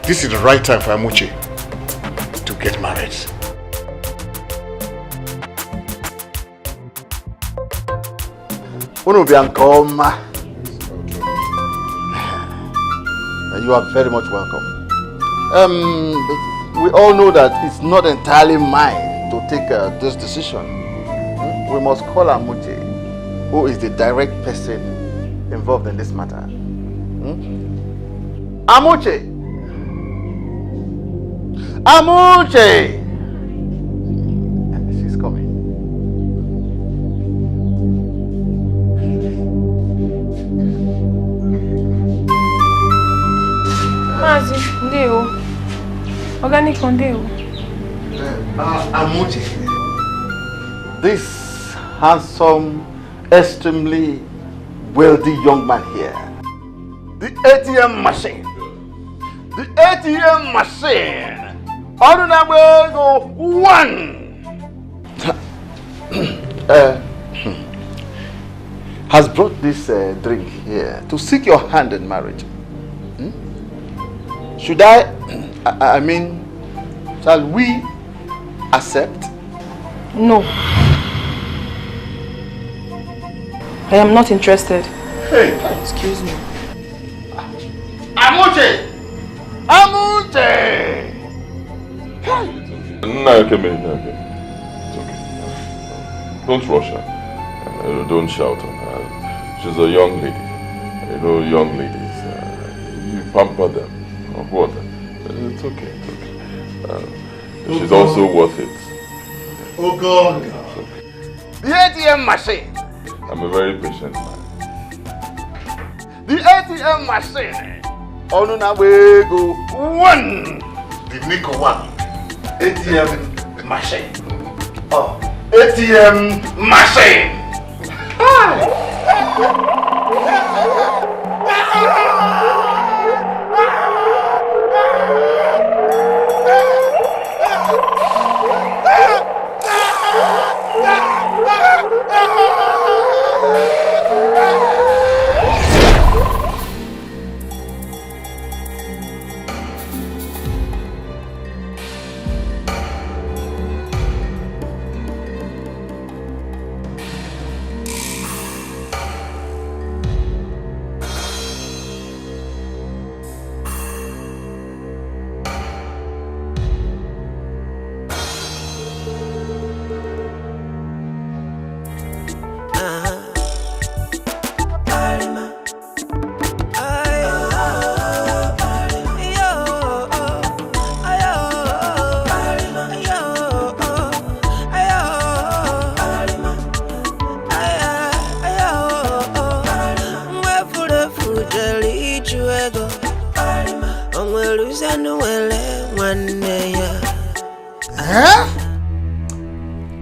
This is the right time for Amuche to get married. You are very much welcome. But we all know that it's not entirely mine to take this decision. We must call Amuche, who is the direct person involved in this matter. Amuche! Amuche! She's coming. Mazi, ndeo. Organic ndeo. Amuche. This handsome, extremely wealthy young man here. The ATM machine. The ATM machine. Honorable go one. Has brought this drink here to seek your hand in marriage. Should I mean, shall we accept? No. I am not interested. Hey, excuse me. Amuche! Amuche! No, okay. It's okay. Don't rush her. Don't shout on her. She's a young lady. You know, young ladies, you pamper them. What? It's okay. She's also worth it. Oh God! The ATM machine. I'm a very patient man. The ATM machine. Onuna we go one. The Nico one. ATM machine. Oh, ATM machine.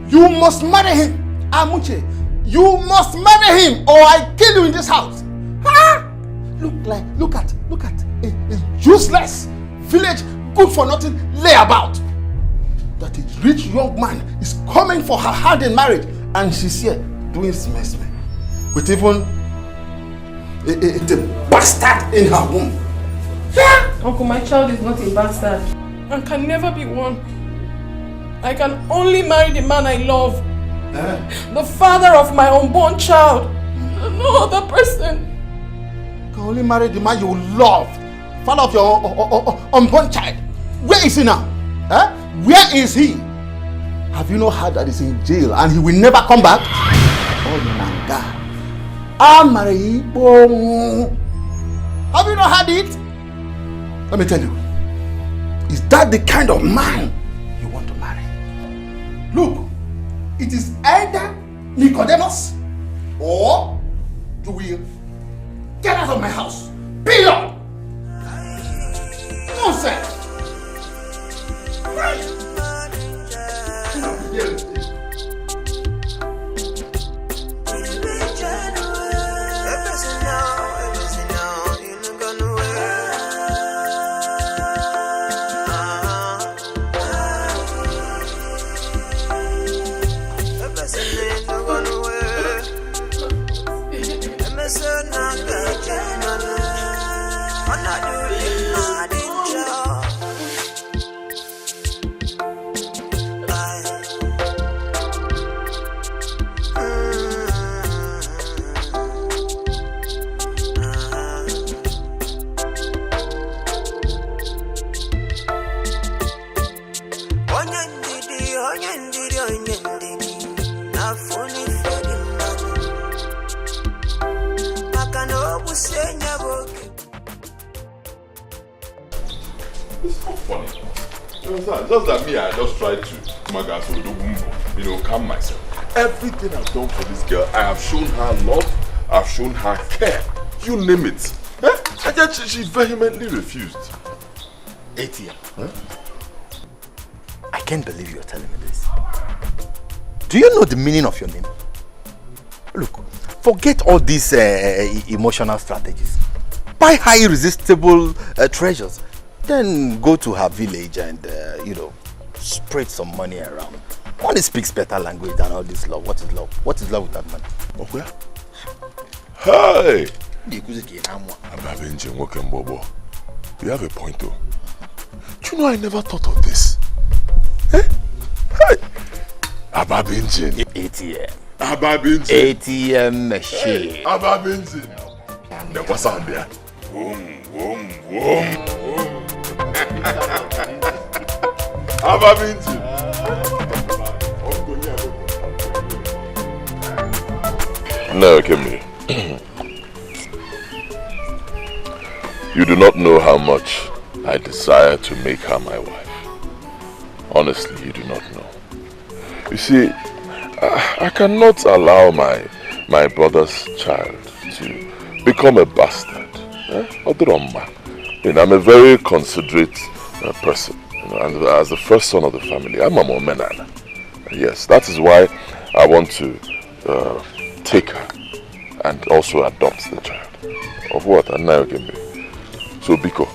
You must marry him, Amuche. You must marry him, or I kill you in this house. Huh? Look at a useless village, good for nothing layabout. That a rich young man is coming for her hand in marriage, and she's here doing smesme with even a bastard in her womb. Yeah. Uncle, my child is not a bastard and can never be one. I can only marry the man I love. The father of my unborn child. No other person. You can only marry the man you love. Father of your unborn child. Where is he now? Where is he? Have you not heard that he's in jail and he will never come back? Oh, Nanga. Have you not heard it? Let me tell you. Is that the kind of man you want to marry? Look, it is either Nicodemus or you will get out of my house. Period. Nonsense. Right. Just that me, I just tried to, calm myself. Everything I've done for this girl, I have shown her love, I've shown her care. You name it. And yet she vehemently refused. Etia, I can't believe you're telling me this. Do you know the meaning of your name? Look, forget all these emotional strategies. Buy high irresistible treasures. Then go to her village and, spread some money around. One speaks better language than all this love. What is love? What is love without money? Okay. Hey! You have a point though. Do you know I never thought of this? Eh? Hey! Ababinjin. ATM. Ababinjin. ATM machine. Ababinjin. Then what's on there? Boom, boom, boom. Ababinjin. No, Kemi. You do not know how much I desire to make her my wife. Honestly, you do not know. You see, I cannot allow my brother's child to become a bastard. I'm a very considerate person. And as the first son of the family, I'm a Momenana. Yes, that is why I want to take her and also adopt the child. Of what? And now can be. So Biko,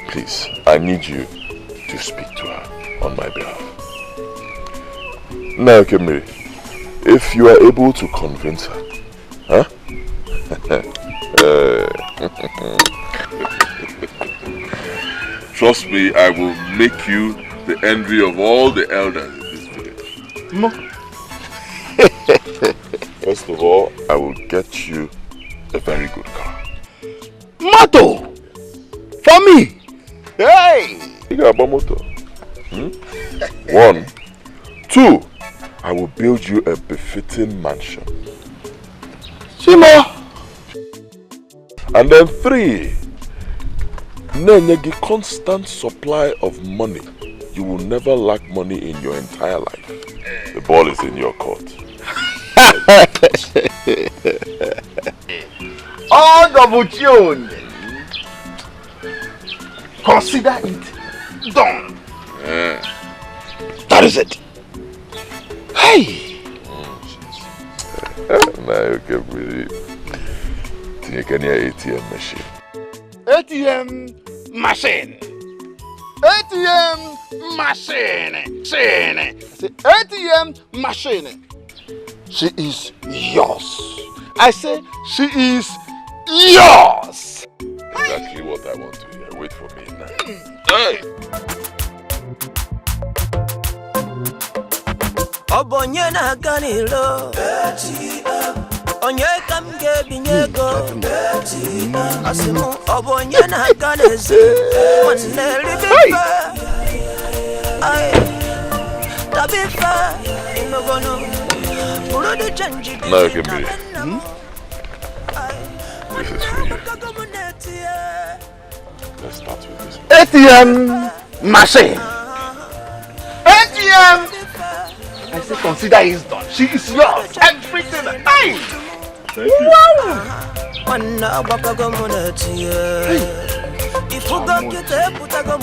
please, I need you to speak to her on my behalf. Now Kemiri, if you are able to convince her, huh? Trust me, I will make you the envy of all the elders in this village. No. First of all, I will get you a very good car. Moto! For me! Hey! You got a motor. 1. 2. I will build you a befitting mansion. Shimo! And then 3. Nenyegi constant supply of money. You will never lack money in your entire life. The ball is in your court. All double tune. Consider it done. That is it. Hey! Now you can really think any ATM machine. ATM machine. ATM machine. ATM machine. She is yours. I say she is yours. Exactly what I want to hear. Wait for me now. Hey! Obonye na ganilo Onye kamge binyego Asimu obonye na ganezi Wanne libifa Ay Tabifa Inogono Urode chanji Now you can be. This is for you. Let's start with this. ATM machine. ATM. I still consider it's done. She is yours. Everything. Hey. Thank you. Wow. If you go get a put a go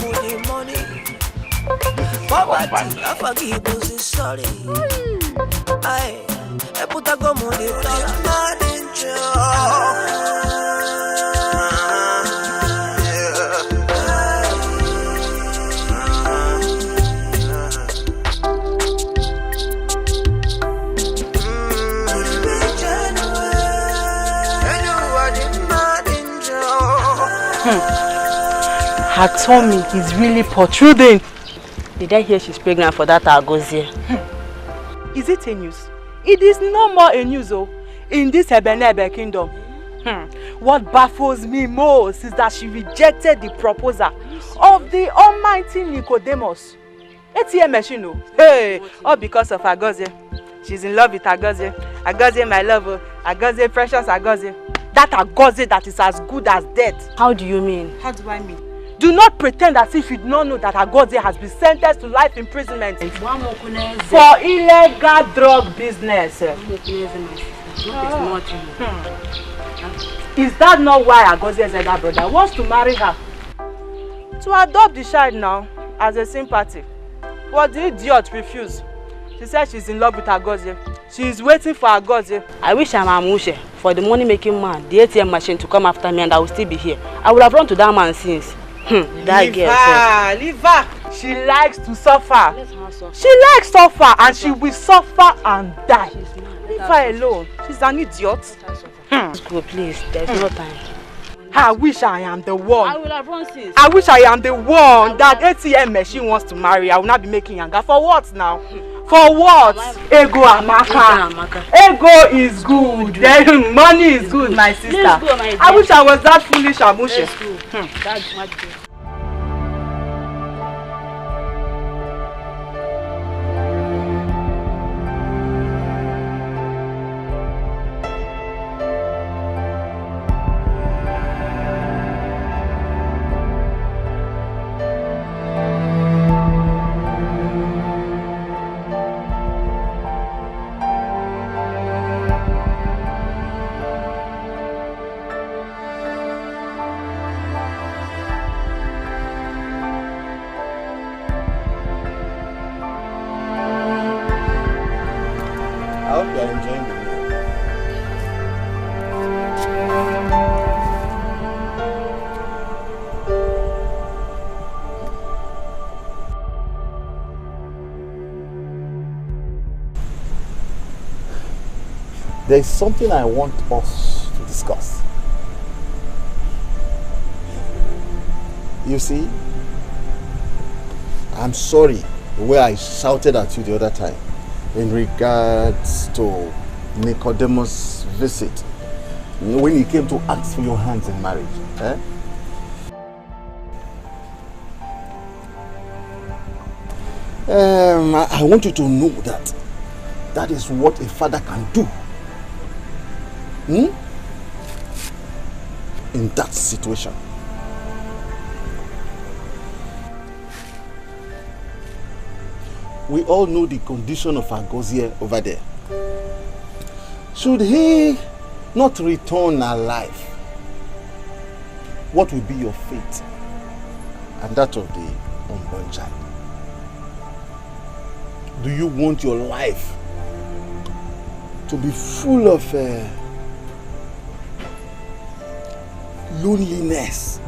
money. Poverty, I forgive you, sorry. I put a go money. Mad in Her tummy is really protruding. Did I hear she's pregnant for that Agozie? Is it a news? It is no more a news, oh, in this Ebenebe kingdom. What baffles me most is that she rejected the proposal of the almighty Nicodemus. ATM machine, oh. Hey, all because of Agozie. She's in love with Agozie. Agozie, my love, oh. Agozie, precious Agozie. That Agozie that is as good as dead. How do you mean? How do I mean? Do not pretend as if you do not know that Agozie has been sentenced to life imprisonment for illegal drug business. Is that not why Agozie's elder brother wants to marry her? To adopt the child now as a sympathy. But the idiot refused. She said she's in love with Agozie. She is waiting for Agozie. I wish I'm Amushe for the money-making man, the ATM machine, to come after me, and I will still be here. I would have run to that man since. That girl. Leave her. She likes to suffer. She likes suffer, and she will suffer and die. Leave her alone. She's an idiot. Let's go, please. There's no time. I wish I am the one. I will have run since. I wish I am the one that ATM machine wants to marry. I will not be making yanga. For what now? For what? Ego Amaka. Ego is good. Then money is good, my sister. Go, my I wish I was that foolish, Amushe. That's what you. There's something I want us to discuss. You see, I'm sorry the way I shouted at you the other time in regards to Nicodemus' visit when he came to ask for your hands in marriage. I want you to know that that is what a father can do. In that situation. We all know the condition of Agozie over there. Should he not return alive, what will be your fate and that of the unborn child? Do you want your life to be full of loneliness,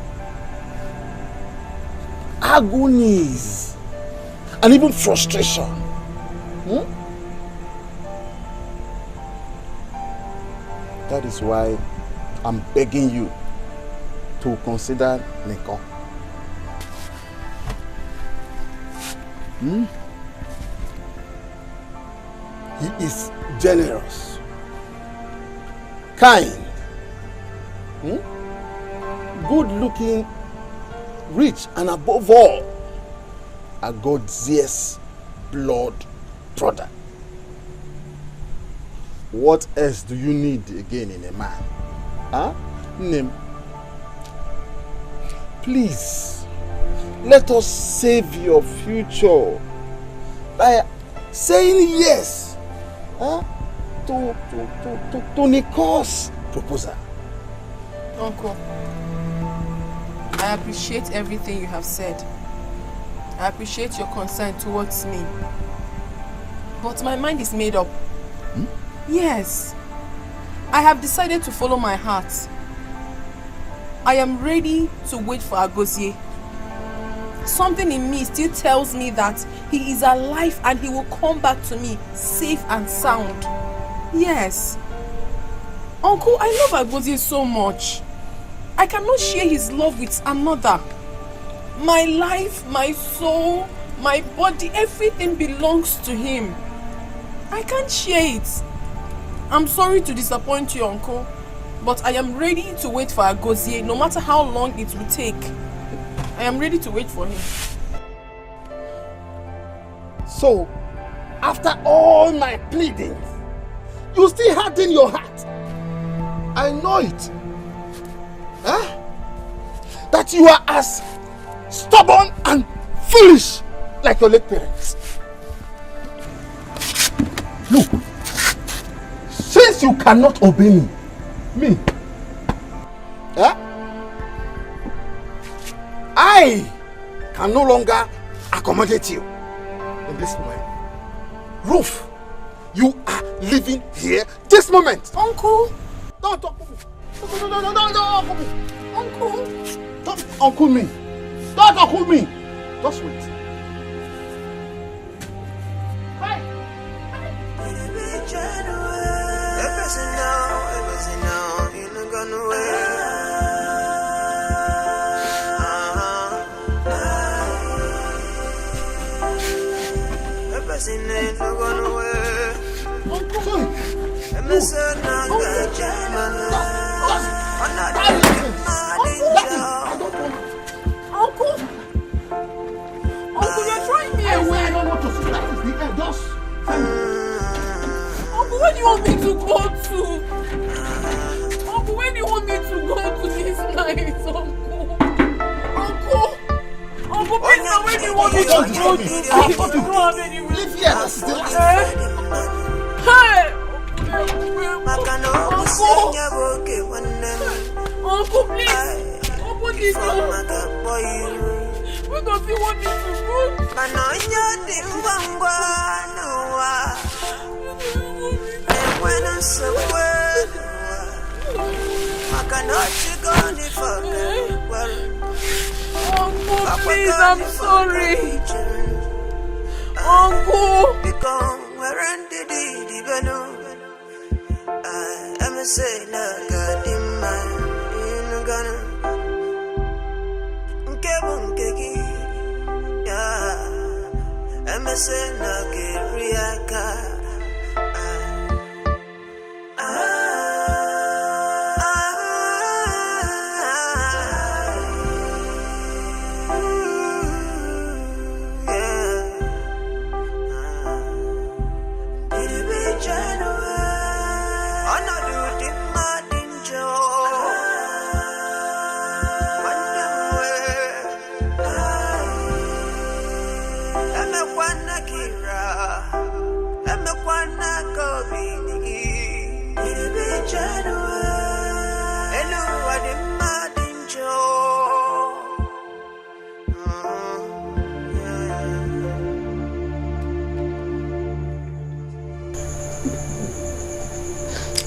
agonies, and even frustration? That is why I'm begging you to consider Neko. He is generous, kind, good looking, rich, and above all, Agozie's blood brother. What else do you need again in a man? Name. Please, let us save your future by saying yes to Nicole's proposal. Uncle, I appreciate everything you have said. I appreciate your concern towards me. But my mind is made up. Yes. I have decided to follow my heart. I am ready to wait for Agozie. Something in me still tells me that he is alive and he will come back to me safe and sound. Yes. Uncle, I love Agozie so much. I cannot share his love with another. My life, my soul, my body, everything belongs to him. I can't share it. I'm sorry to disappoint you, Uncle, but I am ready to wait for Agozie no matter how long it will take. I am ready to wait for him. So, after all my pleadings, you still harden your heart. I know it. Huh? That you are as stubborn and foolish like your late parents. Look, since you cannot obey me, I can no longer accommodate you in this moment. Ruth, you are living here this moment. Uncle! Don't talk to me. No, Uncle me. Uncle! Don't Uncle me. Don't Uncle me. Just wait. Hi. Uncle, you're throwing me away. I don't want to see that. It's the end. Just Uncle, where do you want me to go to? Uncle, where do you want me to go to this night, Uncle? Uncle, please, now where do you want me to go to? I don't have any reason. Live here. This is the last. Hey! Uncle, please! Open this door! Where does he want me to go? Uncle, please, I'm sorry! Uncle! I'm say na gadima inugana nkebungeki ya I'm say na kiriaka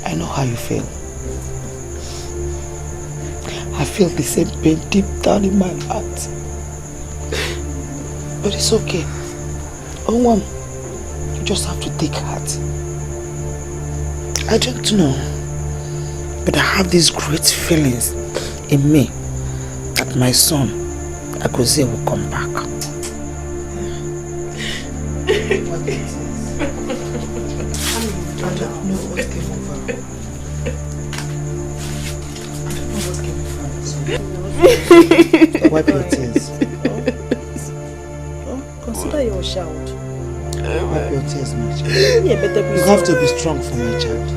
I know how you feel. I feel the same pain deep down in my heart. But it's okay. Oh, you just have to take heart. I don't know, but I have these great feelings in me that my son, Agozie, will come back. I don't know what came over. Wipe your tears. Consider your child. Wipe your tears, my child. You have to be strong for my child.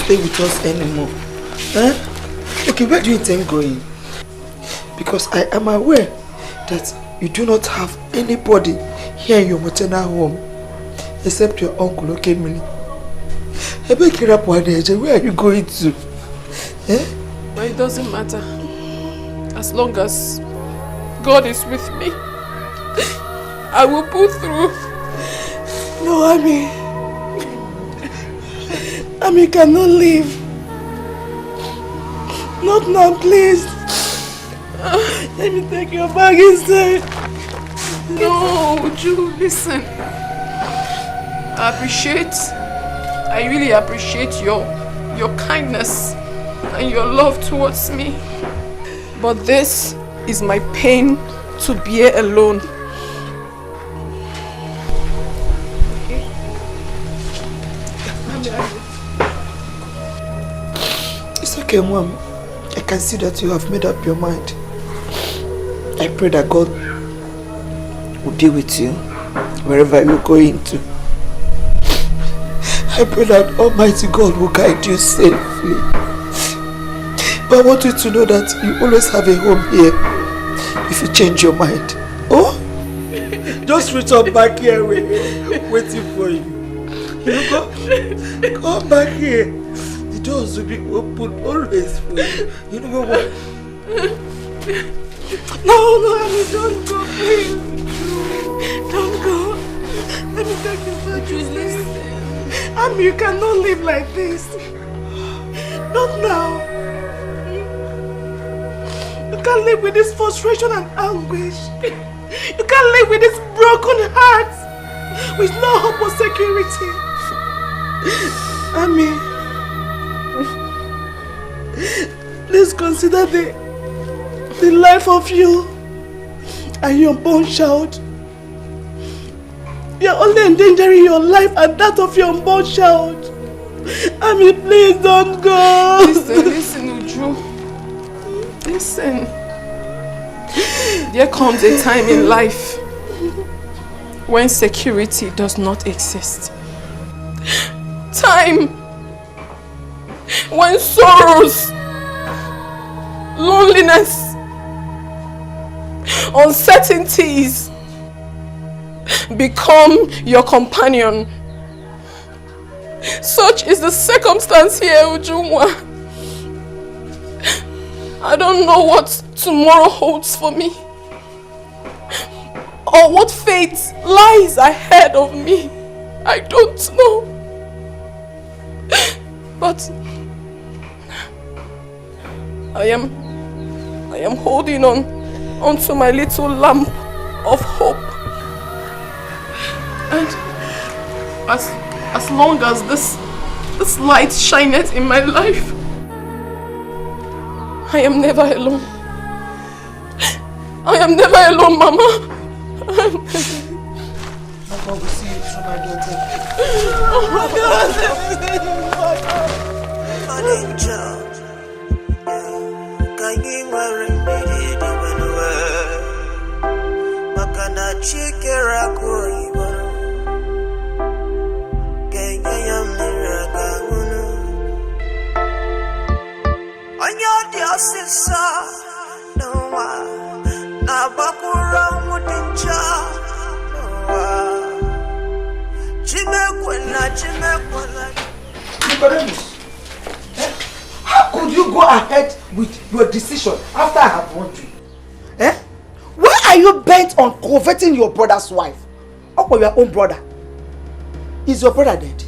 stay with us anymore. Huh? Okay, where do you intend going? Because I am aware that you do not have anybody here in your maternal home except your uncle, okay, Mini? I beg you, where are you going to? Eh? But it doesn't matter. As long as God is with me, I will pull through. No, Ami cannot leave. Not now, please. Let me take your bag inside. No, Uju, listen. I really appreciate your kindness and your love towards me. But this is my pain to bear alone. It's okay, Mom. I can see that you have made up your mind. I pray that God will deal with you wherever you're going to. I pray that Almighty God will guide you safely. But I want you to know that you always have a home here if you change your mind. Oh? Just return back here, waiting for you. You go? Come back here. The doors will be open always for you. You know what? No, Ami, don't go, please. Don't go. Let me take you back. Listen. Ami, you cannot live like this. Not now. You can't live with this frustration and anguish. You can't live with this broken heart with no hope or security. Ami, please consider the life of you and your unborn child. You're only endangering your life and that of your unborn child. Ami, please don't go. Listen, Uju. Listen. There comes a time in life when security does not exist. Time when sorrows, loneliness, uncertainties become your companion. Such is the circumstance here, Ujunwa. I don't know what tomorrow holds for me, or what fate lies ahead of me. I don't know. But I am holding onto my little lamp of hope. And as long as this light shineth in my life, I am never alone. I am never alone, Mama. God will see you through, my daughter. Oh my God. How could you go ahead with your decision after I have warned you? Eh? Why are you bent on coveting your brother's wife? Or your own brother? Is your brother dead?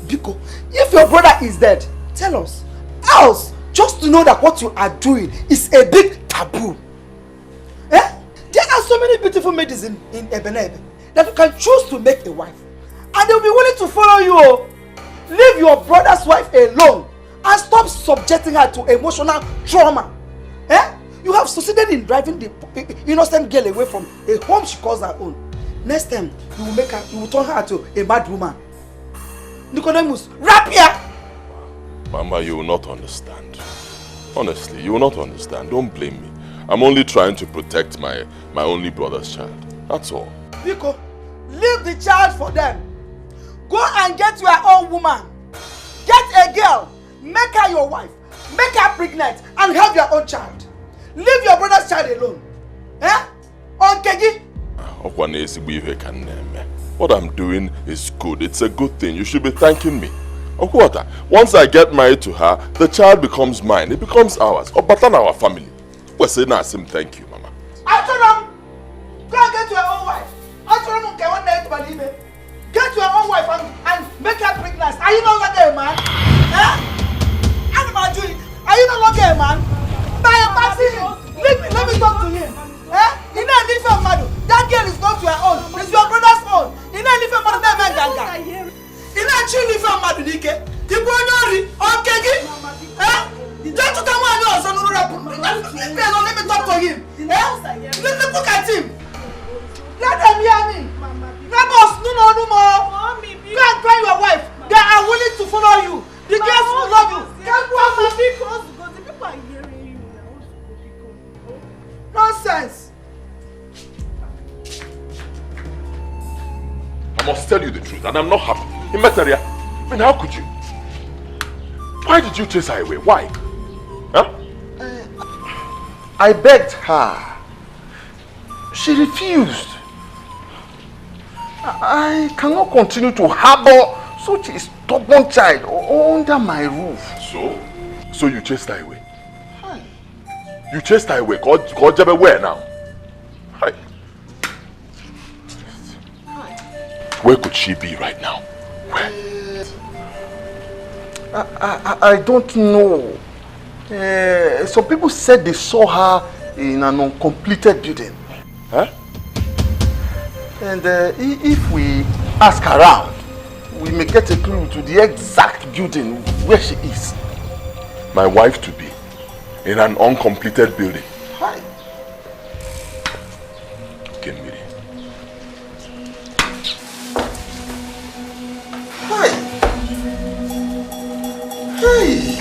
Biko, if your brother is dead, tell us. Else, just to know that what you are doing is a big taboo. Eh? There are so many beautiful ladies in Ebenebe that you can choose to make a wife. And they'll be willing to follow you. Leave your brother's wife alone and stop subjecting her to emotional trauma. Eh? You have succeeded in driving the innocent girl away from a home she calls her own. Next time, you will turn her to a mad woman. Nicodemus, rap here! Mama, you will not understand. Honestly, you will not understand. Don't blame me. I'm only trying to protect my only brother's child. That's all. Biko, leave the child for them. Go and get your own woman. Get a girl, make her your wife, make her pregnant, and have your own child. Leave your brother's child alone. Eh? Okay. What I'm doing is good. It's a good thing. You should be thanking me. Once I get married to her, the child becomes mine. It becomes ours. But our family. We're saying Asim, thank you, Mama. I told them, go and get your own wife. I told them, okay, one day to believe it. Get your own wife and make her pregnant. Are you no longer a man? Eh? Are you no longer a man? By a passing, let me talk to him. Eh? You know, leave your mother. That girl is not your own. It's your brother's own. You know, leave your mother. That man ganga. You know, actually leave your mother, Dikeh. You go on, okay? Eh? Don't you come on, no, so no, let me talk to him. Eh? Look at him. Let them hear me. Neighbors, no more. Go and find your wife. They are willing to follow you. The girls will love you. Can't go on, because the people are hearing you now. Nonsense. I must tell you the truth, and I'm not happy. Imetaria, I mean, how could you? Why did you chase her away? Why? Huh? I begged her. She refused. I cannot continue to harbor such a stubborn child under my roof. So you chased her away? Hi. You chased her away? God where now? Hi. Where could she be right now? Where? I don't know. Some people said they saw her in an uncompleted building. Huh? And if we ask around, we may get a clue to the exact building where she is. My wife to be in an uncompleted building. Hi. Kenmiri. Hi. Hey.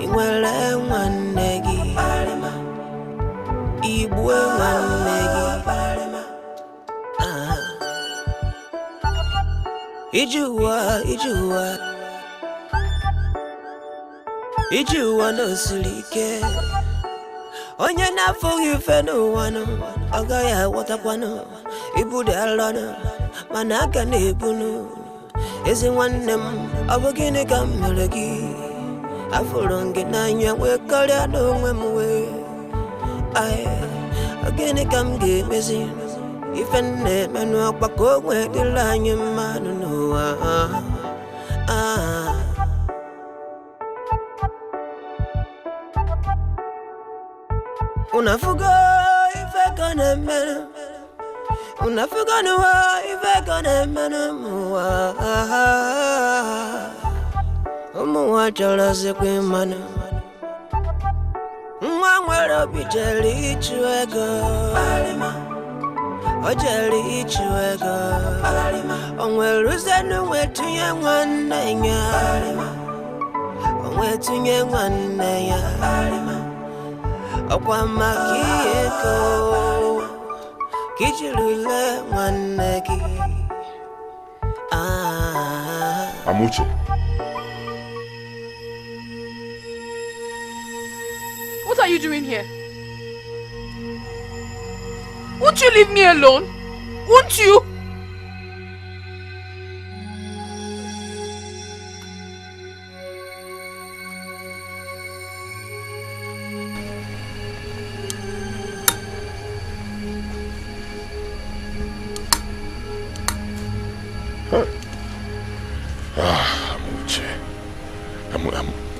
Inwele nwanegi Ibwe nwanegi Ijuwa no silike Onye na fogi feno wano Agaya watakwano Ibude alano Manaka nebunu Ezi nwannem Abogine kamelegi Afolonge na nywe kalya no mwe Ay Agene kamge mezi Ifenne menu akpako mwe dilanye manu no Unafuga ife kone menu Unafuga nuwa ife kone menu Muwa chala se kwe manu Mwangwero bijeli chuego Ojeli chuego Onwelu zenu wetu ye mwanenya Onwetu ye mwanenya Okwa makieko Kichilule mwaneki Amuche. What are you doing here? Won't you leave me alone? Won't you?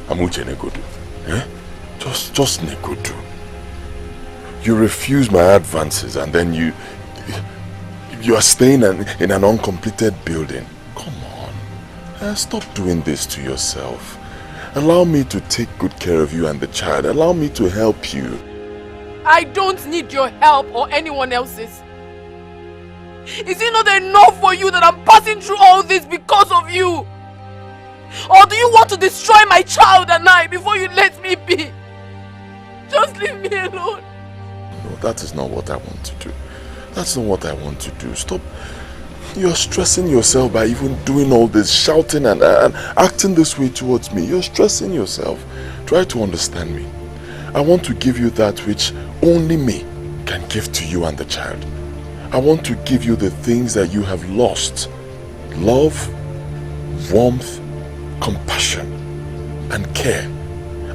Amuche Negodu. Eh? Just Negodu. You refuse my advances and then you are staying in an uncompleted building. Come on. Stop doing this to yourself. Allow me to take good care of you and the child. Allow me to help you. I don't need your help or anyone else's. Is it not enough for you that I'm passing through all this because of you? Or do you want to destroy my child and I before you let me be? Just leave me alone. No, that is not what I want to do. That's not what I want to do. Stop. You're stressing yourself by even doing all this, shouting and acting this way towards me. You're stressing yourself. Try to understand me. I want to give you that which only me can give to you and the child. I want to give you the things that you have lost. Love, warmth, compassion, and care.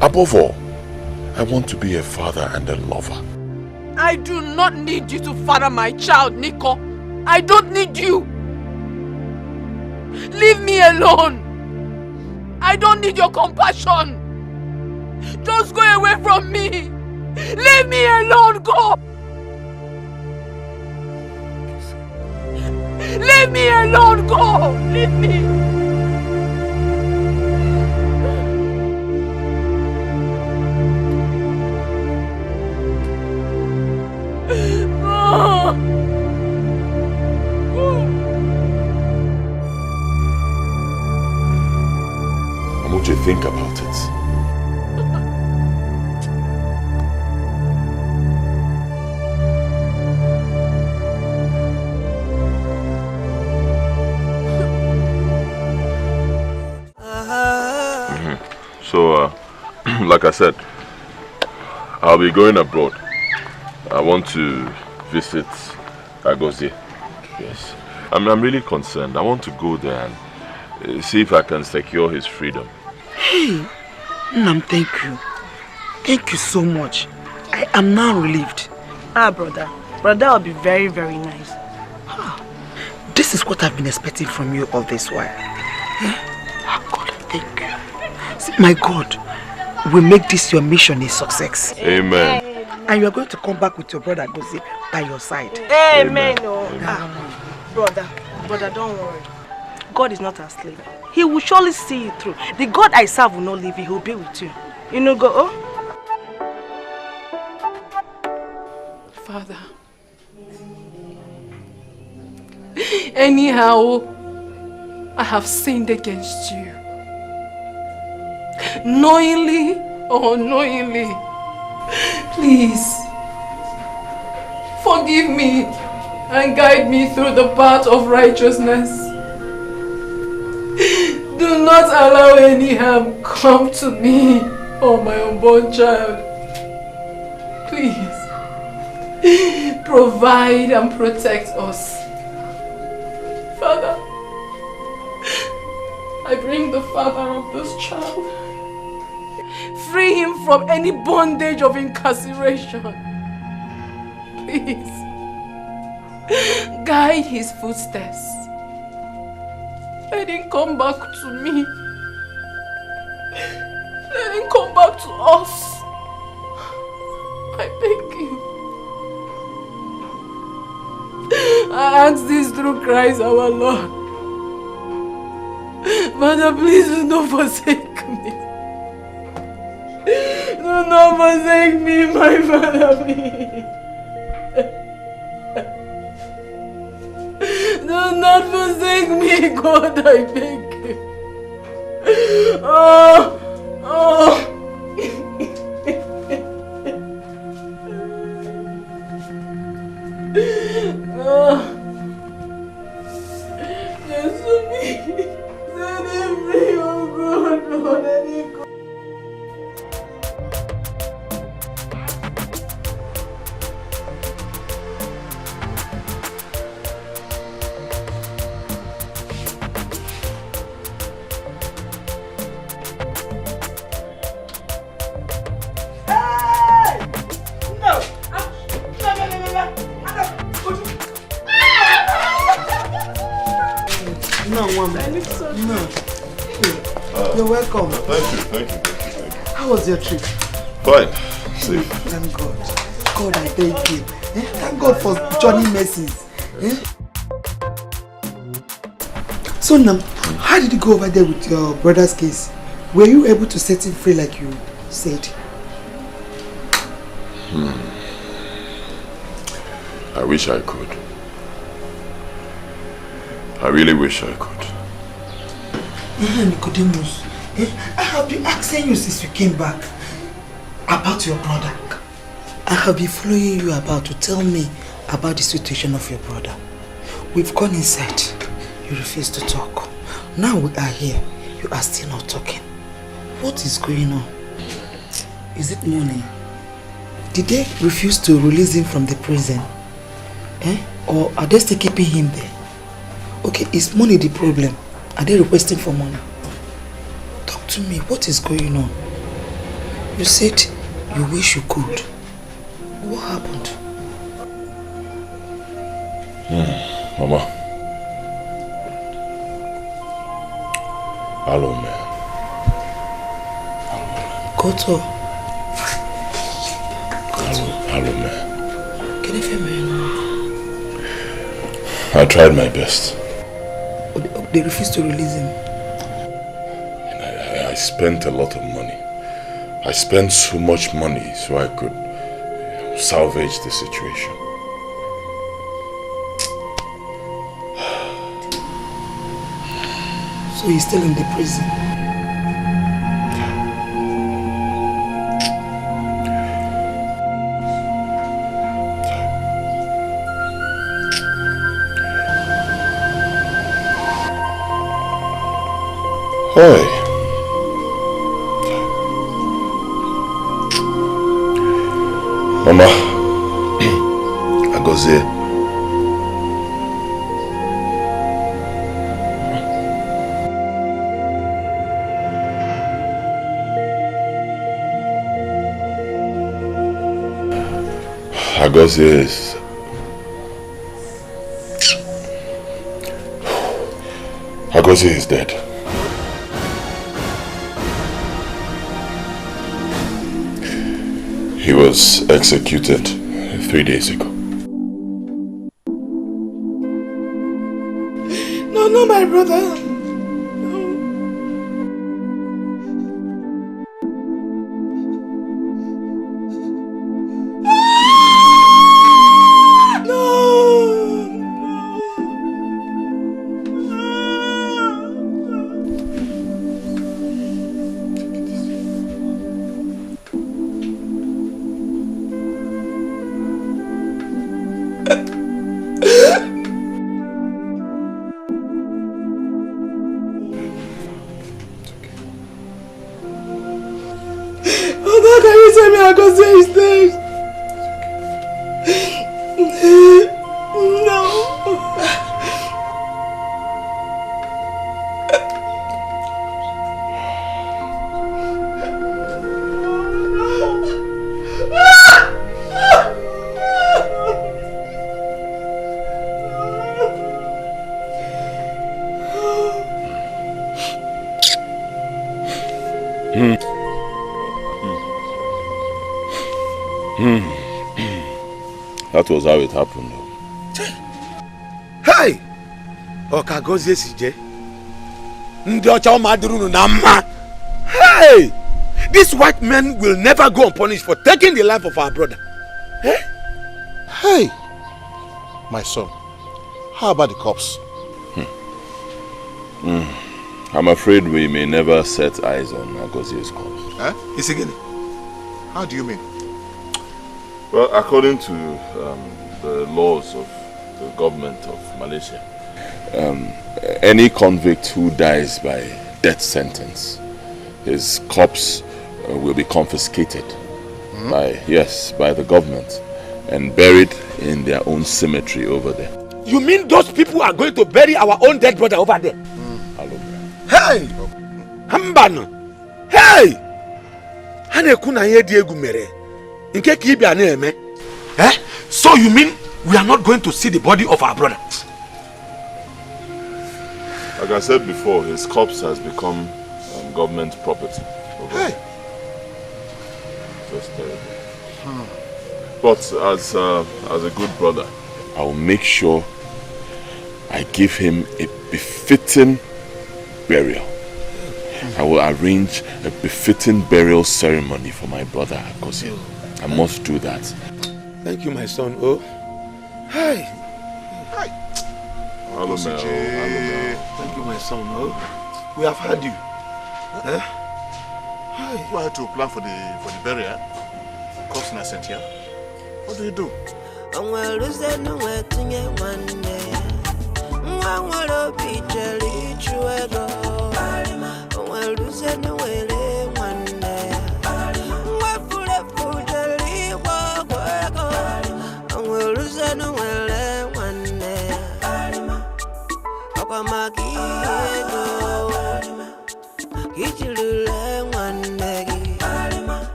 Above all, I want to be a father and a lover. I do not need you to father my child, Nico. I don't need you. Leave me alone. I don't need your compassion. Just go away from me. Leave me alone, go. Leave me alone, go. Leave me. Amuche, think about it. So, like I said, I'll be going abroad. I want to visit Agozie. Yes. I'm really concerned. I want to go there and see if I can secure his freedom. Hey, Nam, thank you. Thank you so much. I am now relieved. Brother. Brother will be very, very nice. This is what I've been expecting from you all this while. God, thank you. See, my God will make this your mission a success. Amen. And you are going to come back with your brother Gozi by your side. Amen. Brother, don't worry. God is not asleep. He will surely see you through. The God I serve will not leave you. He will be with you. You know, go. Oh? Father. Anyhow, I have sinned against you. Knowingly or unknowingly. Please, forgive me and guide me through the path of righteousness. Do not allow any harm come to me or my unborn child. Please, provide and protect us. Father, I bring the father of this child. Free him from any bondage of incarceration. Please, guide his footsteps. Let him come back to me. Let him come back to us. I beg you. I ask this through Christ our Lord. Father, please do not forsake me. Do not forsake me, my Father, please. Do not forsake me, God, I beg you. Oh. You're welcome. Thank you. How was your trip? Fine. Safe. Thank God. God, I thank you. Thank God for Johnny mercies. So now, how did you go over there with your brother's case? Were you able to set him free like you said? I wish I could. I really wish I could. Nicodemus, I have been asking you since you came back about your brother. I have been following you about to tell me about the situation of your brother. We've gone inside. You refuse to talk. Now we are here. You are still not talking. What is going on? Is it money? Did they refuse to release him from the prison? Or are they still keeping him there? Okay, is money the problem? Are they requesting for money? Talk to me. What is going on? You said you wish you could. What happened? Mama. Hello, man. Koto. Hello, man. Can you feel me? I tried my best. They refused to release him. I spent a lot of money. I spent so much money so I could salvage the situation. So he's still in the prison. Hi. Mama, Agozie. Agozie is dead. He was executed 3 days ago. No, my brother. That was how it happened. Hey! Okagozie sije. Ndi ocha madurunu na mma. Hey! These white men will never go unpunished for taking the life of our brother. Eh? Hey! My son, how about the cops? I'm afraid we may never set eyes on Agozie's corpse. Eh? Isigini? How do you mean? Well, according to the laws of the government of Malaysia, any convict who dies by death sentence, his corpse will be confiscated by the government and buried in their own cemetery over there. You mean those people are going to bury our own dead brother over there? Hey! Hambano! Hey! Hanekuna ye diegu mere. Nke kibi ane. Eh? So you mean we are not going to see the body of our brother? Like I said before, his corpse has become government property. Hey! Just terrible. But as a good brother, I will make sure I give him a befitting burial. I will arrange a befitting burial ceremony for my brother Agozie. I must do that. Thank you, my son. Oh, hi. Hi. Hello, Mel. Thank you, my son. Oh, we have had you. Eh? Hi. You had to plan for the burial. Cost in a cent here. What do you do?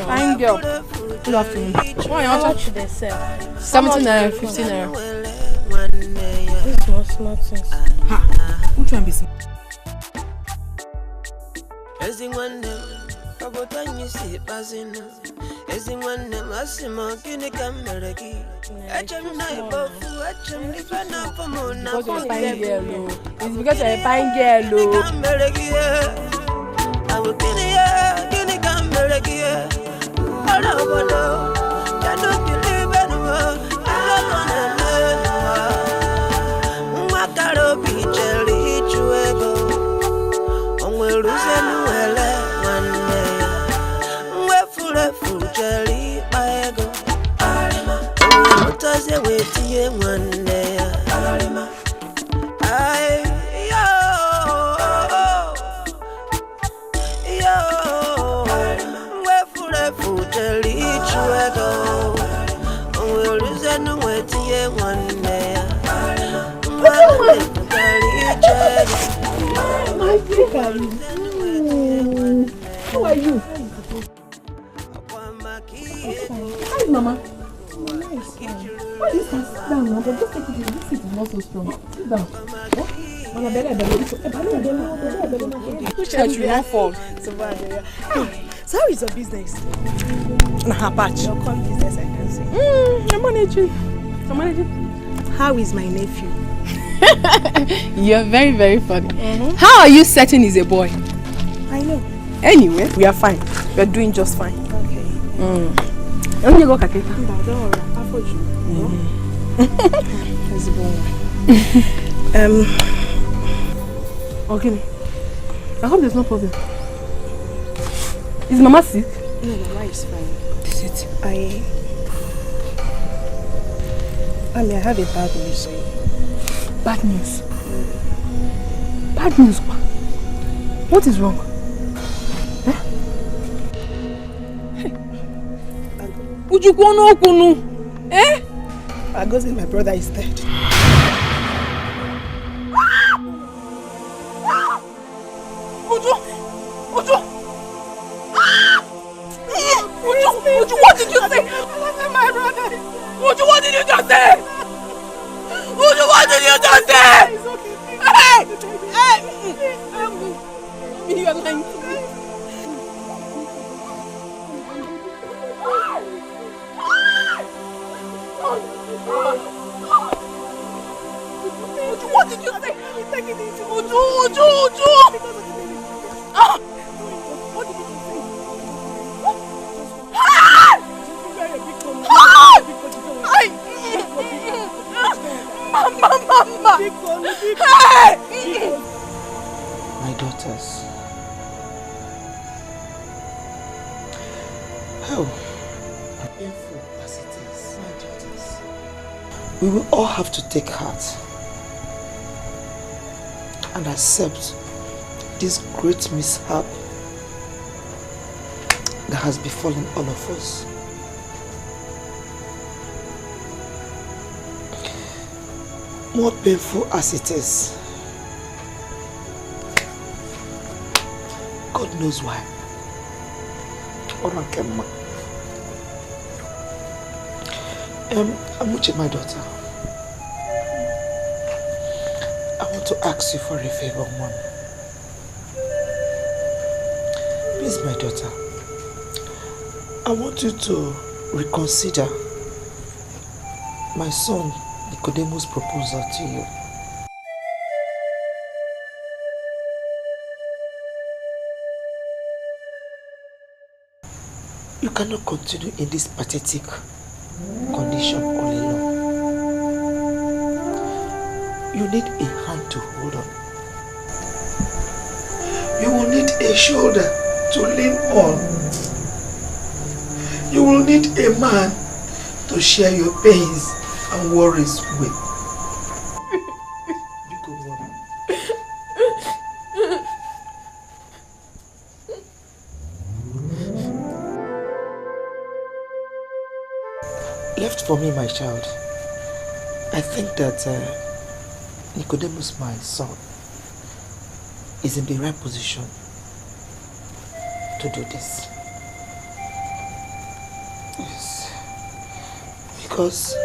Fine girl. Good afternoon. How much should they sell? 17 naira, 15 naira. This small things. Ha! Which one be small? It's because you're a fine girl. How are you? Hi, Mama. Nice. Why you can sit down now? But just take it easy. This seat is not so strong. Sit down. Which church you want for? So how is your business? Nah, patch. Your con business, I can say. I'm managing. How is my nephew? You're very, very funny. How are you certain he's a boy? I know. Anyway, we are fine. We are doing just fine. Okay. Let me go, Kake. Don't worry. I'll forge you. Okay. I hope there's no problem. Is Mama sick? No, Mama is fine. Is it? I have a bad news. Bad news? Bad news? What is wrong? Eh? Agozi, my brother is dead. Uju, what did you say? My brother. Uju, what did you just say? Uju, what did you just say? It's okay. Hey! You are lying to me. Uju, what did you say? Take it easy. Uju! What did you say? Mama! My daughters. How painful as it is, my daughters. We will all have to take heart and accept this great mishap that has befallen all of us. More painful as it is, God knows why. Amuche, my daughter, I want to ask you for a favor, Mom. Please, my daughter, I want you to reconsider my son Nicodemus' proposal to you. You cannot continue in this pathetic condition all alone. You need a hand to hold on. You will need a shoulder to lean on. You will need a man to share your pains and worries with. Left for me, my child, I think that Nicodemus, my son, is in the right position to do this. Yes. Because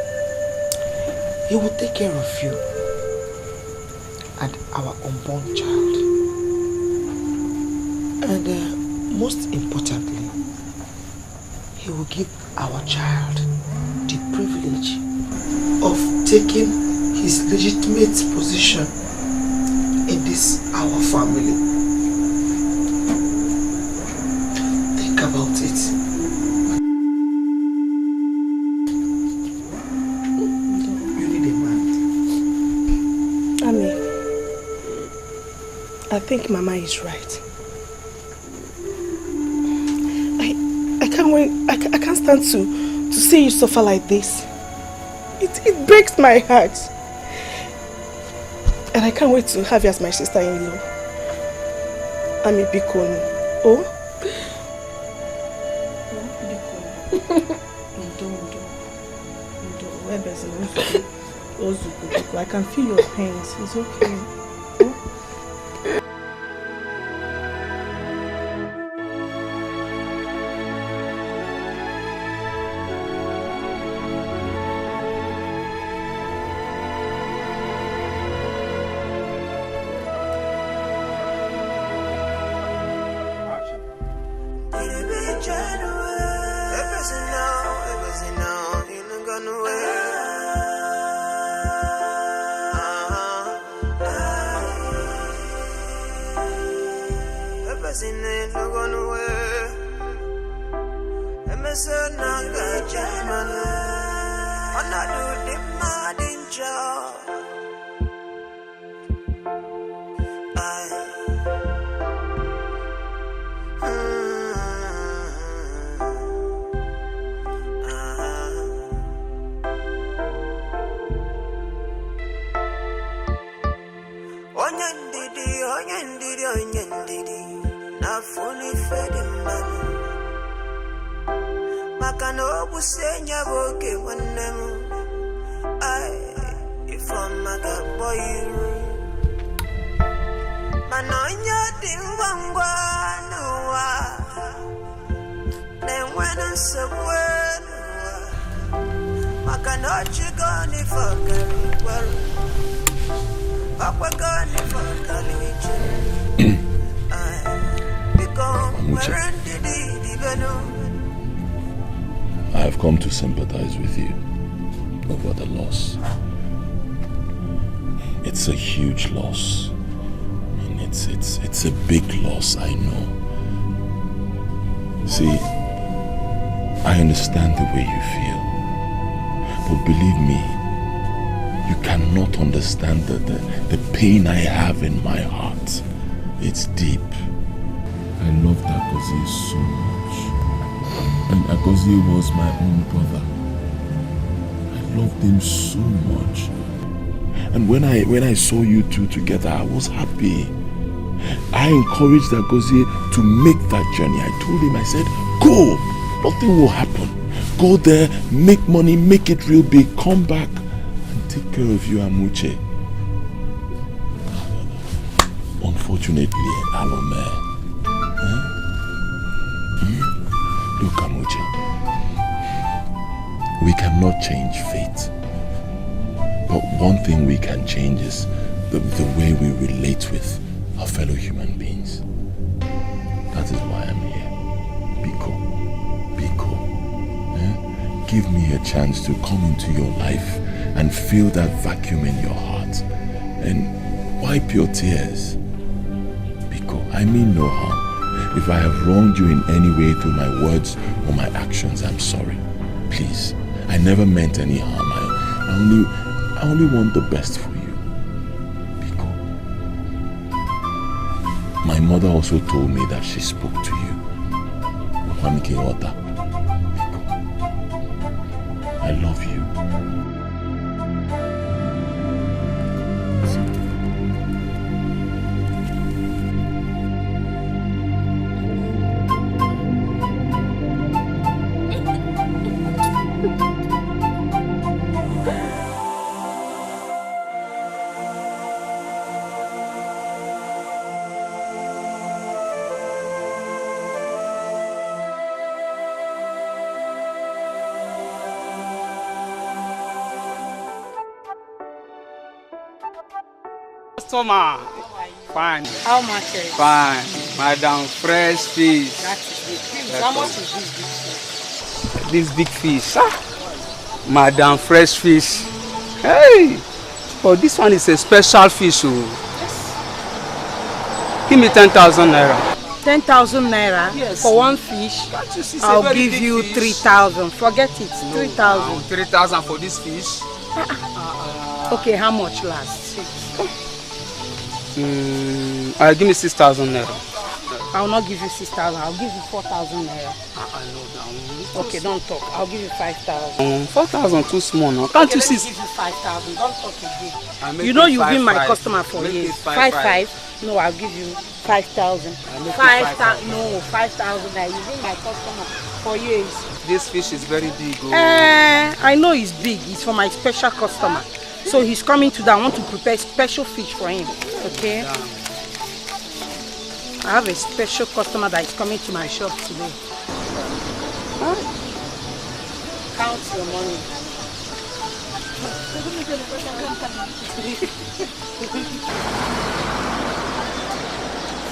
he will take care of you and our unborn child. And most importantly, he will give our child the privilege of taking his legitimate position in this our family. Think about it. You need a man. Ami, I think Mama is right. I can't wait. I can't stand to see you suffer like this. It breaks my heart. And I can't wait to have you as my sister-in-law. Ami Bikon. Oh? I can feel your pains. It's okay. Makano busenya boke wanemu. From Magaboyu Manonya Dingwangwanua Then when I'm so well Makanochi gone for Gary Papa gone for Kalijin I have come to sympathize with you over the loss. It's a huge loss. And it's a big loss, I know. See, I understand the way you feel. But believe me, you cannot understand the pain I have in my heart. It's deep. I love Agozie so much. And Agozie was my own brother. I loved him so much. And when I saw you two together, I was happy. I encouraged Agozie to make that journey. I told him, I said, go! Nothing will happen. Go there, make money, make it real big, come back and take care of you, Amuche. Unfortunately, Alome. Look, Amuche. We cannot change fate. But one thing we can change is the way we relate with our fellow human beings. That is why I'm here. Biko. Give me a chance to come into your life and feel that vacuum in your heart and wipe your tears. Biko, I mean no harm. If I have wronged you in any way through my words or my actions, I'm sorry. Please, I never meant any harm. I only want the best for you. Biko. My mother also told me that she spoke to you. Biko. I love you. Customer. Fine. How much is it? Fine. Madam, fresh fish. That is big. How much is this big fish? This big fish. Madam, fresh fish. Hey! But this one is a special fish. Oh. Yes. Give me 10,000 naira. 10,000 naira? Yes. For one fish? I'll give you 3,000. Forget it. 3,000. 3,000 for this fish? Okay, how much last? Give me 6,000 naira. I will not give you 6,000. I'll give you 4,000 naira. I know that. Okay, don't talk. I'll give you 5,000. 4,000 too small now. Can't okay, you see? Let me give you 5,000. Don't talk again. You know you've been my customer for years. 5,500. No, I'll give you 5,000. 5,000. No, 5,000. You've been my customer for years. This fish is very big. Oh. I know it's big. It's for my special customer. So he's coming today. I want to prepare special fish for him. Okay? Yeah. I have a special customer that is coming to my shop today. Huh? Count your money.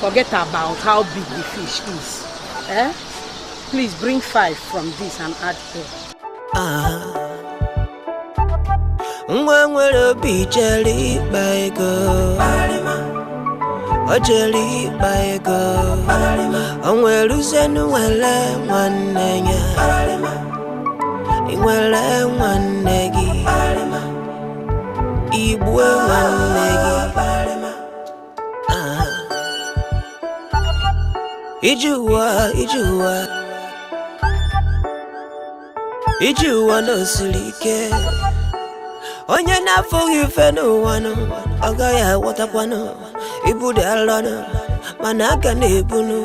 Forget about how big the fish is. Eh? Please bring 5 from this and add 4. Nwere obi jeli baego o jeli baego o nwere uzenu wele nwanne ya inwere nwanne gị igwe nwanne gị ijuwa no siri ike onye na-afụghị ife n'ụwa nụ ọ gaghị aghọtakwanụ ibu dị alọ nụ mana aka na-ebunụ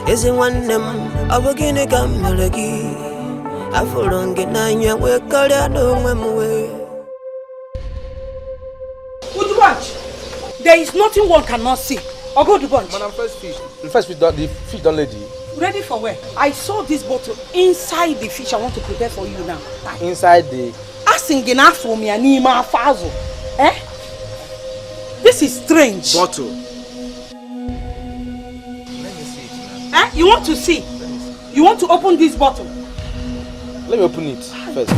ezi nwanne m ọ bụ gịnị ka m mere gị Afurongi nanya we kalya no mwe. Good bunch. There is nothing one cannot see. Or go to bunch. Madam, first fish. The first fish, the fish done ready. Ready for where? I saw this bottle inside the fish I want to prepare for you now. Inside the... Asking enough for me and Nima Fazo. Eh? This is strange. Bottle. Let me see it now. Eh? You want to see? You want to open this bottle? Let me open it first.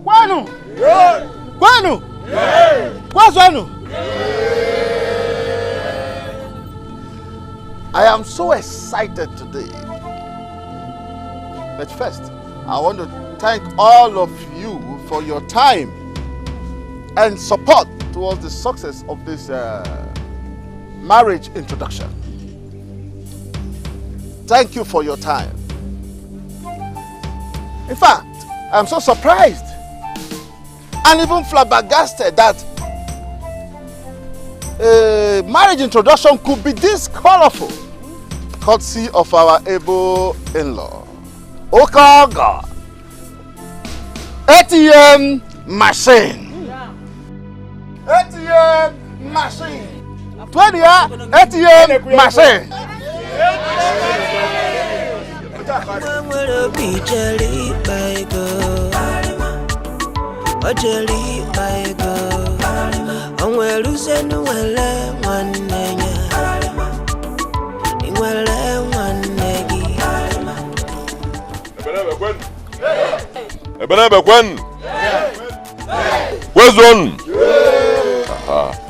Kwanu! Kwanu! Kwanu! I am so excited today. But first, I want to thank all of you for your time and support towards the success of this marriage introduction. Thank you for your time. In fact, I'm so surprised and even flabbergasted that a marriage introduction could be this colorful, courtesy of our able in-law. Okaga ATM machine. ATM machine. 20 ATM machine. Where's one?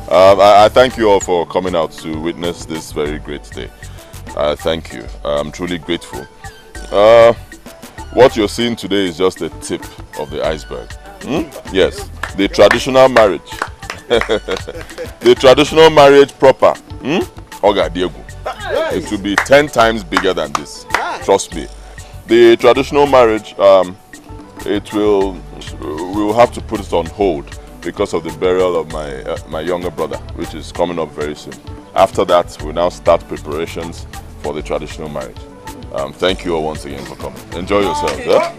I thank you all for coming out to witness this very great day. Thank you. I'm truly grateful. What you're seeing today is just the tip of the iceberg. Yes, the traditional marriage. The traditional marriage proper. Oga Diego. It will be 10 times bigger than this. Trust me. The traditional marriage, we'll have to put it on hold because of the burial of my younger brother, which is coming up very soon. After that, we'll now start preparations for the traditional marriage. Thank you all once again for coming. Enjoy yourselves. Yeah?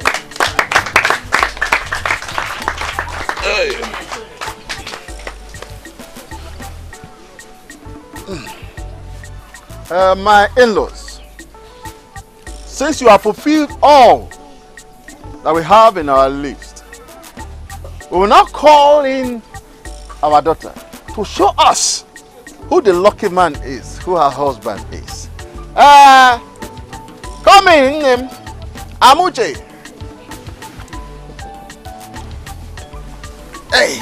My in-laws, since you have fulfilled all that we have in our list, we will now call in our daughter to show us who the lucky man is, who her husband is. Come in, Amuche. Hey.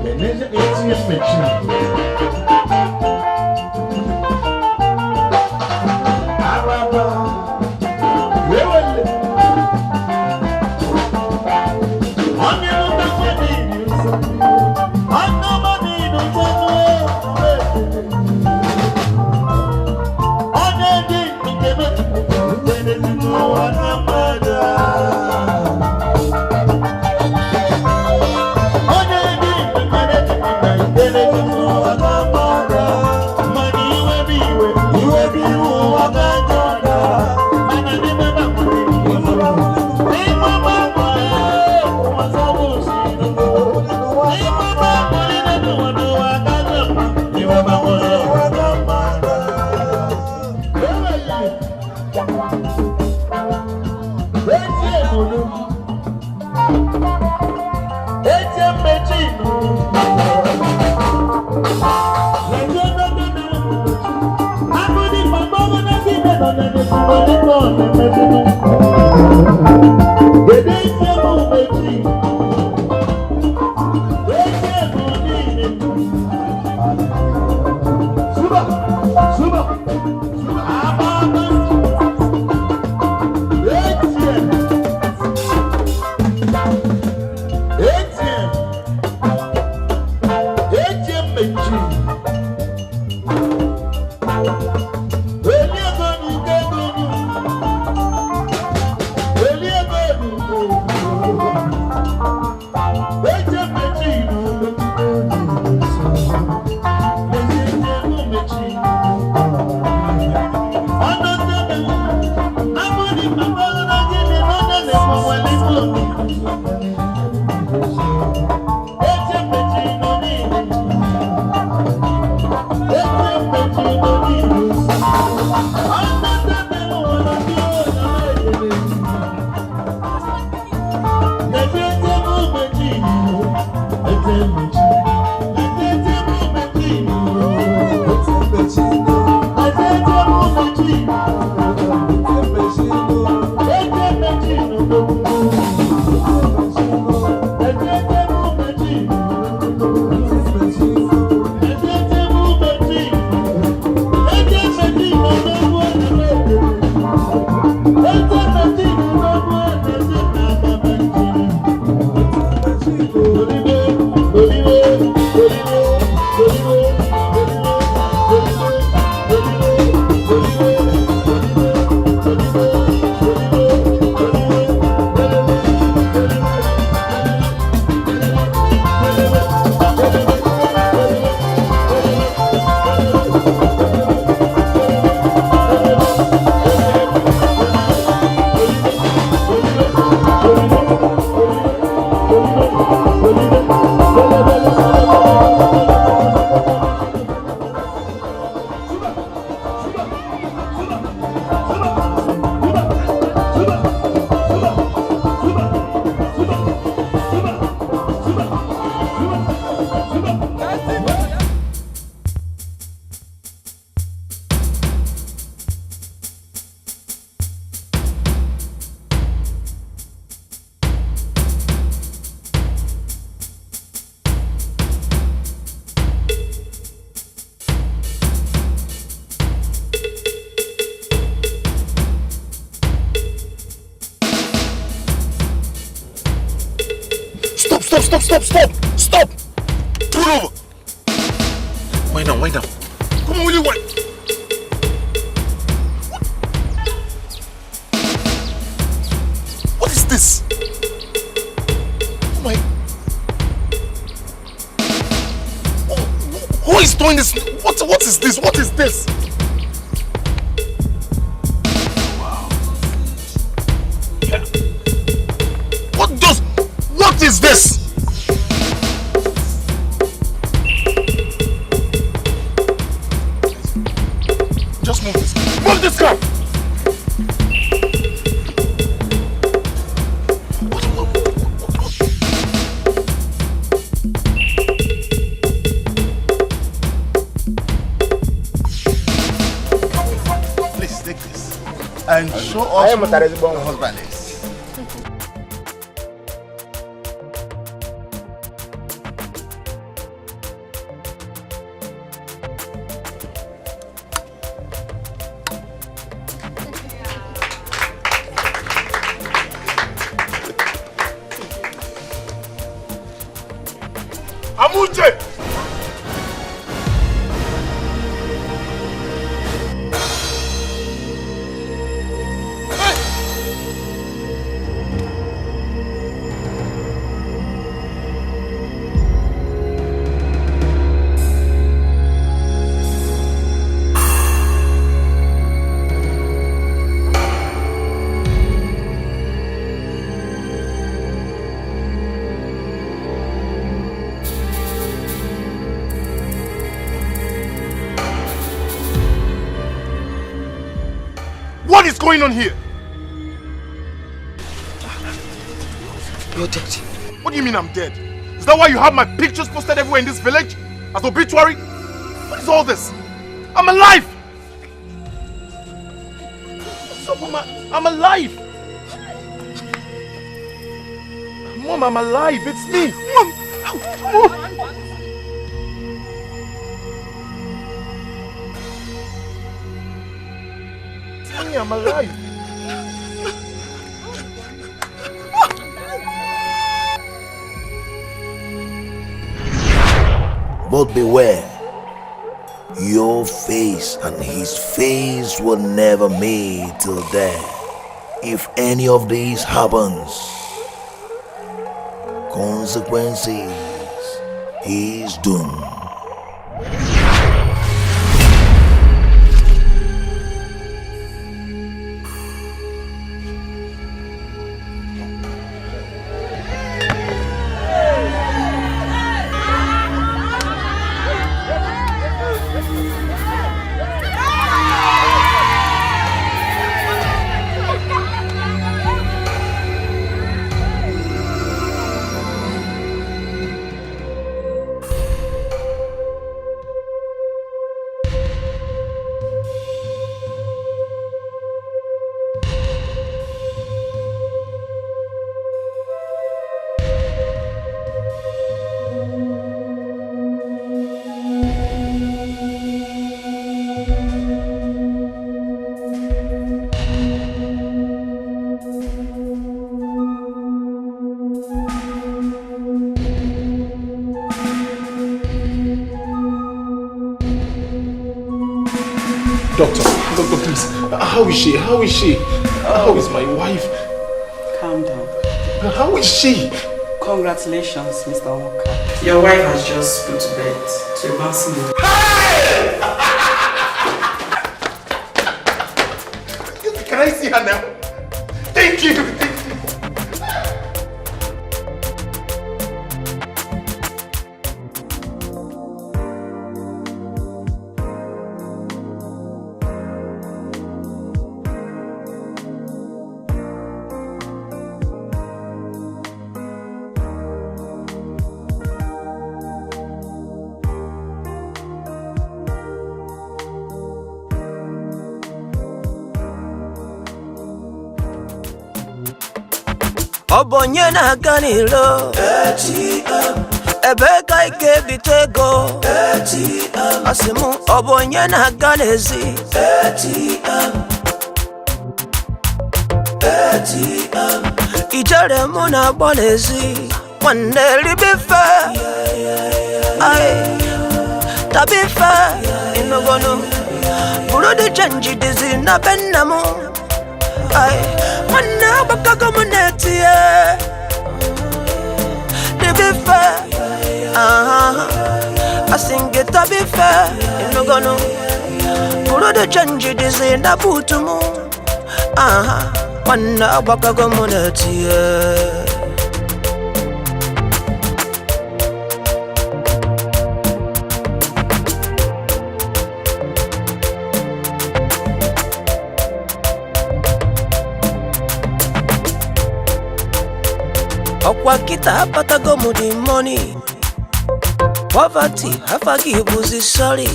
The Naija ATM machine. Stop! Pull over! Wind down. Come on, will you wind? What is this? Oh my... Who is doing this? What is this? What is this? Wow. Yeah. What is this? Just move this. Move this car! Please take this and show us who the husband is. Amuche! What is going on here? You're dead. What do you mean I'm dead? Is that why you have my pictures posted everywhere in this village? As obituary? What is all this? I'm alive! What's up, Mama? I'm alive! Mom, I'm alive! It's me! Mom! I'm alive. But beware, your face and his face will never meet till death. If any of these happens, consequences is doomed. Doctor, please. How is she? How is she? How is my wife? Calm down. How is she? Congratulations, Mr. Walker. Your wife has just put to bed to a bouncing ball. Can I see her now? Thank you. Obonye na ganilo ATM Ebeka ike bitego ATM Asimu obonye na ganezi ATM ATM Ijare muna bonezi Waneli bife Ay Tabife Inogono Burudi chanji dizi na benamu Ay Wana baka komuneti Dibife Asingita bife Inogono Burudi chanji dizi na butumu Wana baka komuneti Okwa kita hapata gomu di money Poverty hafagibuzi sorry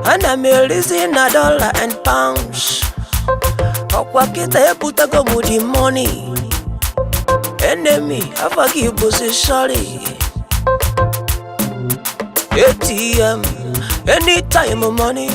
And I'm releasing a dollar and pounds Okwa kita heputa gomu di money Enemy hafagibuzi sorry ATM anytime money